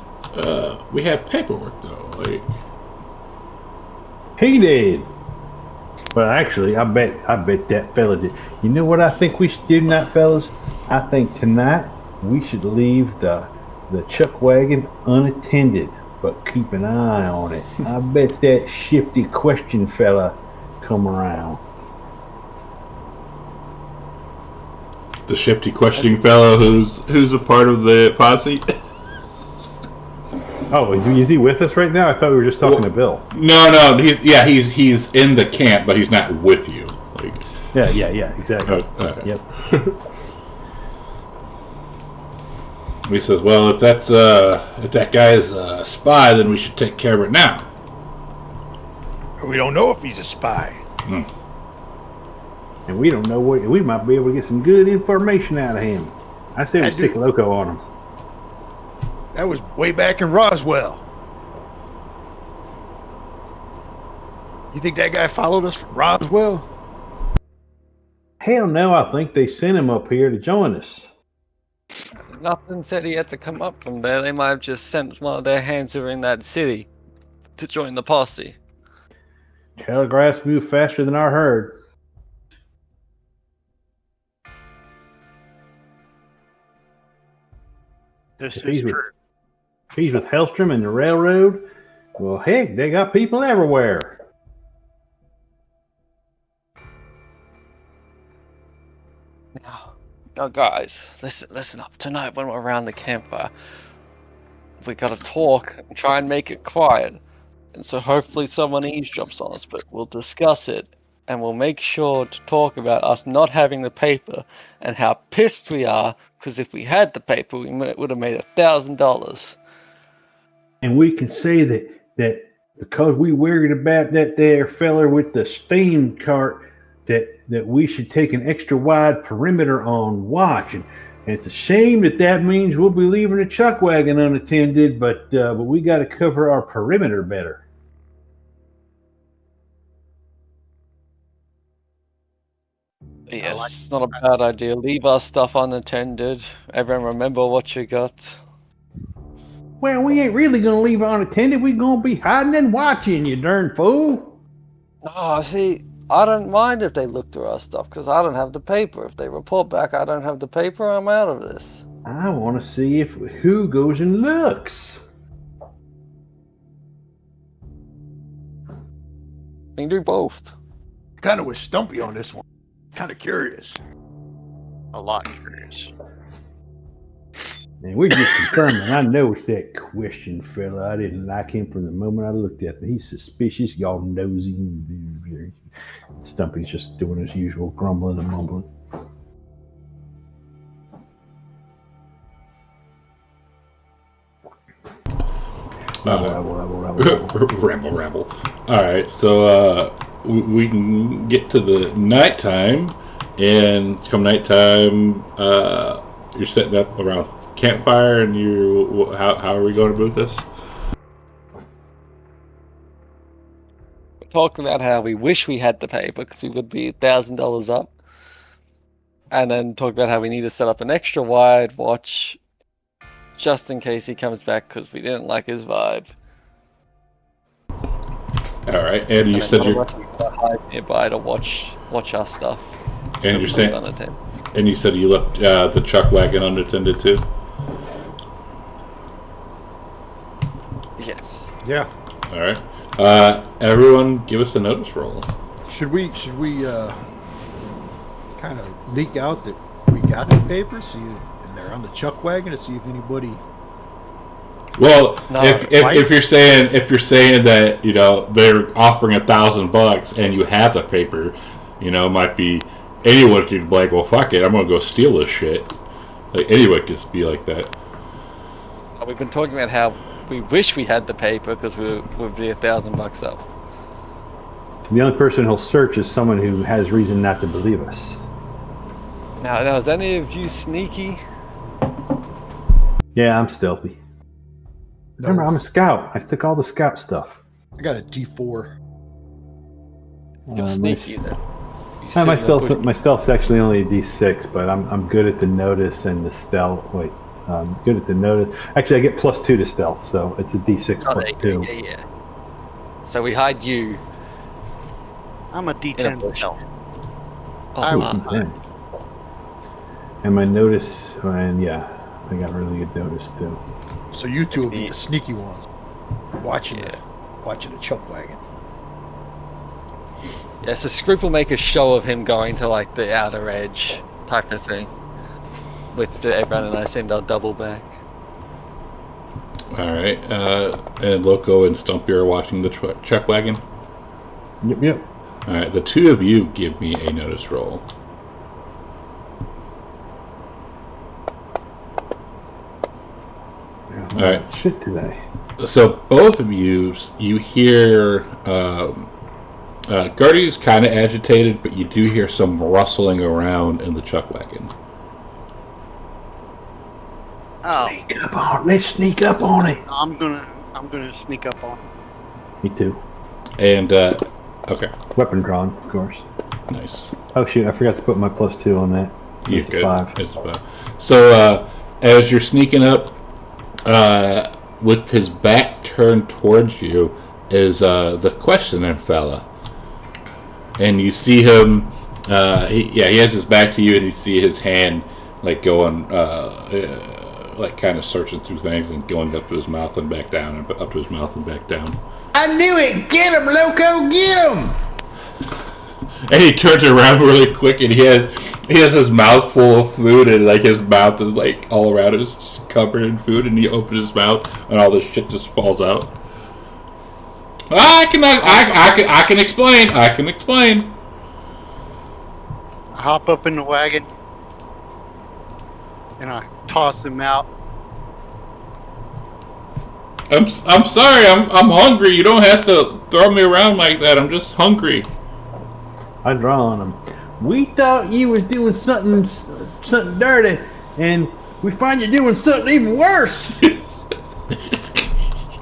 We have paperwork though. Like, He did. But actually, I bet that fella did. You know what I think we should do tonight, fellas? I think tonight we should leave the chuck wagon unattended, but keep an eye on it. I bet that shifty question fella come around. the shifty questioning fellow who's a part of the posse. Oh, is he with us right now? I thought we were just talking to Bill. No, he's in the camp, but he's not with you. Like, yeah, exactly. okay. Yep. He says, "Well, if that guy is a spy, then we should take care of it now." We don't know if he's a spy. And we don't know we might be able to get some good information out of him. I say we stick loco on him. That was way back in Roswell. You think that guy followed us from Roswell? Hell no, I think they sent him up here to join us. Nothing said he had to come up from there. They might have just sent one of their hands who were in that city to join the posse. Telegraphs move faster than our herd. This If is he's with- true. If he's with Hellstrom and the railroad, well, heck, they got people everywhere. Now, guys, listen up. Tonight, when we're around the campfire, we gotta talk and try and make it quiet. And so hopefully someone eavesdrops on us, but we'll discuss it. And we'll make sure to talk about us not having the paper and how pissed we are, because if we had the paper, we would have made $1,000. And we can say that because we worried about that there feller with the steam cart, that we should take an extra wide perimeter on watch. And it's a shame that means we'll be leaving the chuck wagon unattended, but we got to cover our perimeter better. Yes, it's not a bad idea. Leave our stuff unattended. Everyone remember what you got. Well, we ain't really gonna leave it unattended. We gonna be hiding and watching, you darn fool. Oh, see, I don't mind if they look through our stuff, because I don't have the paper. If they report back I don't have the paper, I'm out of this. I want to see who goes and looks. We can do both. Kind of with Stumpy on this one. Kind of curious. A lot curious. And we're just confirming. I noticed that question fella. I didn't like him from the moment I looked at him. He's suspicious, y'all nosy. Stumpy's just doing his usual grumbling and mumbling. Ramble. All right, so we can get to the nighttime, and come nighttime, you're setting up around campfire, and how are we going about this? We talked about how we wish we had the paper, because we would be $1,000 up. And then talked about how we need to set up an extra wide watch just in case he comes back, because we didn't like his vibe. All right, and you said you're hide nearby to watch our stuff. and you're saying unattended. And you said you left the chuck wagon unattended too? Yes. Yeah. All right. Everyone, give us a notice roll. Should we kind of leak out that we got the papers, and they're on the chuck wagon to see if anybody? Well, No, if you're saying that they're offering $1,000 and you have the paper, might be anyone could be like, well, fuck it, I'm gonna go steal this shit. Like anyone could be like that. We've been talking about how we wish we had the paper because we'd be $1,000 up. The only person he'll search is someone who has reason not to believe us. Now, is any of you sneaky? Yeah, I'm stealthy. No. Remember, I'm a scout. I took all the scout stuff. I got a D4. You're sneaky then. My stealth's actually only a D6, but I'm good at the notice and the stealth. Wait, I'm good at the notice. Actually, I get +2 to stealth, so it's a D6 plus 2. Yeah. So we hide you. I'm a In a D10 bush. stealth. D10. And my notice, and yeah, I got really good notice too. So you two will be the sneaky ones, watching the chuck wagon. Yeah, so Scroop will make a show of him going to like the outer edge type of thing. With everyone, and I assume they'll double back. All right. And Loco and Stumpy are watching the chuck wagon. Yep. All right. The two of you give me a notice roll. All right. Shit today. So both of you hear Guardy's kind of agitated, but you do hear some rustling around in the chuck wagon. Oh, Let's sneak up on it. I'm gonna sneak up on him. Me too. And okay, Weapon drawn, of course. nice. Oh shoot, I forgot to put my +2 on that. You're It's a good. 5. It's a 5. So as you're sneaking up, with his back turned towards you, is the questioning fella, and you see him. He has his back to you, and you see his hand like going, like kind of searching through things and going up to his mouth and back down, and up to his mouth and back down. I knew it! Get him, Loco! Get him! And he turns around really quick, and he has his mouth full of food, and like his mouth is like all around is covered in food, and he opens his mouth, and all this shit just falls out. I can explain. I hop up in the wagon and I toss him out. I'm sorry. I'm hungry. You don't have to throw me around like that. I'm just hungry. I draw on him. We thought you was doing something dirty, and we find you doing something even worse.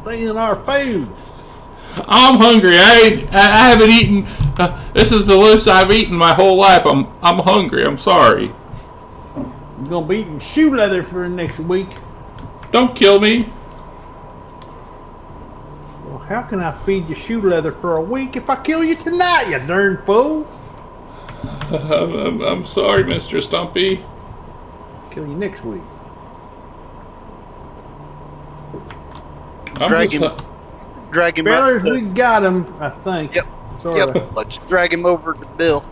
Stealing our food. I'm hungry. I haven't eaten. This is the least I've eaten my whole life. I'm hungry. I'm sorry. You're gonna be eating shoe leather for the next week. Don't kill me. Well, how can I feed you shoe leather for a week if I kill you tonight, you darn fool? I'm sorry, Mr. Stumpy. Kill you next week. Drag him Fellas, up. we got him, I think. Yep. Sorta. Yep. Let's drag him over to Bill.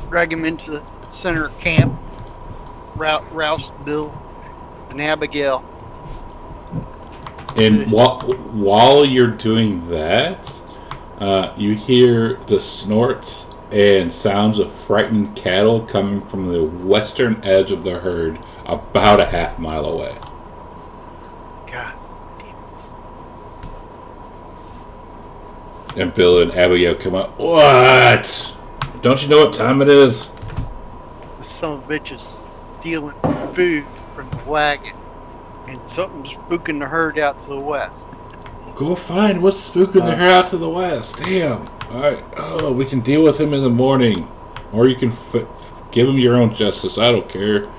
Drag him into the center of camp. Rouse Bill and Abigail. And while you're doing that, you hear the snorts and sounds of frightened cattle coming from the western edge of the herd, about a half mile away. God. And Bill and Abigail come up. What? Don't you know what time it is? The son of a bitch is stealing food from the wagon, and something's spooking the herd out to the west. Go find what's spooking the herd out to the west. Damn. Alright. Oh, we can deal with him in the morning. Or you can give him your own justice. I don't care.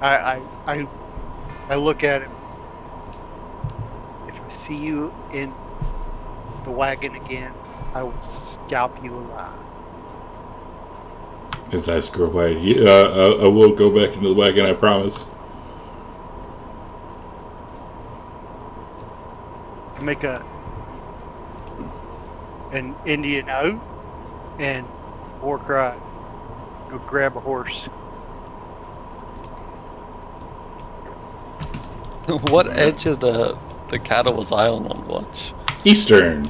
I look at him. If I see you in the wagon again, I will scalp you alive. As I screw away, I will go back into the wagon, I promise. Make an Indian oath and war cry. Go grab a horse. What edge of the cattle was I on watch? Eastern.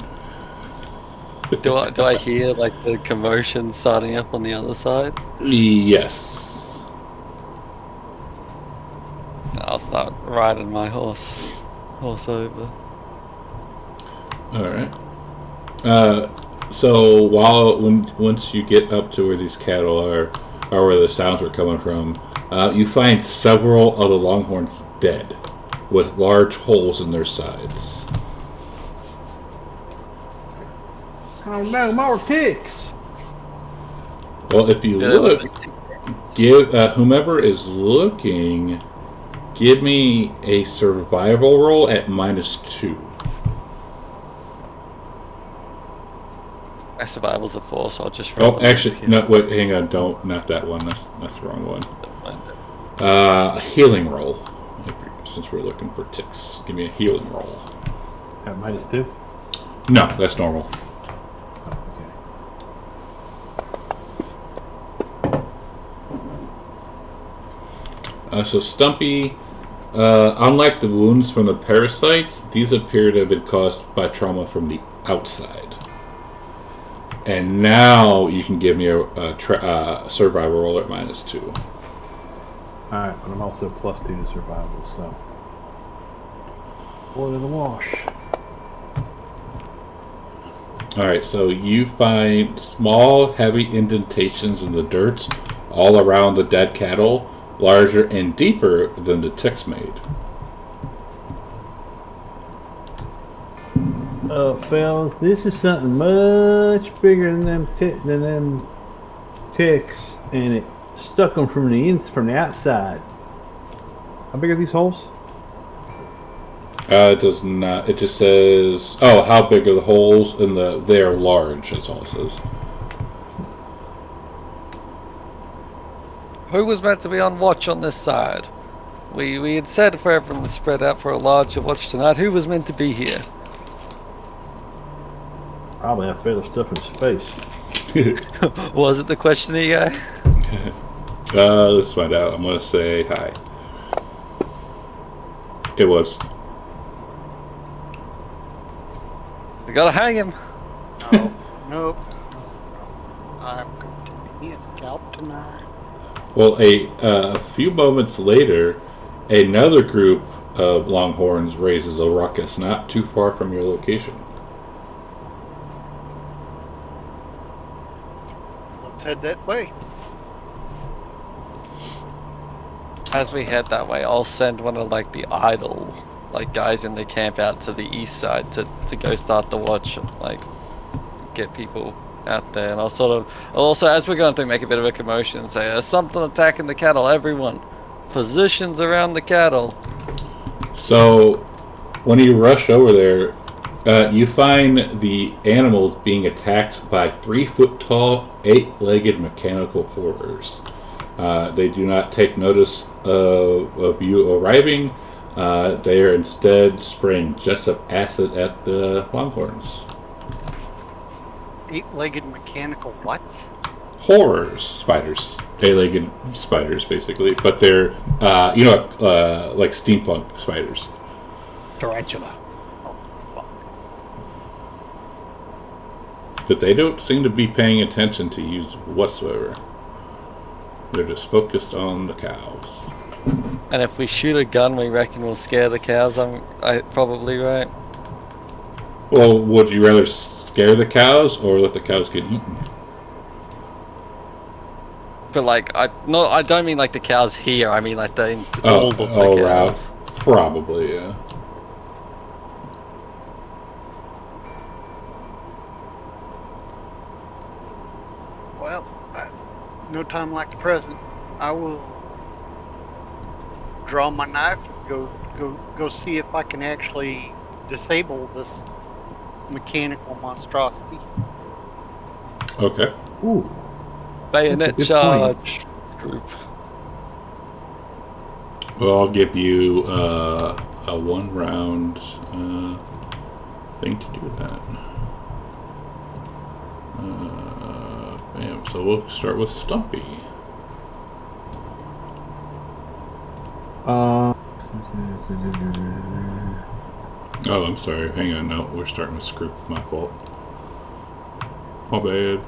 Do I hear like the commotion starting up on the other side? Yes. I'll start riding my horse over. Alright. So once you get up to where these cattle are, or where the sounds are coming from, you find several of the longhorns dead, with large holes in their sides. Oh no, more ticks! Well, if you look, give whomever is looking, give me a survival roll at -2. My survival's a 4, so I'll just. Oh, actually, no. Wait, hang on. Not that one. That's the wrong one. Healing roll. Since we're looking for ticks, give me a healing roll. At -2? No, that's normal. So Stumpy, unlike the wounds from the parasites, these appear to have been caused by trauma from the outside. And now you can give me a survival roll at -2. Alright, but I'm also +2 to survival, so. More than a wash. Alright, so you find small, heavy indentations in the dirt all around the dead cattle, larger and deeper than the ticks made. Fellas, this is something much bigger than them ticks, and it stuck them from the outside. How big are these holes? It does not. It just says, "Oh, how big are the holes?" And they are large. That's all it says. Who was meant to be on watch on this side? We had said for everyone to spread out for a larger watch tonight. Who was meant to be here? Probably have feather stuff in his face. Was it the questioning guy? Let's find out. I'm gonna say hi. It was. We gotta hang him. Nope. I'm going to be a scalp tonight. Well, a few moments later, another group of longhorns raises a ruckus not too far from your location. Let's head that way. As we head that way, I'll send one of like the idle guys in the camp out to the east side to go start the watch, like get people out there. And I'll also, as we're going to make a bit of a commotion, say there's something attacking the cattle. Everyone, positions around the cattle. So, when you rush over there, you find the animals being attacked by 3-foot-tall, 8-legged mechanical horrors. They do not take notice of you arriving. They are instead spraying Jessup acid at the longhorns. 8-legged mechanical what? Horrors, spiders, 8-legged spiders, basically. But they're, like steampunk spiders. Tarantula. But they don't seem to be paying attention to you whatsoever. They're just focused on the cows. And if we shoot a gun, we reckon we'll scare the cows. I'm probably right. Well, would you rather scare the cows or let the cows get eaten? But like, I don't mean like the cows here. I mean like all of the cows. Probably, yeah. Well, no time like the present. I will draw my knife and go see if I can actually disable this mechanical monstrosity. Okay. Ooh. Bayonet good charge group. Well, I'll give you a 1-round thing to do that. Bam. So we'll start with Stumpy. Oh, I'm sorry. Hang on. No, we're starting with Scroop. My fault. My bad.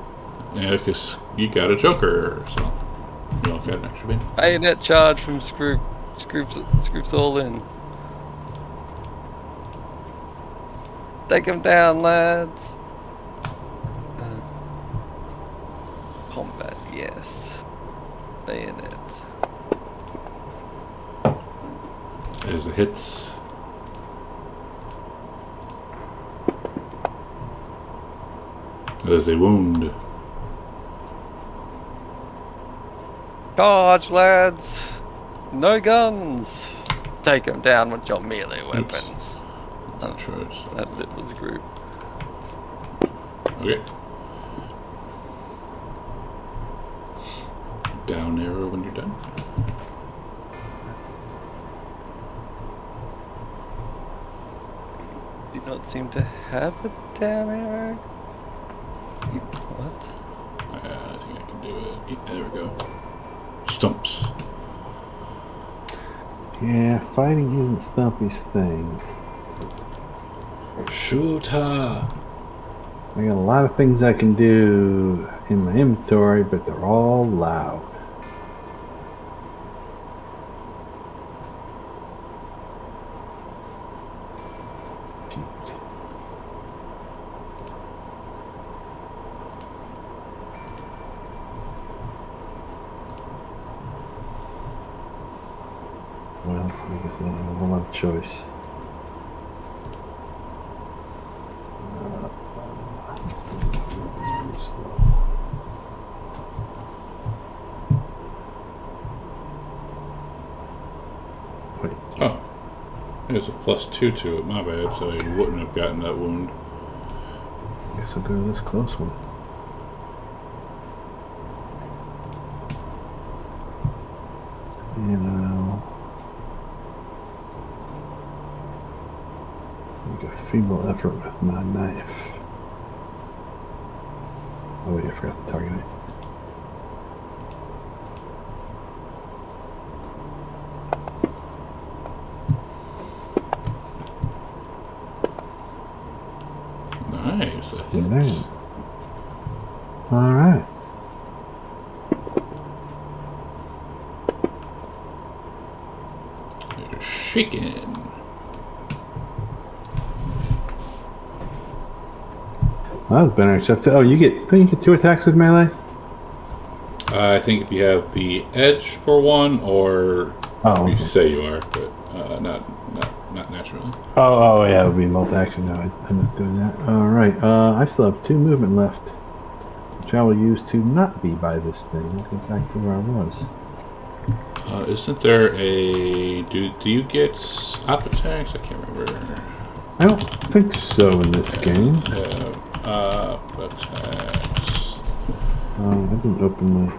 Yeah, because you got a Joker, so you all got an extra bit. Bayonet charge from Scroop. Scroop's all in. Take him down, lads. Combat, yes. Bayonet. As it hits. There's a wound. Charge, lads. No guns. Take him down with your melee weapons. Not sure. That's it, was group. Okay. Down arrow when you're done. Do not seem to have a down arrow. What? I think I can do it. Yeah, there we go. Stumps. Yeah, fighting isn't Stumpy's thing. Shoot her. I got a lot of things I can do in my inventory, but they're all loud. Shoot. Well, I guess I don't have a whole lot of choice. Wait. Oh. There's a +2 to it. My bad. So you wouldn't have gotten that wound. Guess I'll go to this close one. You know, make a feeble effort with my knife. Oh wait, I forgot to target it. Nice. A Good hit. man. All right. You're shaking. Well, that was better. Except, oh, you get 2 attacks with melee. I think if you have the edge for one, or Oh, you okay. say you are, but not naturally. Oh, yeah, it would be multi-action. No, I'm not doing that. All right. I still have 2 movement left, which I will use to not be by this thing. I'll go back to where I was. Isn't there a do you get up attacks? I can't remember. I don't think so in this game. Attacks. I didn't open my.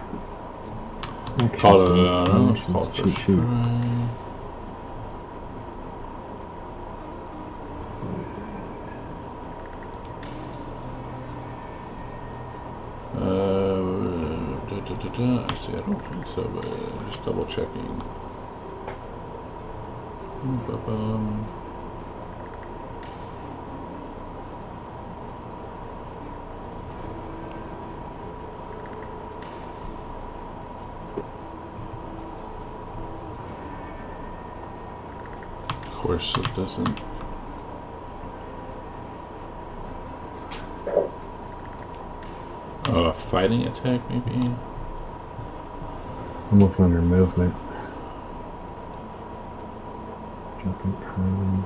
Okay, Called so no, it's actions, called cheat first sheet. try. See, I don't think so, but just double checking. Of course, it doesn't. Oh, a fighting attack, maybe? I'm looking under movement. Jumping prone.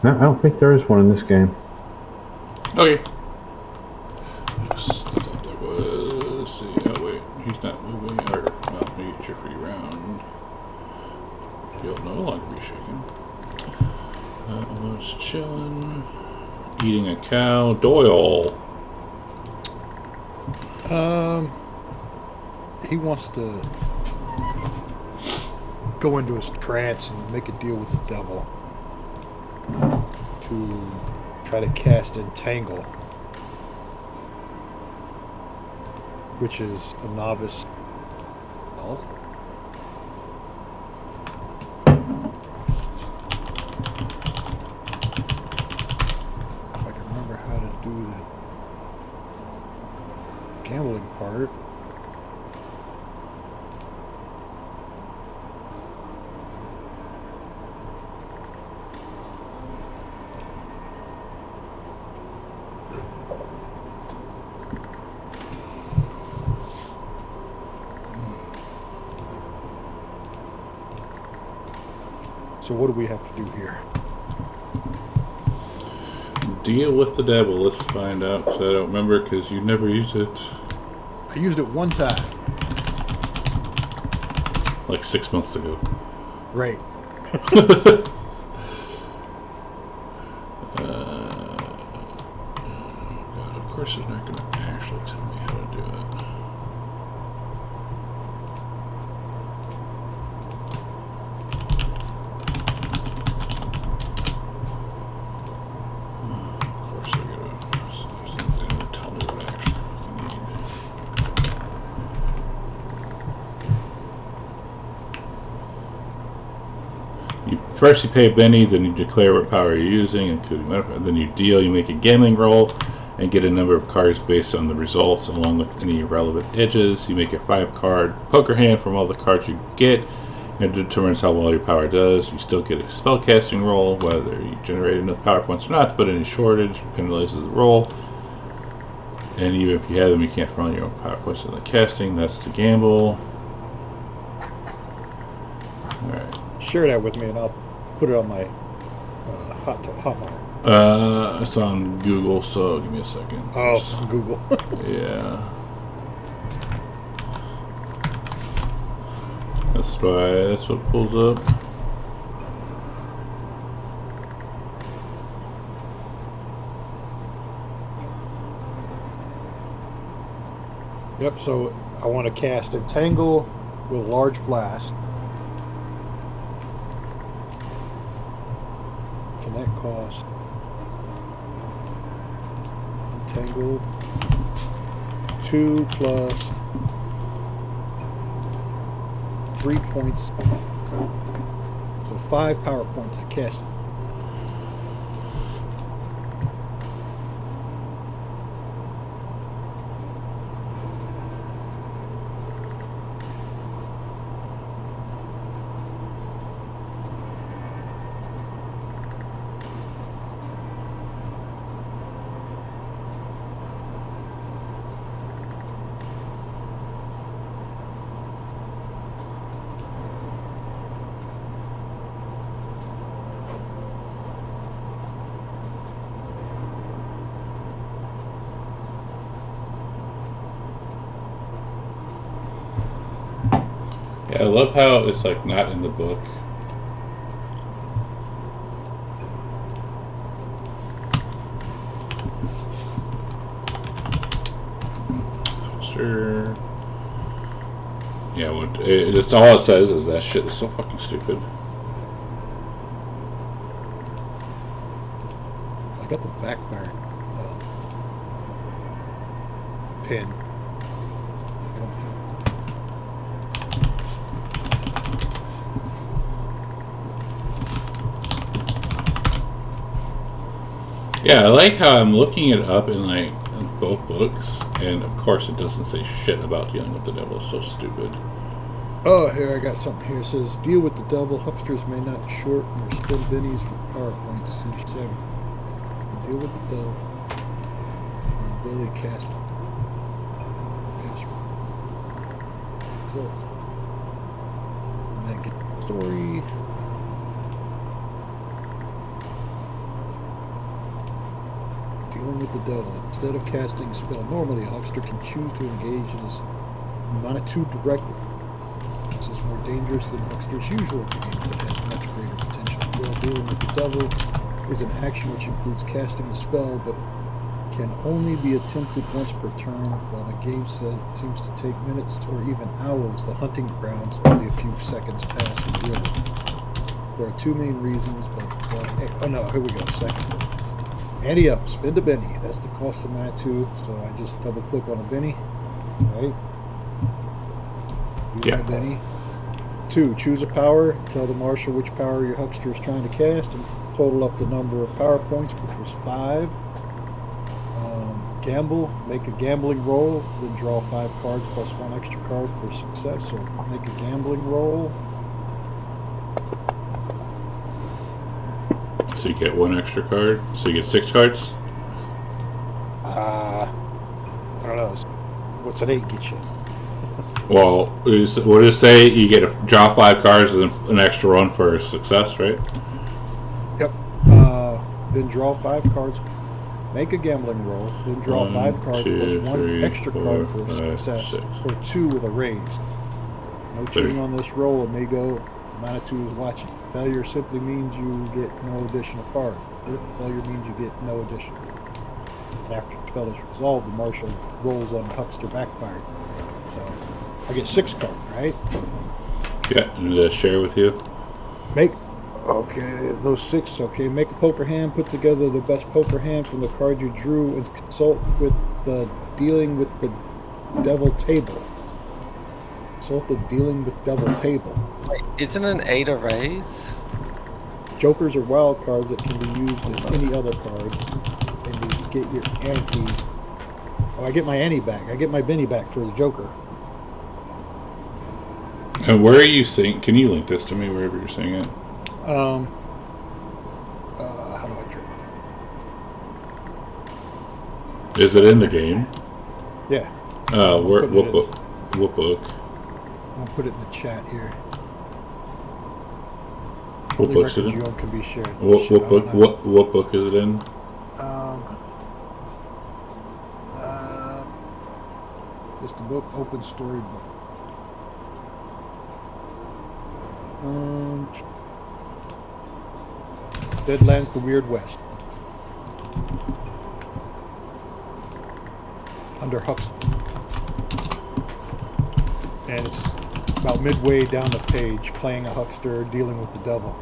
No, I don't think there is one in this game. Okay. I thought there was. Let's see. Oh, wait. He's not moving. Or, well, you get your free round. He'll no longer be shaken. I was chilling. Eating a cow. Doyle. He wants to go into his trance and make a deal with the devil to try to cast Entangle, which is a novice spell. If I can remember how to do the gambling part. So what do we have to do here? Deal with the devil. Let's find out. So I don't remember because you never used it. I used it one time. Like 6 months ago. Right. God, of course it's not going to actually tell me how to do it. Of course I gotta. They don't tell me what I actually fucking need. First you pay a Benny, then you declare what power you're using, including modifier. Then you deal, you make a gambling roll, and get a number of cards based on the results, along with any relevant edges. You make a 5-card poker hand from all the cards you get, and it determines how well your power does. You still get a spellcasting roll, whether you generate enough power points or not to put any shortage, penalizes the roll. And even if you have them, you can't run your own power points in the casting. That's the gamble. Alright. Share that with me and I'll put it on my hotbar. It's on Google, so give me a second. Oh, Google. Yeah. That's right, that's what pulls up. Yep, so I want to cast Entangle with Large Blast. Can that cost Entangle 2 plus 3 points? So 5 power points to cast it. Yeah, I love how it's like not in the book. Sure. Yeah, it's all it says is that shit is so fucking stupid. I got the backfire pin. Yeah, I like how I'm looking it up in like both books, and of course it doesn't say shit about dealing with the devil. It's so stupid. Oh, here I got something here. It says, deal with the devil. Hucksters may not short nor spend bennies for power points. Use 7. Deal with the devil. Ability cast. Results. And then get the story. Dealing with the devil. Instead of casting a spell normally, a huckster can choose to engage in his Manitou directly. This is more dangerous than huckster's usual game, but has much greater potential. While dealing with the devil is an action which includes casting the spell, but can only be attempted once per turn. While the game seems to take minutes or even hours, the hunting grounds only a few seconds pass in real. There are two main reasons, but oh no, here we go. Second, ante up, spend a Benny. That's the cost of Manitou. So I just double click on a Benny, right? Use Yeah. my Benny. 2, choose a power. Tell the marshal which power your huckster is trying to cast, and total up the number of power points, which was 5. Gamble, make a gambling roll, then draw 5 cards plus 1 extra card for success, or make a gambling roll. So you get 1 extra card. So you get 6 cards. I don't know. What's an 8 get you? Well, what does it say? You get to draw 5 cards and an extra 1 for success, right? Yep. Then draw 5 cards. Make a gambling roll. Then draw 1, 5 cards 2, plus 1 3, extra 4, card for 5, success, 6. or 2 with a raise. No cheating on this roll. It may go. The Manitou is watching. Failure simply means you get no additional cards. Failure means you get no additional. After the spell is resolved, the marshal rolls on the huckster backfired. So I get 6 cards, right? Yeah, and share with you. Okay, those 6. Okay, make a poker hand. Put together the best poker hand from the card you drew, and consult with the dealing with the devil table. Consult the dealing with devil table. Wait, isn't an 8 a raise? Jokers are wild cards that can be used as any other card, and you get your ante. Oh, I get my ante back. I get my Benny back for the Joker. And where are you seeing? Can you link this to me wherever you're seeing it? How do I do? Is it in the game? Yeah. What book? What book? I'll put it in the chat here. What Only book's it records in? you own can be shared. What book? What book is it in? Just a book, open story book. Deadlands, the Weird West. Under Huxley. And it's about midway down the page, playing a huckster, dealing with the devil.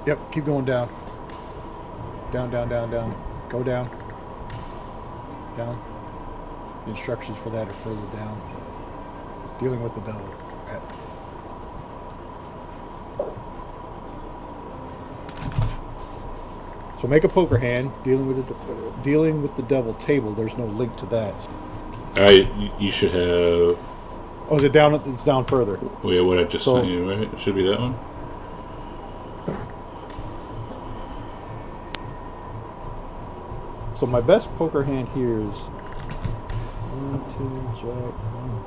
Yep, keep going down. Down, down, down, down. Go down. Down. The instructions for that are further down. Dealing with the devil. Right. So make a poker hand. Dealing with the devil table. There's no link to that. You should have. Oh, is it down? It's down further. Oh yeah, what I just sent you, right? It should be that one. So my best poker hand here is 1, 2, jack, 1,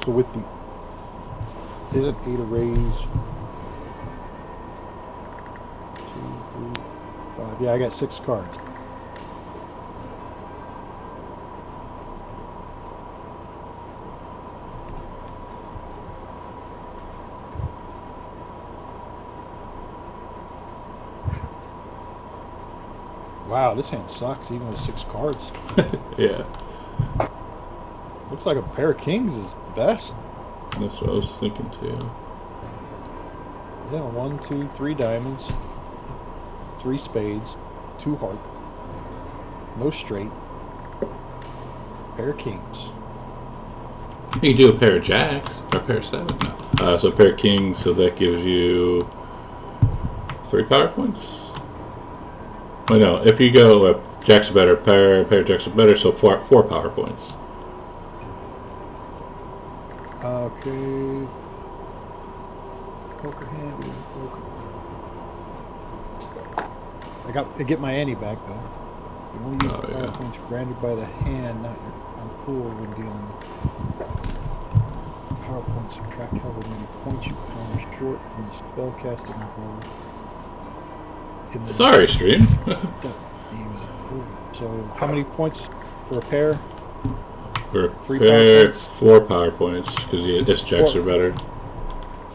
2. So with the isn't 8 a raise? 2, 3, 5. Yeah, I got 6 cards. Wow, this hand sucks even with 6 cards. Yeah. Looks like a pair of kings is best. That's what I was thinking too. Yeah, 1, 2, 3 diamonds, 3 spades, 2 heart, no straight, pair of kings. You can do a pair of jacks or a pair of 7. No. So a pair of kings, so that gives you 3 power points. Well, no, if you go jacks are better, pair of jacks are better, so 4 power points. Okay. Poker hand. Okay. I get my ante back though. You only use power points granted by the hand, not your pool when dealing with power points. Subtract however many points you come short from the spell casting roll. Sorry, stream. game is over. So how many points for a pair? For 3 power points? 4 power points, because its checks are better.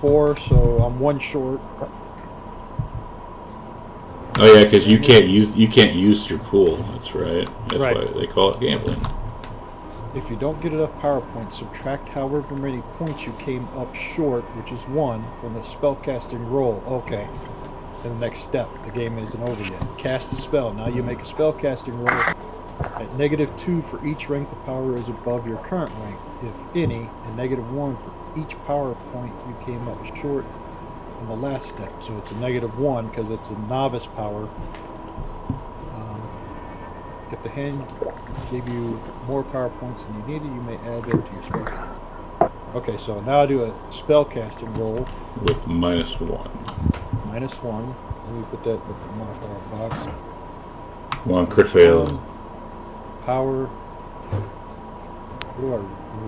4, so I'm 1 short. Oh yeah, because you can't use your pool. That's right. That's Right. why they call it gambling. If you don't get enough power points, subtract however many points you came up short, which is 1, from the spellcasting roll. Okay. And the next step. The game isn't over yet. Cast a spell. Now you make a spellcasting roll at -2 for each rank the power is above your current rank, if any, and -1 for each power point you came up short in the last step. So it's a -1 because it's a novice power. If the hand gave you more power points than you needed, you may add them to your spell. Okay, so now I do a spellcasting roll. With -1. -1. Let me put that with the modifier box. 1 crit fail. Power. What do I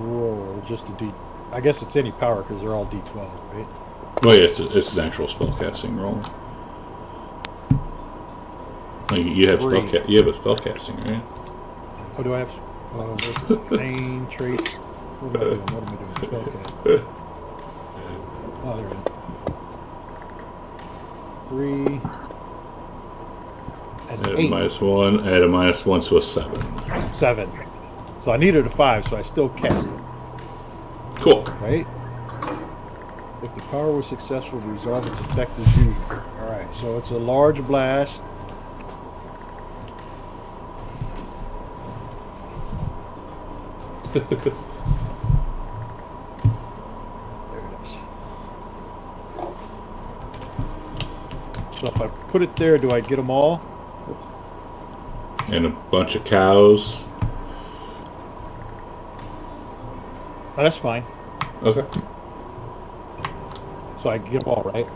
roll? Just a D. I guess it's any power because they're all D12, right? Well, yeah, it's an actual spellcasting roll. Like you have you have a spellcasting, right? Oh, do I have? Where's the main trait? What am I doing? What am I doing? Spellcast. Oh, there it is. 3 and Add 8. -1. Add a -1 to a 7. 7. So I needed a 5, so I still cast it. Cool. Right? If the power was successful, to resolve its effect as usual. Alright, so it's a large blast. There it is. So if I put it there, do I get them all? And a bunch of cows. Oh, that's fine. Okay. So I get them all, right?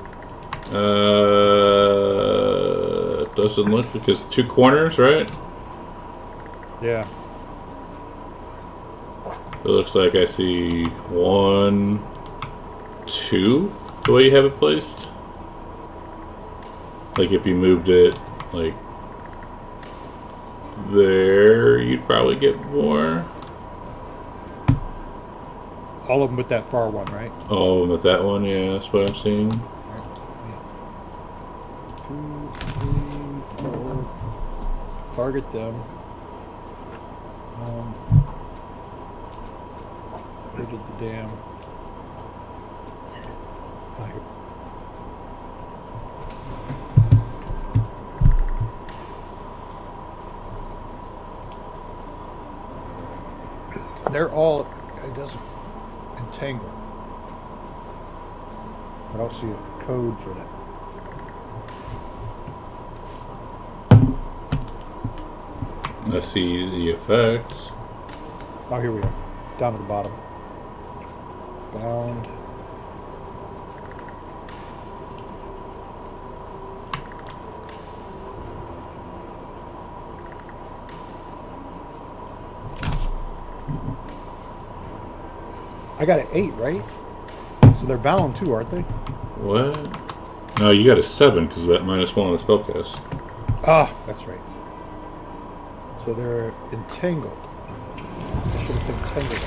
Doesn't look because 2 corners, right? Yeah. It looks like I see 1, 2, the way you have it placed. Like if you moved it like there, you'd probably get more. All of them with that far one, right? Oh, with that one, yeah, that's what I'm seeing. 2, 3, 4. Target them. Where did the damn... They're all... It doesn't entangle. I don't see a code for that. I see the effects. Oh, here we are. Down at the bottom. Bound. I got an 8, right? So they're bound too, aren't they? What? No, you got a 7 because of that -1 on the spellcast. Ah, that's right. So they're entangled. I should have been entangled.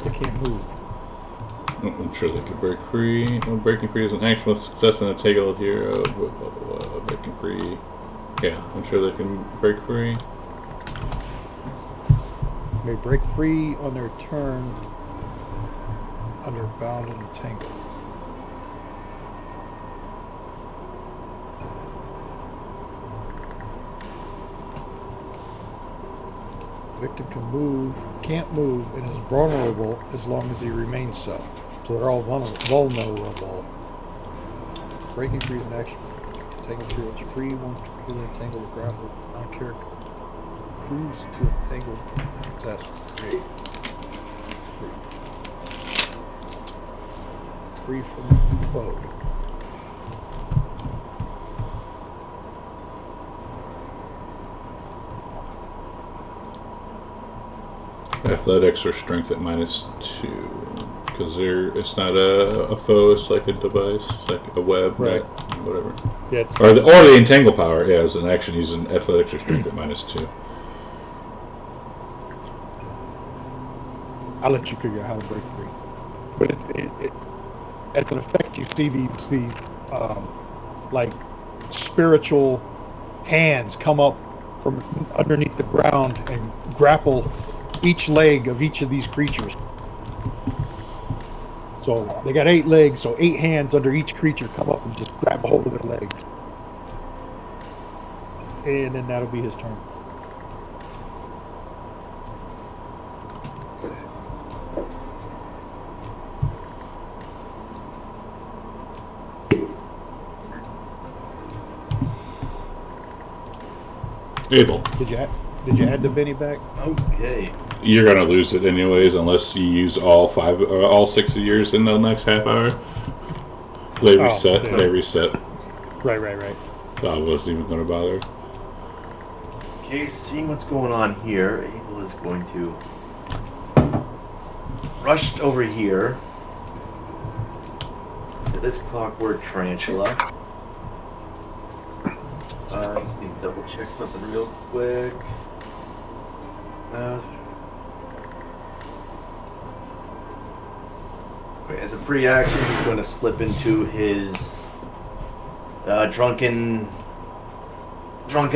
They can't move. I'm sure they could break free. Oh, breaking free is an action with success in a takeout here. Breaking free. Yeah, I'm sure they can break free. May break free on their turn under bound and entangled. Victim can move, can't move, and is vulnerable as long as he remains so. So they're all vulnerable. Breaking free is an action. Entangled creature free. One particular entangled the ground with non-character proves to entangle successfully. Free from foe. Athletics or strength at -2. because it's not a foe. It's like a device, like a web, Right. net, whatever. Yeah, it's, Or the entangle power. Yeah, as an action using athletics or strength at -2. I'll let you figure out how to break free. But as an effect, you see these like spiritual hands come up from underneath the ground and grapple each leg of each of these creatures. So they got 8 legs, so 8 hands under each creature come up and just grab a hold of their legs. And then that'll be his turn. Abel, Did you add the Benny back? Okay. you're gonna lose it anyways unless you use all 6 of yours in the next half hour. They reset. yeah. They reset. Right. So I wasn't even gonna bother. Okay, seeing what's going on here, Abel is going to rush over here to this clockwork tarantula. Just need to double check something real quick. Okay, as a free action, he's going to slip into his drunken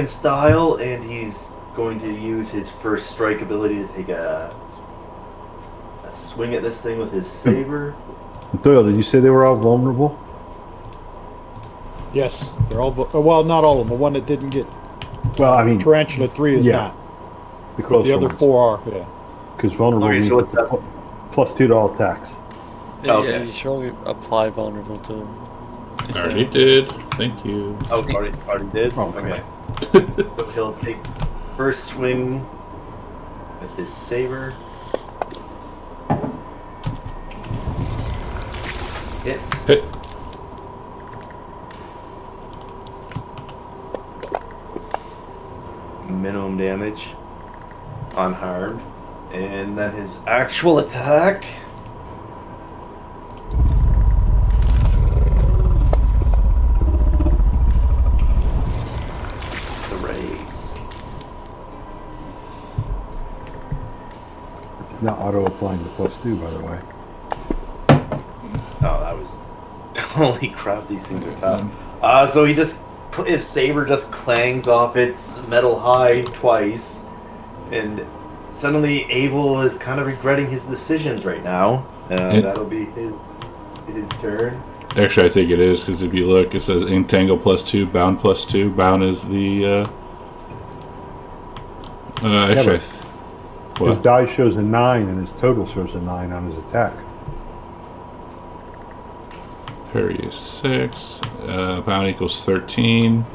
style, and he's going to use his first strike ability to take a swing at this thing with his saber. Doyle, did you say they were all vulnerable? Yes, they're all. Well, not all of them. The one that didn't get Well, I mean, Tarantula 3 is yeah, not. the But close the other ones. 4 are. Yeah. Because vulnerable Okay, means so what's that? +2 to all attacks. Yeah, Okay. you surely apply vulnerable to him. Already did. Thank you. Oh, already did? Oh, Okay. So he'll take first swing with his saber. Hit. Hit. Minimum damage. Unharmed. And then his actual attack. The raise. It's not auto-applying the +2, by the way. Oh, that was... Holy crap, these things are tough. So he just... His saber just clangs off its metal hide twice. And suddenly Abel is kind of regretting his decisions right now. That'll be his turn. Actually, I think it is because if you look, it says entangle +2, bound +2. Bound is the. Actually, His die shows a 9, and his total shows a 9 on his attack. parry is 6. Bound equals 13.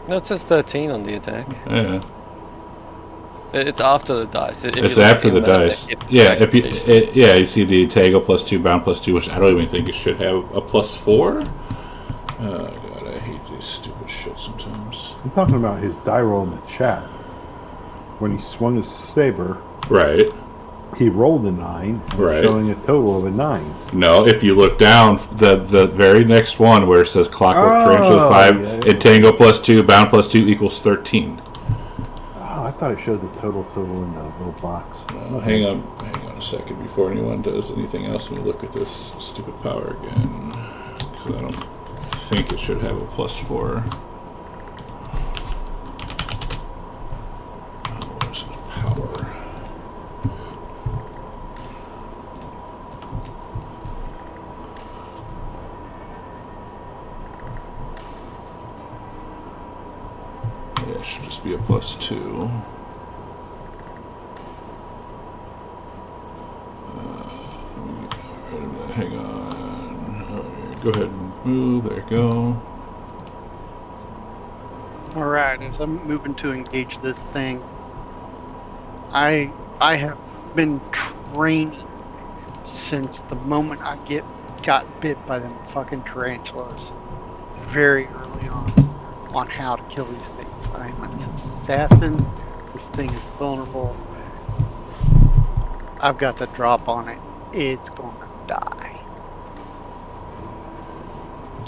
No, it says 13 on the attack. Yeah, It's after the dice. If it's you look after in the dice. Yeah, if you you see the entangle +2, bound +2, which I don't even think it should have a +4. Oh god, I hate this stupid shit sometimes. I'm talking about his die roll in the chat. When he swung his saber, Right. he rolled a 9, and Right. showing a total of a 9. No, if you look down, the very next one where it says clockwork Oh, tarantula 5, yeah. entangle +2, bound +2 equals 13. Oh, I thought it showed the total in the little box. Hang on a second before anyone does anything else. Let me look at this stupid power again, because I don't think it should have a +4. What is the power? Yeah, it should just be a +2. Hang on. Alright, go ahead and move. There you go. Alright, as I'm moving to engage this thing, I have been training since the moment I got bit by them fucking tarantulas very early on how to kill these things. I'm an assassin. This thing is vulnerable. I've got the drop on it. It's gonna die.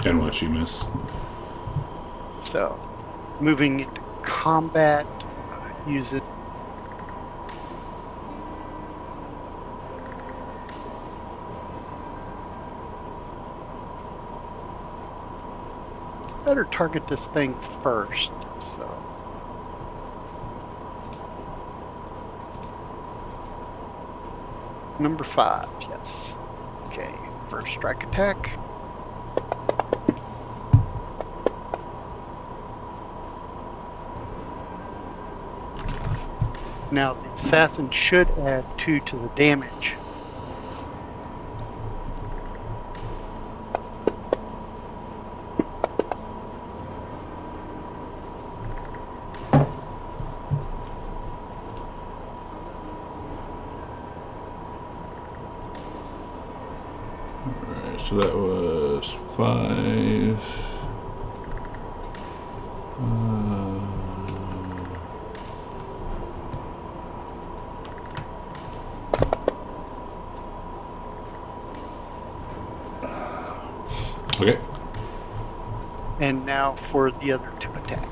And what you miss. So, moving into combat, use it. Better target this thing first. So, number 5, yes. Okay, first strike attack. Now the assassin should add 2 to the damage. Alright, so that was 5. Okay. And now for the other 2 attacks.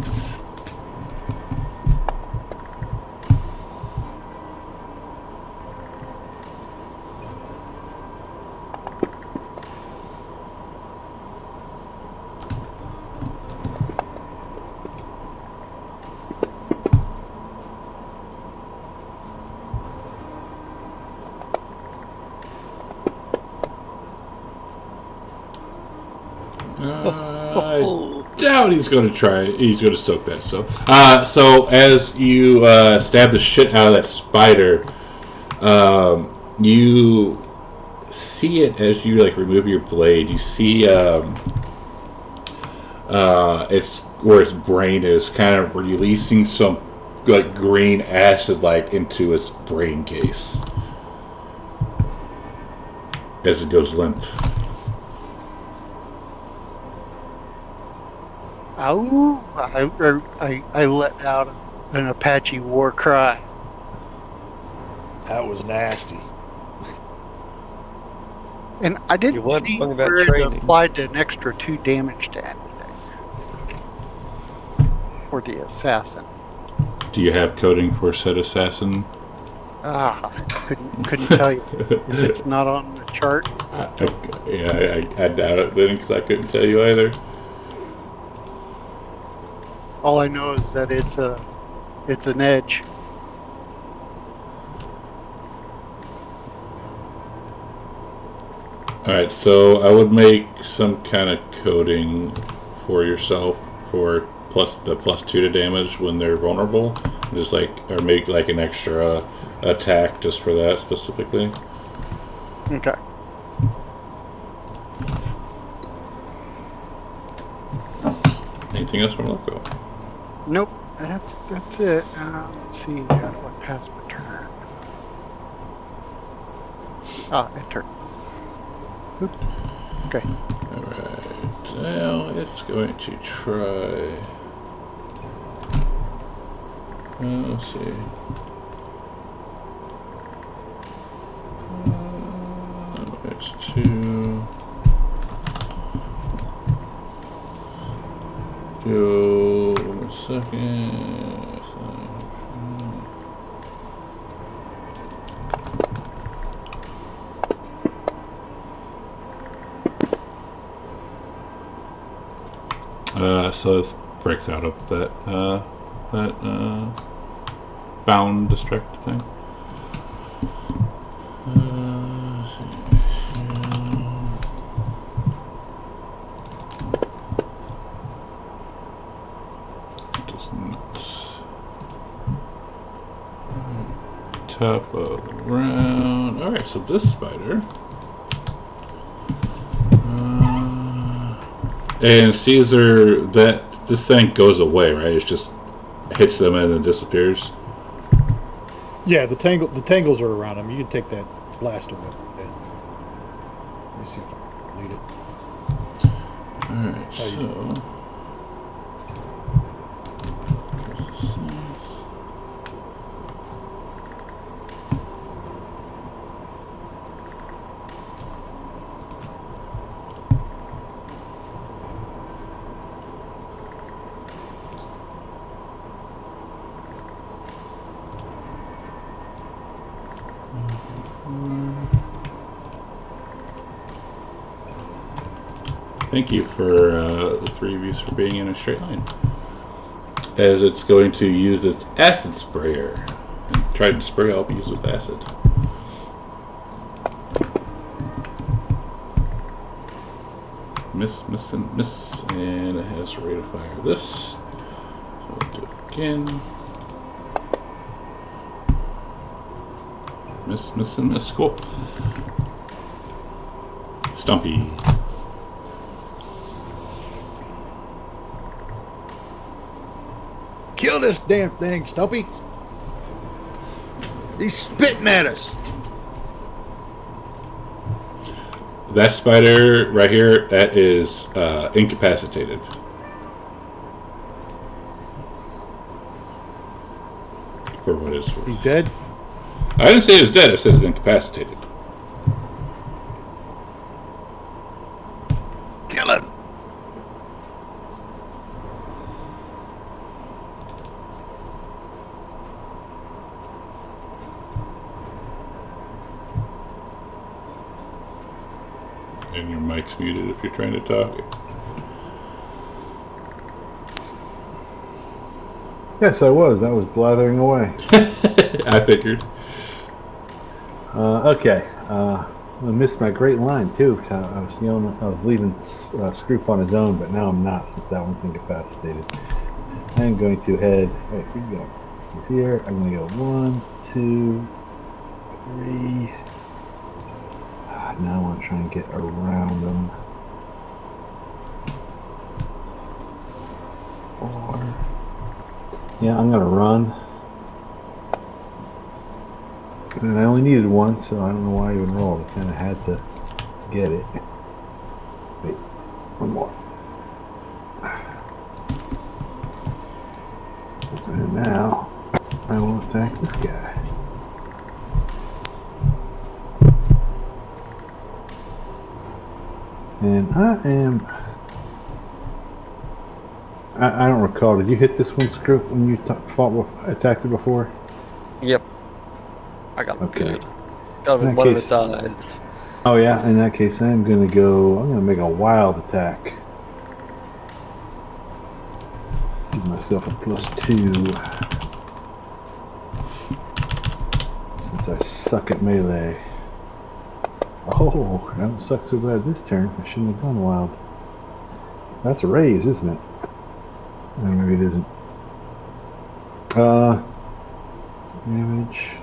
I doubt he's going to try. He's going to soak that. So as you stab the shit out of that spider, you see it as you like remove your blade. You see it's where its brain is, kind of releasing some like green acid like into its brain case as it goes limp. Ow! I let out an Apache war cry. That was nasty. And I didn't You weren't see wrong about where it training. applied an extra 2 damage to anything. For the assassin. Do you have coding for said assassin? Couldn't tell you. If it's not on the chart. I doubt it then, because I couldn't tell you either. All I know is that it's an edge. Alright, so I would make some kind of coding for yourself for the plus 2 to damage when they're vulnerable. Just like, or make like an extra attack just for that specifically. Okay. Anything else from Loco? Nope. That's it. Let's see. How do I pass my turn? Enter. Oop. Okay. Alright, now it's going to try. Let's see. It's 2. Do 1 second. So this breaks out of that bound distract thing. Does not. Top of the round. All right, so this spider. And Caesar, that this thing goes away, right? It just hits them and then disappears. Yeah, the tangles are around him. You can take that blast away. Yeah. Let me see if I can lead it. Alright, so. Thank you for the 3 of you for being in a straight line. As it's going to use its acid sprayer. And try to spray all bees with acid. Miss, miss, and miss. And it has a rate of fire this. So we'll do it again. Miss, miss, and miss. Cool. Stumpy. Kill this damn thing, Stumpy. He's spitting at us. That spider right here, that is incapacitated. For what it's worth. He's dead? I didn't say he was dead, I said he's incapacitated. Kill him. And your mic's muted if you're trying to talk. Yes, I was. I was blathering away. I figured. Okay. I missed my great line too. I was leaving Scroop on his own, but now I'm not since that one's incapacitated. I'm going to head. Wait, here we go. He's here. I'm going to go 1, 2, 3. Now I want to try and get around them. 4. Yeah, I'm going to run. And I only needed 1, so I don't know why I even rolled. I kind of had to get it. Wait, 1 more. And now I will attack this guy. And I don't recall. Did you hit this one, Scroop, when you attacked it before? Yep. I got Okay. good. Got him in one of its eyes. Oh yeah, in that case I'm gonna make a wild attack. Give myself a +2. Since I suck at melee. Oh, I don't suck so bad this turn. I shouldn't have gone wild. That's a raise, isn't it? Or maybe it isn't. Damage.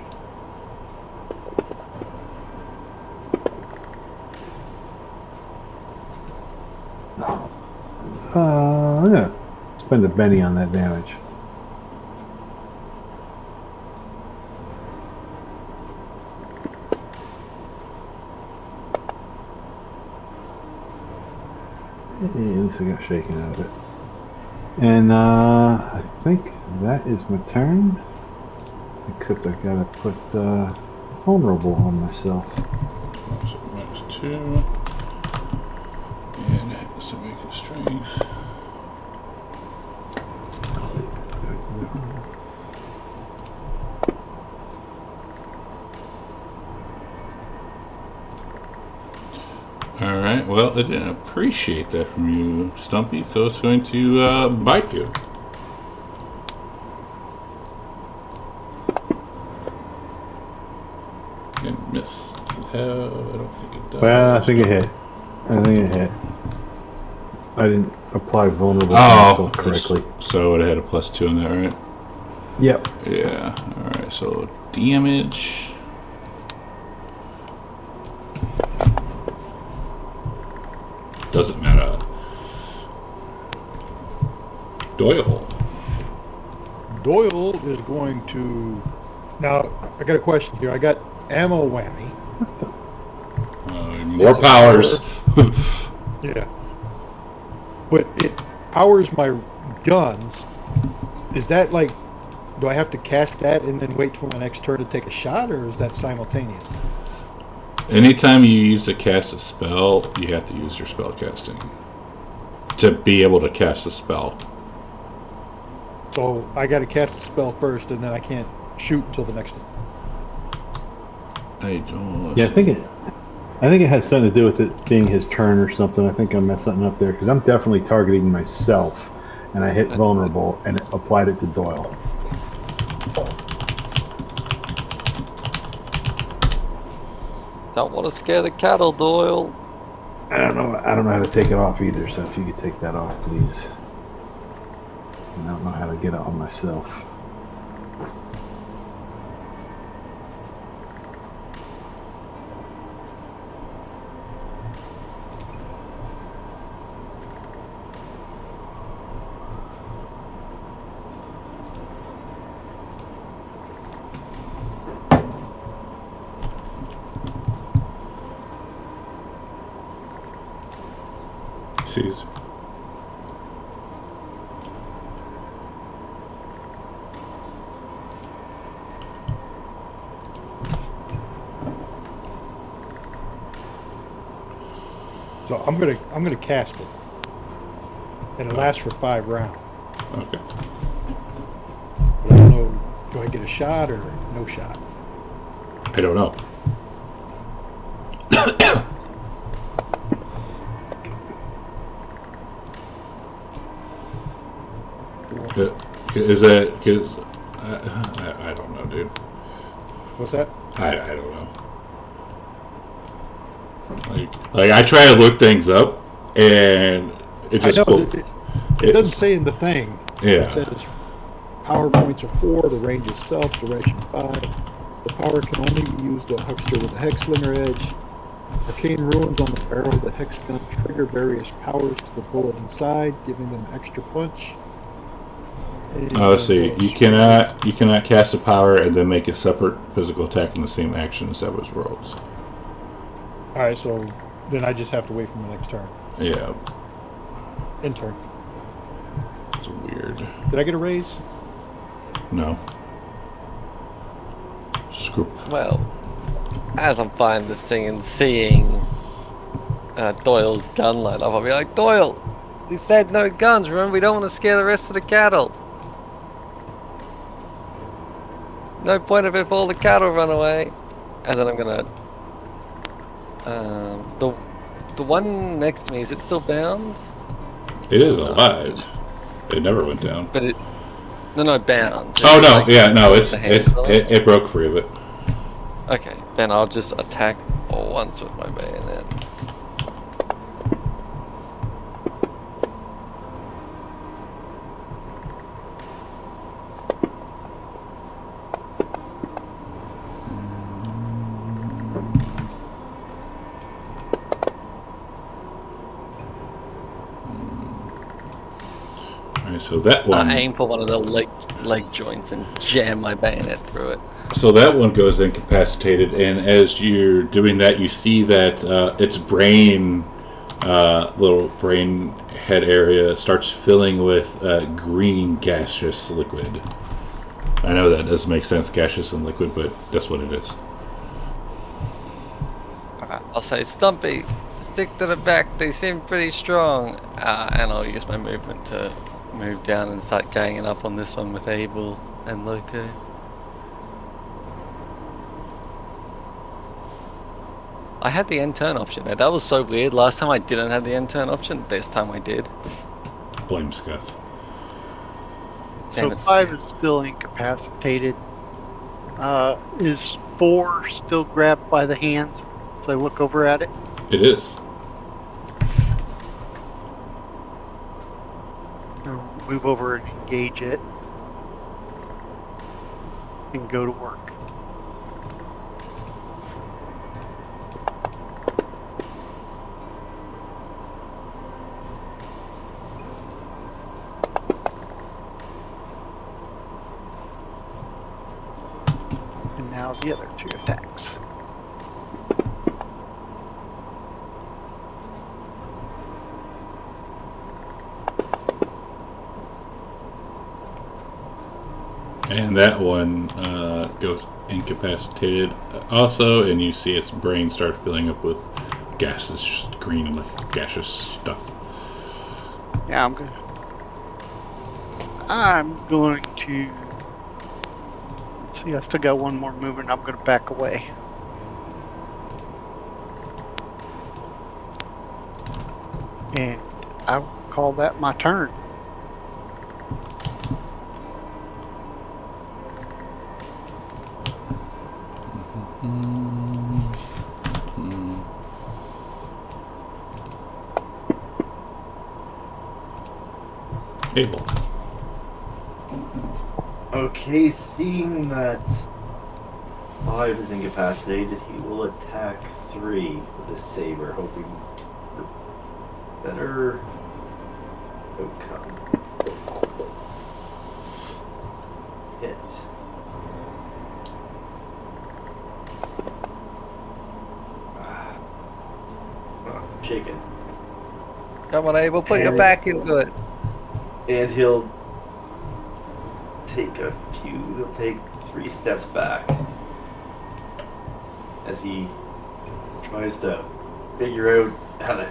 I'm gonna spend a Benny on that damage. At least I got shaken out of it. And I think that is my turn. Except I gotta put vulnerable on myself. So -2. And so make it strength. Alright, well, it didn't appreciate that from you, Stumpy, so it's going to bite you. And miss. Does it have? I don't think it does. Well, I think it hit. I didn't apply vulnerable to Oh, myself correctly. so it had a +2 on that, right? Yep. Yeah, alright, so damage. Doesn't matter. Doyle. Doyle is going to. Now, I got a question here. I got ammo whammy. More Is it powers. Yeah. But it powers my guns. Is that like. Do I have to cast that and then wait for my next turn to take a shot, or is that simultaneous? Anytime you use to cast a spell, you have to use your spell casting to be able to cast a spell. So I got to cast the spell first, and then I can't shoot until the next one. I don't. Yeah, I think it has something to do with it being his turn or something. I think I messed something up there because I'm definitely targeting myself, and I hit vulnerable and it applied it to Doyle. Don't want to scare the cattle, Doyle. I don't know how to take it off either. So if you could take that off, please. I don't know how to get it on myself. Sees. So I'm gonna cast it, and it lasts for 5 rounds. Okay. But I don't know. Do I get a shot or no shot? I don't know. Is that because I don't know, dude. What's that? I don't know. Like I try to look things up, and it just I know it doesn't say in the thing. Yeah. It says power points are 4, the range itself, duration 5. The power can only be used on a huckster with a hex slinger edge. Arcane runes on the barrel of the hex gun trigger various powers to the bullet inside, giving them extra punch. Oh, see, you cannot cast a power and then make a separate physical attack in the same action as Savage Worlds. Alright, so then I just have to wait for my next turn. Yeah, End turn. it's weird. Did I get a raise? No. Scoop. Well, as I'm finding this thing and seeing Doyle's gun light up, I'll be like, Doyle, we said no guns, remember? We don't want to scare the rest of the cattle. No point of it if all the cattle run away. And then I'm gonna... the one next to me, is it still bound? It is alive. It never went down. But it... No, bound. Oh no, Like, yeah, no, the hands on it? it broke free of it. Okay, then I'll just attack once with my bayonet. Alright, so that one. I aim for one of the leg joints and jam my bayonet through it. So that one goes incapacitated, and as you're doing that, you see that its brain, little brain head area, starts filling with green gaseous liquid. I know that doesn't make sense, gaseous and liquid, but that's what it is. I'll say, Stumpy, stick to the back, they seem pretty strong. And I'll use my movement to move down and start ganging up on this one with Abel and Loco. I had the end turn option there. That was so weird. Last time I didn't have the end turn option. This time I did. Blame Scuff. So Damn it, 5 is still incapacitated. Is 4 still grabbed by the hands? So I look over at it. It is. I'll move over and engage it. And go to work. And now the other 2 attacks. And that one goes incapacitated also, and you see its brain start filling up with gaseous, green, like gaseous stuff. Yeah, I'm going to. Let's see, I still got one more movement. I'm going to back away. And I will call that my turn. Abel. Okay, seeing that 5 is incapacitated, he will attack 3 with his saber, hoping for better outcome. Hit. Shaken. Come on, Abel, put your back into it. And he'll take 3 steps back as he tries to figure out how to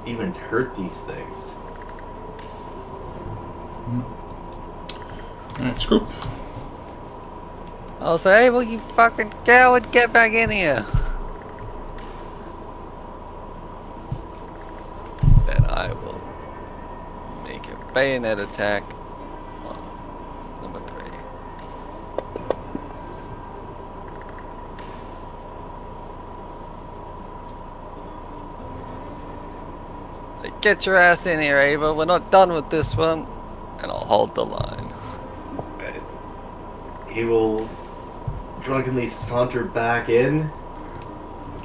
even hurt these things. Alright, Scroop. I'll say, Abel, you fucking coward, get back in here. Then I will make a bayonet attack on number 3. So get your ass in here, Ava. We're not done with this one. And I'll hold the line. He will drunkenly saunter back in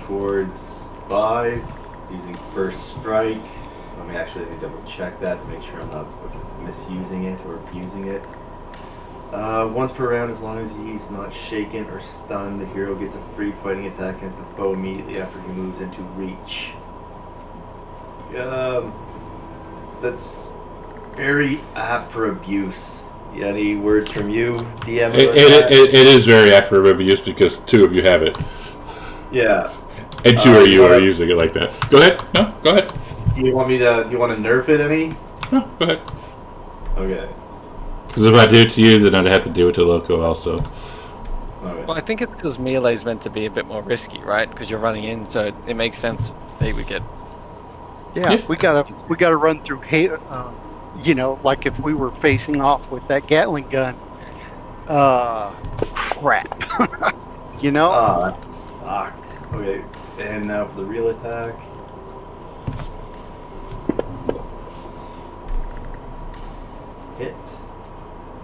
towards 5, using first strike. Let me actually double check that to make sure I'm not misusing it or abusing it. Once per round, as long as he's not shaken or stunned, the hero gets a free fighting attack against the foe immediately after he moves into reach. That's very apt for abuse. Any words from you, DM? It is very apt for abuse because 2 of you have it. Yeah. And 2 of you are using it like that. Go ahead. No, go ahead. Do you want to nerf it any? No, go ahead. Okay. Because if I do it to you, then I'd have to do it to Loco also. Okay. Well, I think it's because melee's meant to be a bit more risky, right? Because you're running in, so it makes sense they would get. Yeah, we gotta run through like if we were facing off with that Gatling gun. Crap. That sucked. Okay, and now for the real attack. Hit.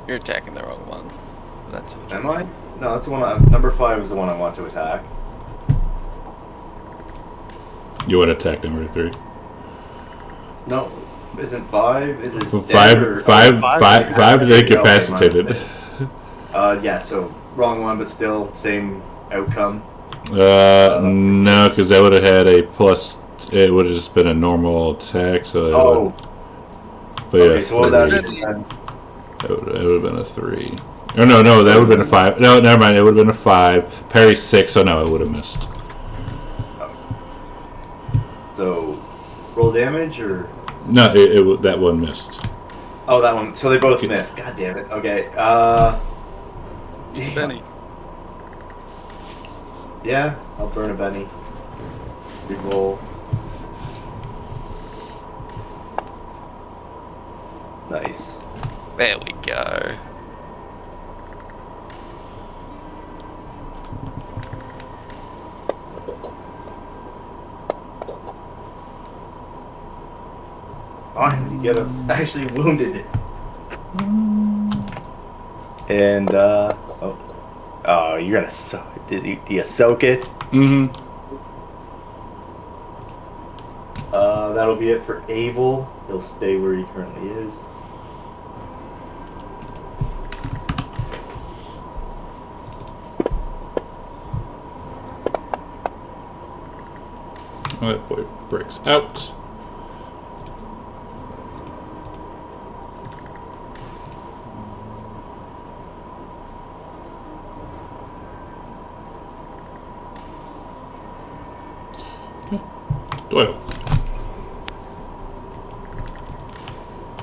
You're attacking the wrong one. That's okay. Am I? No, that's the one. Number 5 is the one I want to attack. You want to attack number 3? No, isn't 5? Is it 5 is incapacitated. Yeah. So wrong one, but still same outcome. No, because that would have had a plus. It would have just been a normal attack. So. But okay, yeah, so what would that be? It would have been a 3. Oh, no, that would have been a 5. No, never mind. It would have been a 5. Parry 6. Oh no, it would have missed. So, roll damage or? No, that one missed. Oh, that one. So they both missed. God damn it. Okay. It's a Benny. Yeah, I'll burn a Benny. Reroll. Nice. There we go. Finally, you get him actually wounded. And oh, you're gonna soak. Do you soak it? Mm-hmm. That'll be it for Abel. He'll stay where he currently is. That boy breaks out. Doyle.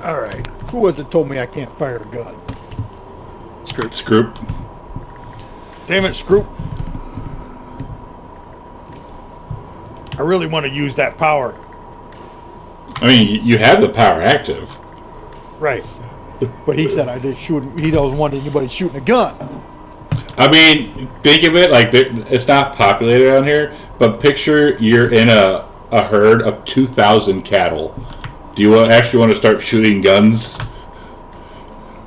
All right. Who was it told me I can't fire a gun? Scroop. Damn it, Scroop. I really want to use that power. I mean, you have the power active. Right. But he said I did shoot. He doesn't want anybody shooting a gun. I mean, think of it like it's not populated around here, but picture you're in a herd of 2,000 cattle. Do you actually want to start shooting guns?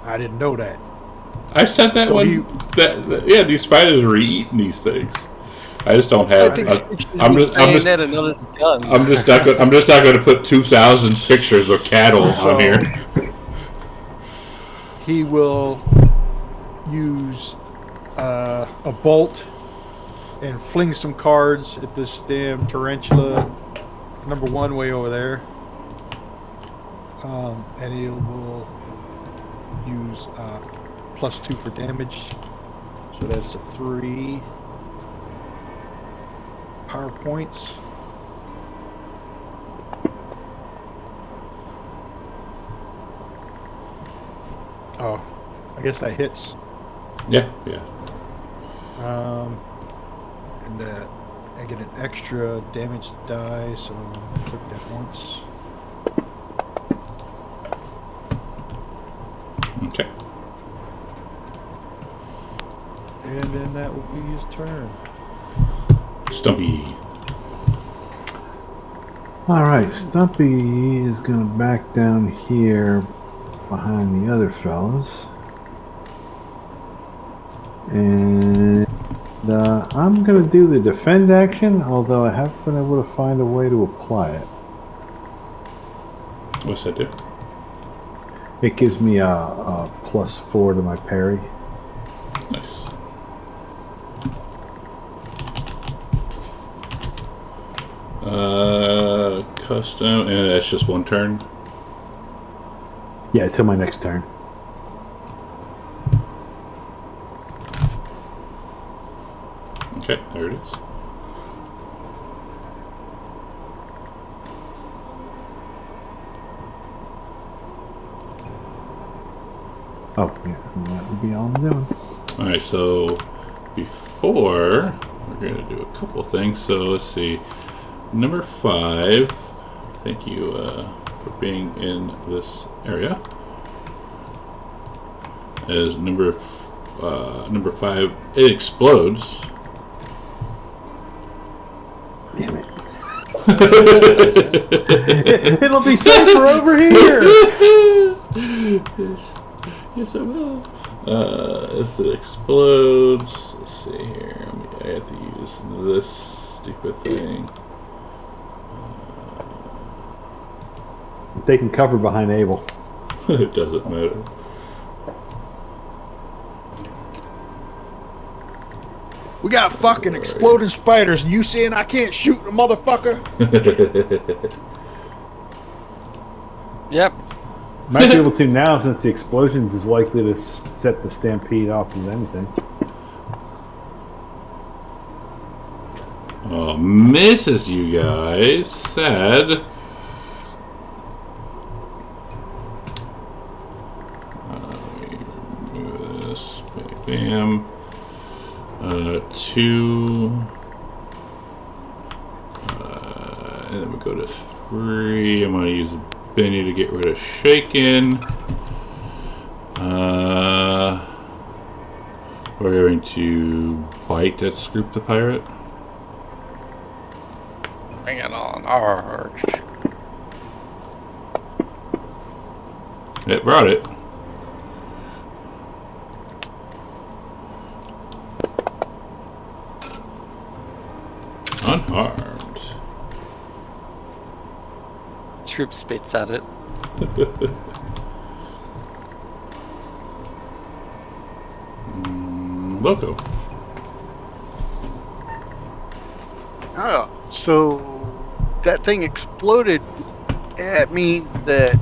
I didn't know that. I said that So when yeah, these spiders were eating these things. I just don't have. I think I'm just not going to put 2,000 pictures of cattle on here. He will use a bolt and fling some cards at this damn tarantula number 1 way over there. And he will use +2 for damage. So that's a 3 power points. Oh, I guess that hits. Yeah. And I get an extra damage die, so I'll click that once. Okay. And then that will be his turn. Stumpy. Alright, Stumpy is going to back down here behind the other fellas. And I'm going to do the defend action, although I haven't been able to find a way to apply it. What's that do? It gives me a +4 to my parry. Nice. Custom, and that's just 1 turn. Yeah, until my next turn. Okay, there it is. Oh, yeah, and that would be all I'm doing. Alright, so before, we're going to do a couple things. So let's see. Number 5, thank you for being in this area. As number 5, it explodes. Damn it. It'll be safer over here! Yes, it will. As it explodes, let's see here. I have to use this stupid thing. They can cover behind Abel. It doesn't matter. We got fucking exploding spiders, and you saying I can't shoot a motherfucker? Yep. Might be able to now, since the explosions is likely to set the stampede off as anything. Oh, misses you guys. Sad. Let me remove this. Bam. 2. And then we go to 3. I'm going to use Benny to get rid of Shaken. We're going to bite at Scoop the Pirate. Bring it on. Arg. It brought it. Unharmed. Troop spits at it. Loco. Oh, so that thing exploded. That means that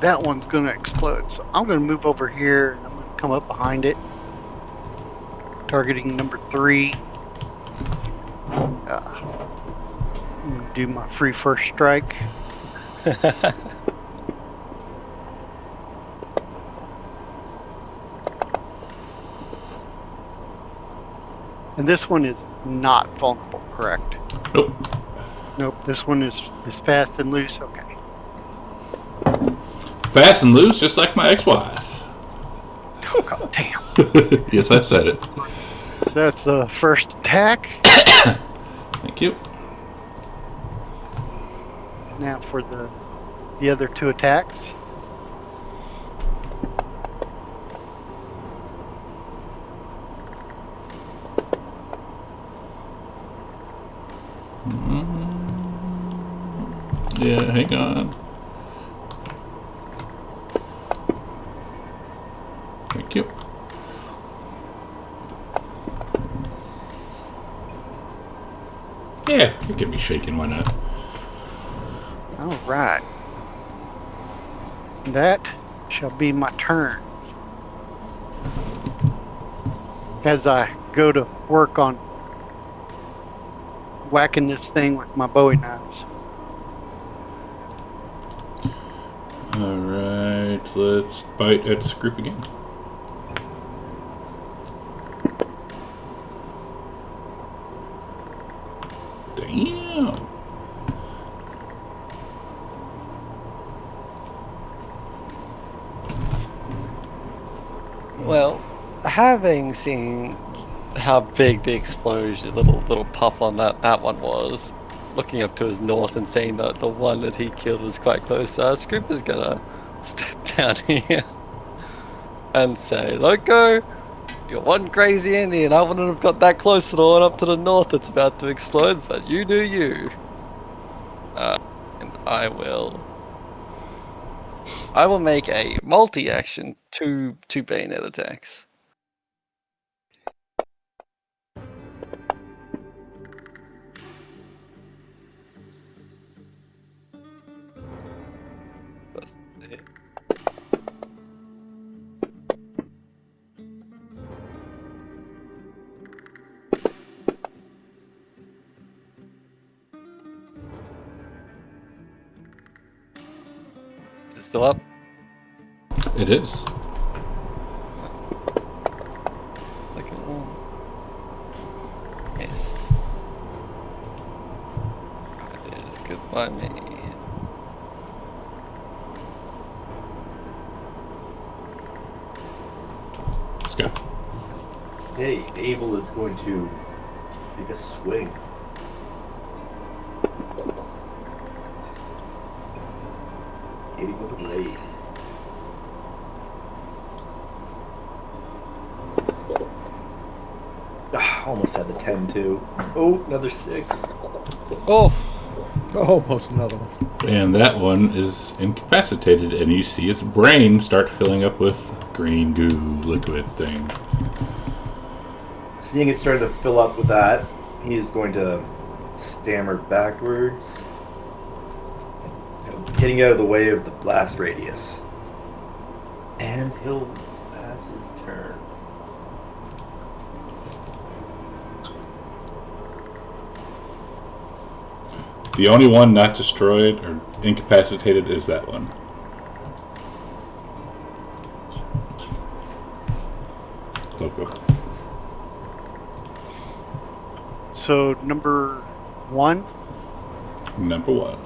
that one's going to explode. So I'm going to move over here and I'm going to come up behind it, targeting number 3. I'm going to do my free first strike. And this one is not vulnerable, correct? Nope. Nope, this one is fast and loose. Okay. Fast and loose, just like my ex-wife. Oh, God damn. Yes, I said it. That's the first attack. Thank you. Now for the other two attacks. Yeah, hang on. Thank you. Yeah, it can be shaken, why not? All right. That shall be my turn. As I go to work on whacking this thing with my Bowie knives. Alright, let's bite at Scroop again. Damn. Well, having seen how big the explosion, little puff on that one was, looking up to his north and seeing that the one that he killed was quite close, Scoop is gonna step down here and say, "Loco, you're one crazy Indian. I wouldn't have got that close to the one up to the north that's about to explode, but you do you." And I will make a multi-action two bayonet attacks. First to hit. Is it still up? It is. Second one. Yes. That is good by me. Let's go. Hey, Abel is going to take a swing. Hitting with a raise. Almost had the 10 too. Oh, another 6. Oh! Almost another one. And that one is incapacitated, and you see its brain start filling up with green goo liquid thing. Seeing it starting to fill up with that, he is going to stammer backwards, getting out of the way of the blast radius. And he'll pass his turn. The only one not destroyed or incapacitated is that one. Loco. So number 1. Number 1.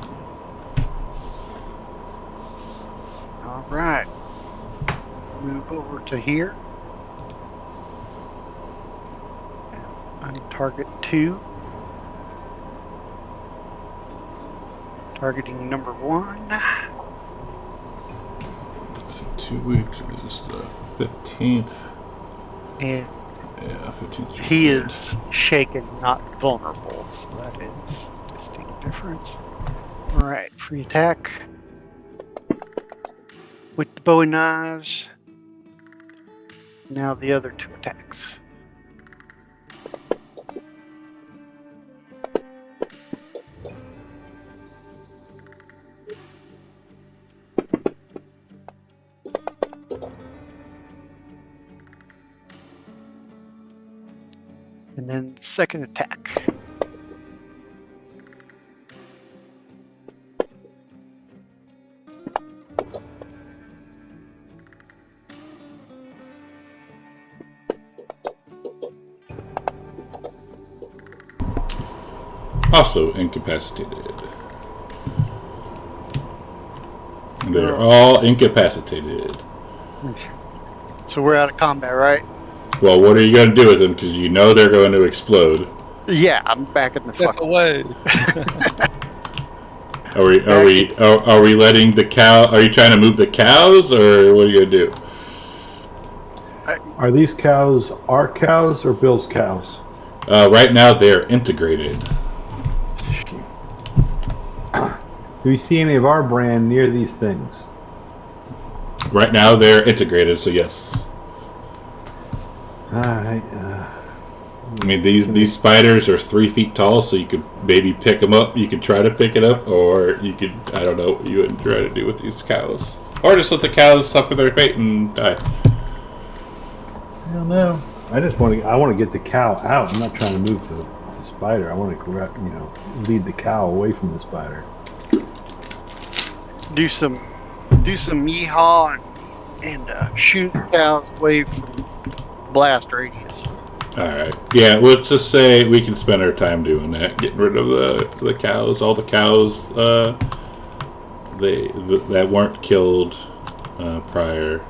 All right. Move over to here. On target 2. Targeting number 1. So 2 weeks is the 15th. And Yeah, 15th. he is shaken, not vulnerable. So that is a distinct difference. Alright, free attack. With the Bowie knives. Now the other 2 attacks. And then second attack. Also incapacitated. They're all incapacitated. So we're out of combat, right? Well, what are you going to do with them? Because you know they're going to explode. Yeah, I'm back in the Step fuck. away. Are we letting the cow? Are you trying to move the cows, or what are you going to do? Are these cows our cows or Bill's cows? Right now, they're integrated. Do we see any of our brand near these things? Right now, they're integrated. So yes. Alright. I mean, these spiders are 3 feet tall, so you could maybe pick them up. You could try to pick it up, or you could, I don't know what you would try to do with these cows. Or just let the cows suffer their fate and die. I don't know. I want to get the cow out. I'm not trying to move the spider. I want to lead the cow away from the spider. Do some yeehaw and shoot cows away from blast radius. Alright. Yeah, let's just say we can spend our time doing that. Getting rid of the cows. All the cows that weren't killed prior.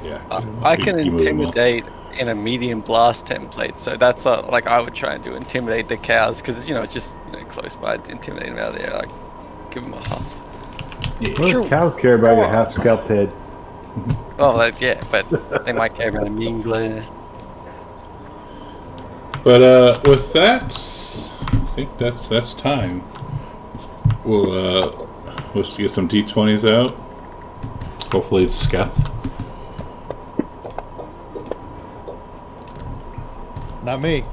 Yeah. I can you move them all. intimidate in a medium blast template, so that's like I would try and do, intimidate the cows, because it's just close by. Intimidate them out there, like give them a huff. Yeah. What does cows care about your half scalped head? Oh, yeah, but they might care about a mean glare. But with that, I think that's time. Let's get some D20s out. Hopefully it's Sketh. Not me.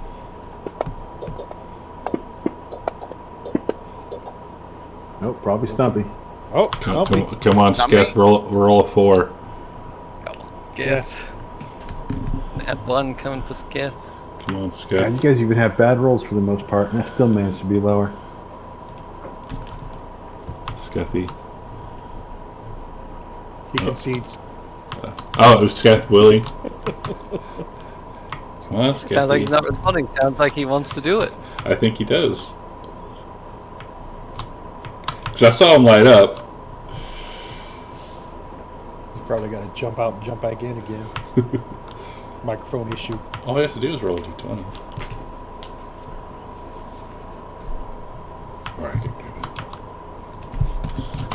Nope, probably Stumpy. Oh, Stumpy. Come on, Sketh. Roll a 4. Sketh. That one coming for Sketh. Come on, God, Sketh. you guys even have bad rolls for the most part, and I still managed to be lower. Skethy. He concedes. Oh, it was Sketh Willie. Come on, Skethy. Sounds like he's not responding. Sounds like he wants to do it. I think he does. Because I saw him light up. He's probably got to jump out and jump back in again. Microphone issue. All he has to do is roll a D20. Or I can do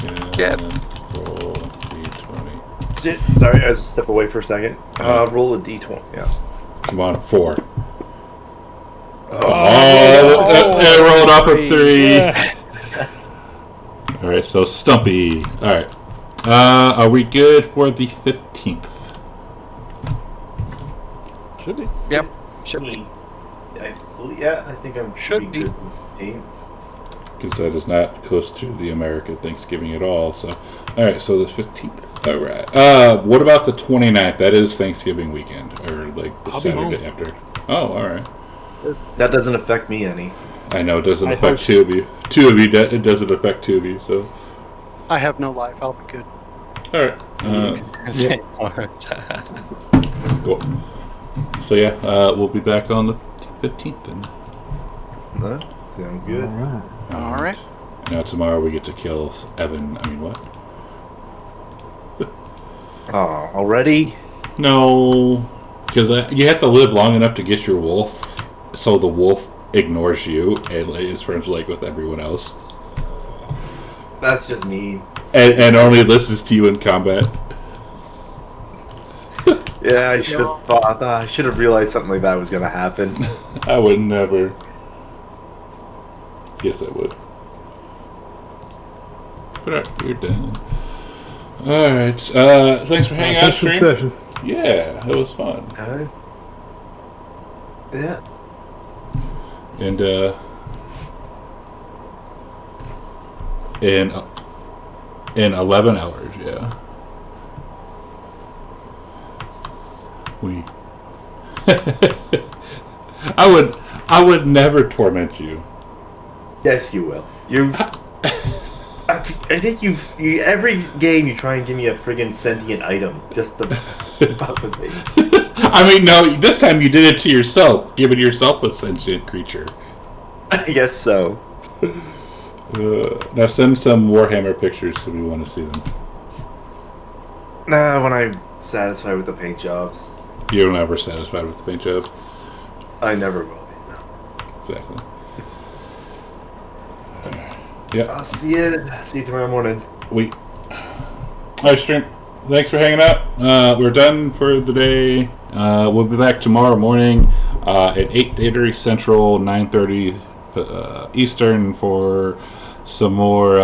that. Yep. Roll D20. Sorry, I was a step away for a second. Roll a d20. Yeah. Come on, 4. Oh, it rolled off a 3. Yeah. Alright, so Stumpy. Alright. Are we good for the 15th? Should be. Yep. Should be. I think I should be good with the team. Because that is not close to the American Thanksgiving at all. So, alright, so the 15th. Alright. What about the 29th? That is Thanksgiving weekend. Or like the I'll be Saturday home. after. Oh, alright. That doesn't affect me any. I know it doesn't I affect host. 2 of you. 2 of you, it doesn't affect 2 of you, so. I have no life. I'll be good. Alright. Yeah. Cool. So yeah, we'll be back on the 15th then. No? Sounds good. Alright. All right. Now tomorrow we get to kill Evan. I mean, what? Oh, already? No, because you have to live long enough to get your wolf, so the wolf ignores you and is friends like with everyone else, That's just me. and only listens to you in combat. Yeah, I should have thought. I should have realized something like that was going to happen. I would never. Yes, I would. But alright, you're done. Alright, thanks for hanging out, Thanks for the stream. session. Yeah, it was fun. Yeah. And in 11 hours, yeah. We I would never torment you. Yes, you will. You. I think you every game you try and give me a friggin' sentient item just to fuck with me. I mean, no, this time you did it to yourself, giving yourself a sentient creature. I guess so. Now send some Warhammer pictures so we want to see them. Nah, when I'm satisfied with the paint jobs. You're never satisfied with the paint job. I never will be. No. Exactly. Yeah. I'll see you tomorrow morning. Alright, String. Thanks for hanging out. We're done for the day. We'll be back tomorrow morning at 8:30 Central, 9:30 Eastern for some more.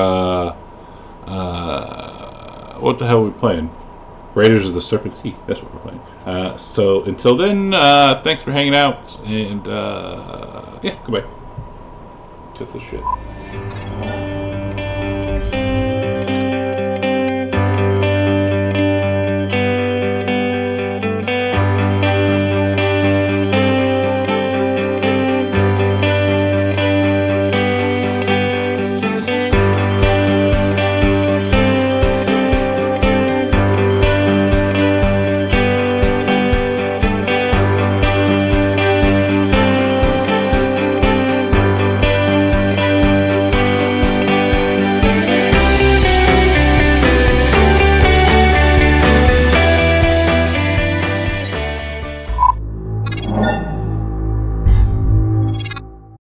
What the hell are we playing? Raiders of the Serpent Sea. That's what we're playing. So until then, thanks for hanging out, and yeah, goodbye. Cut this shit.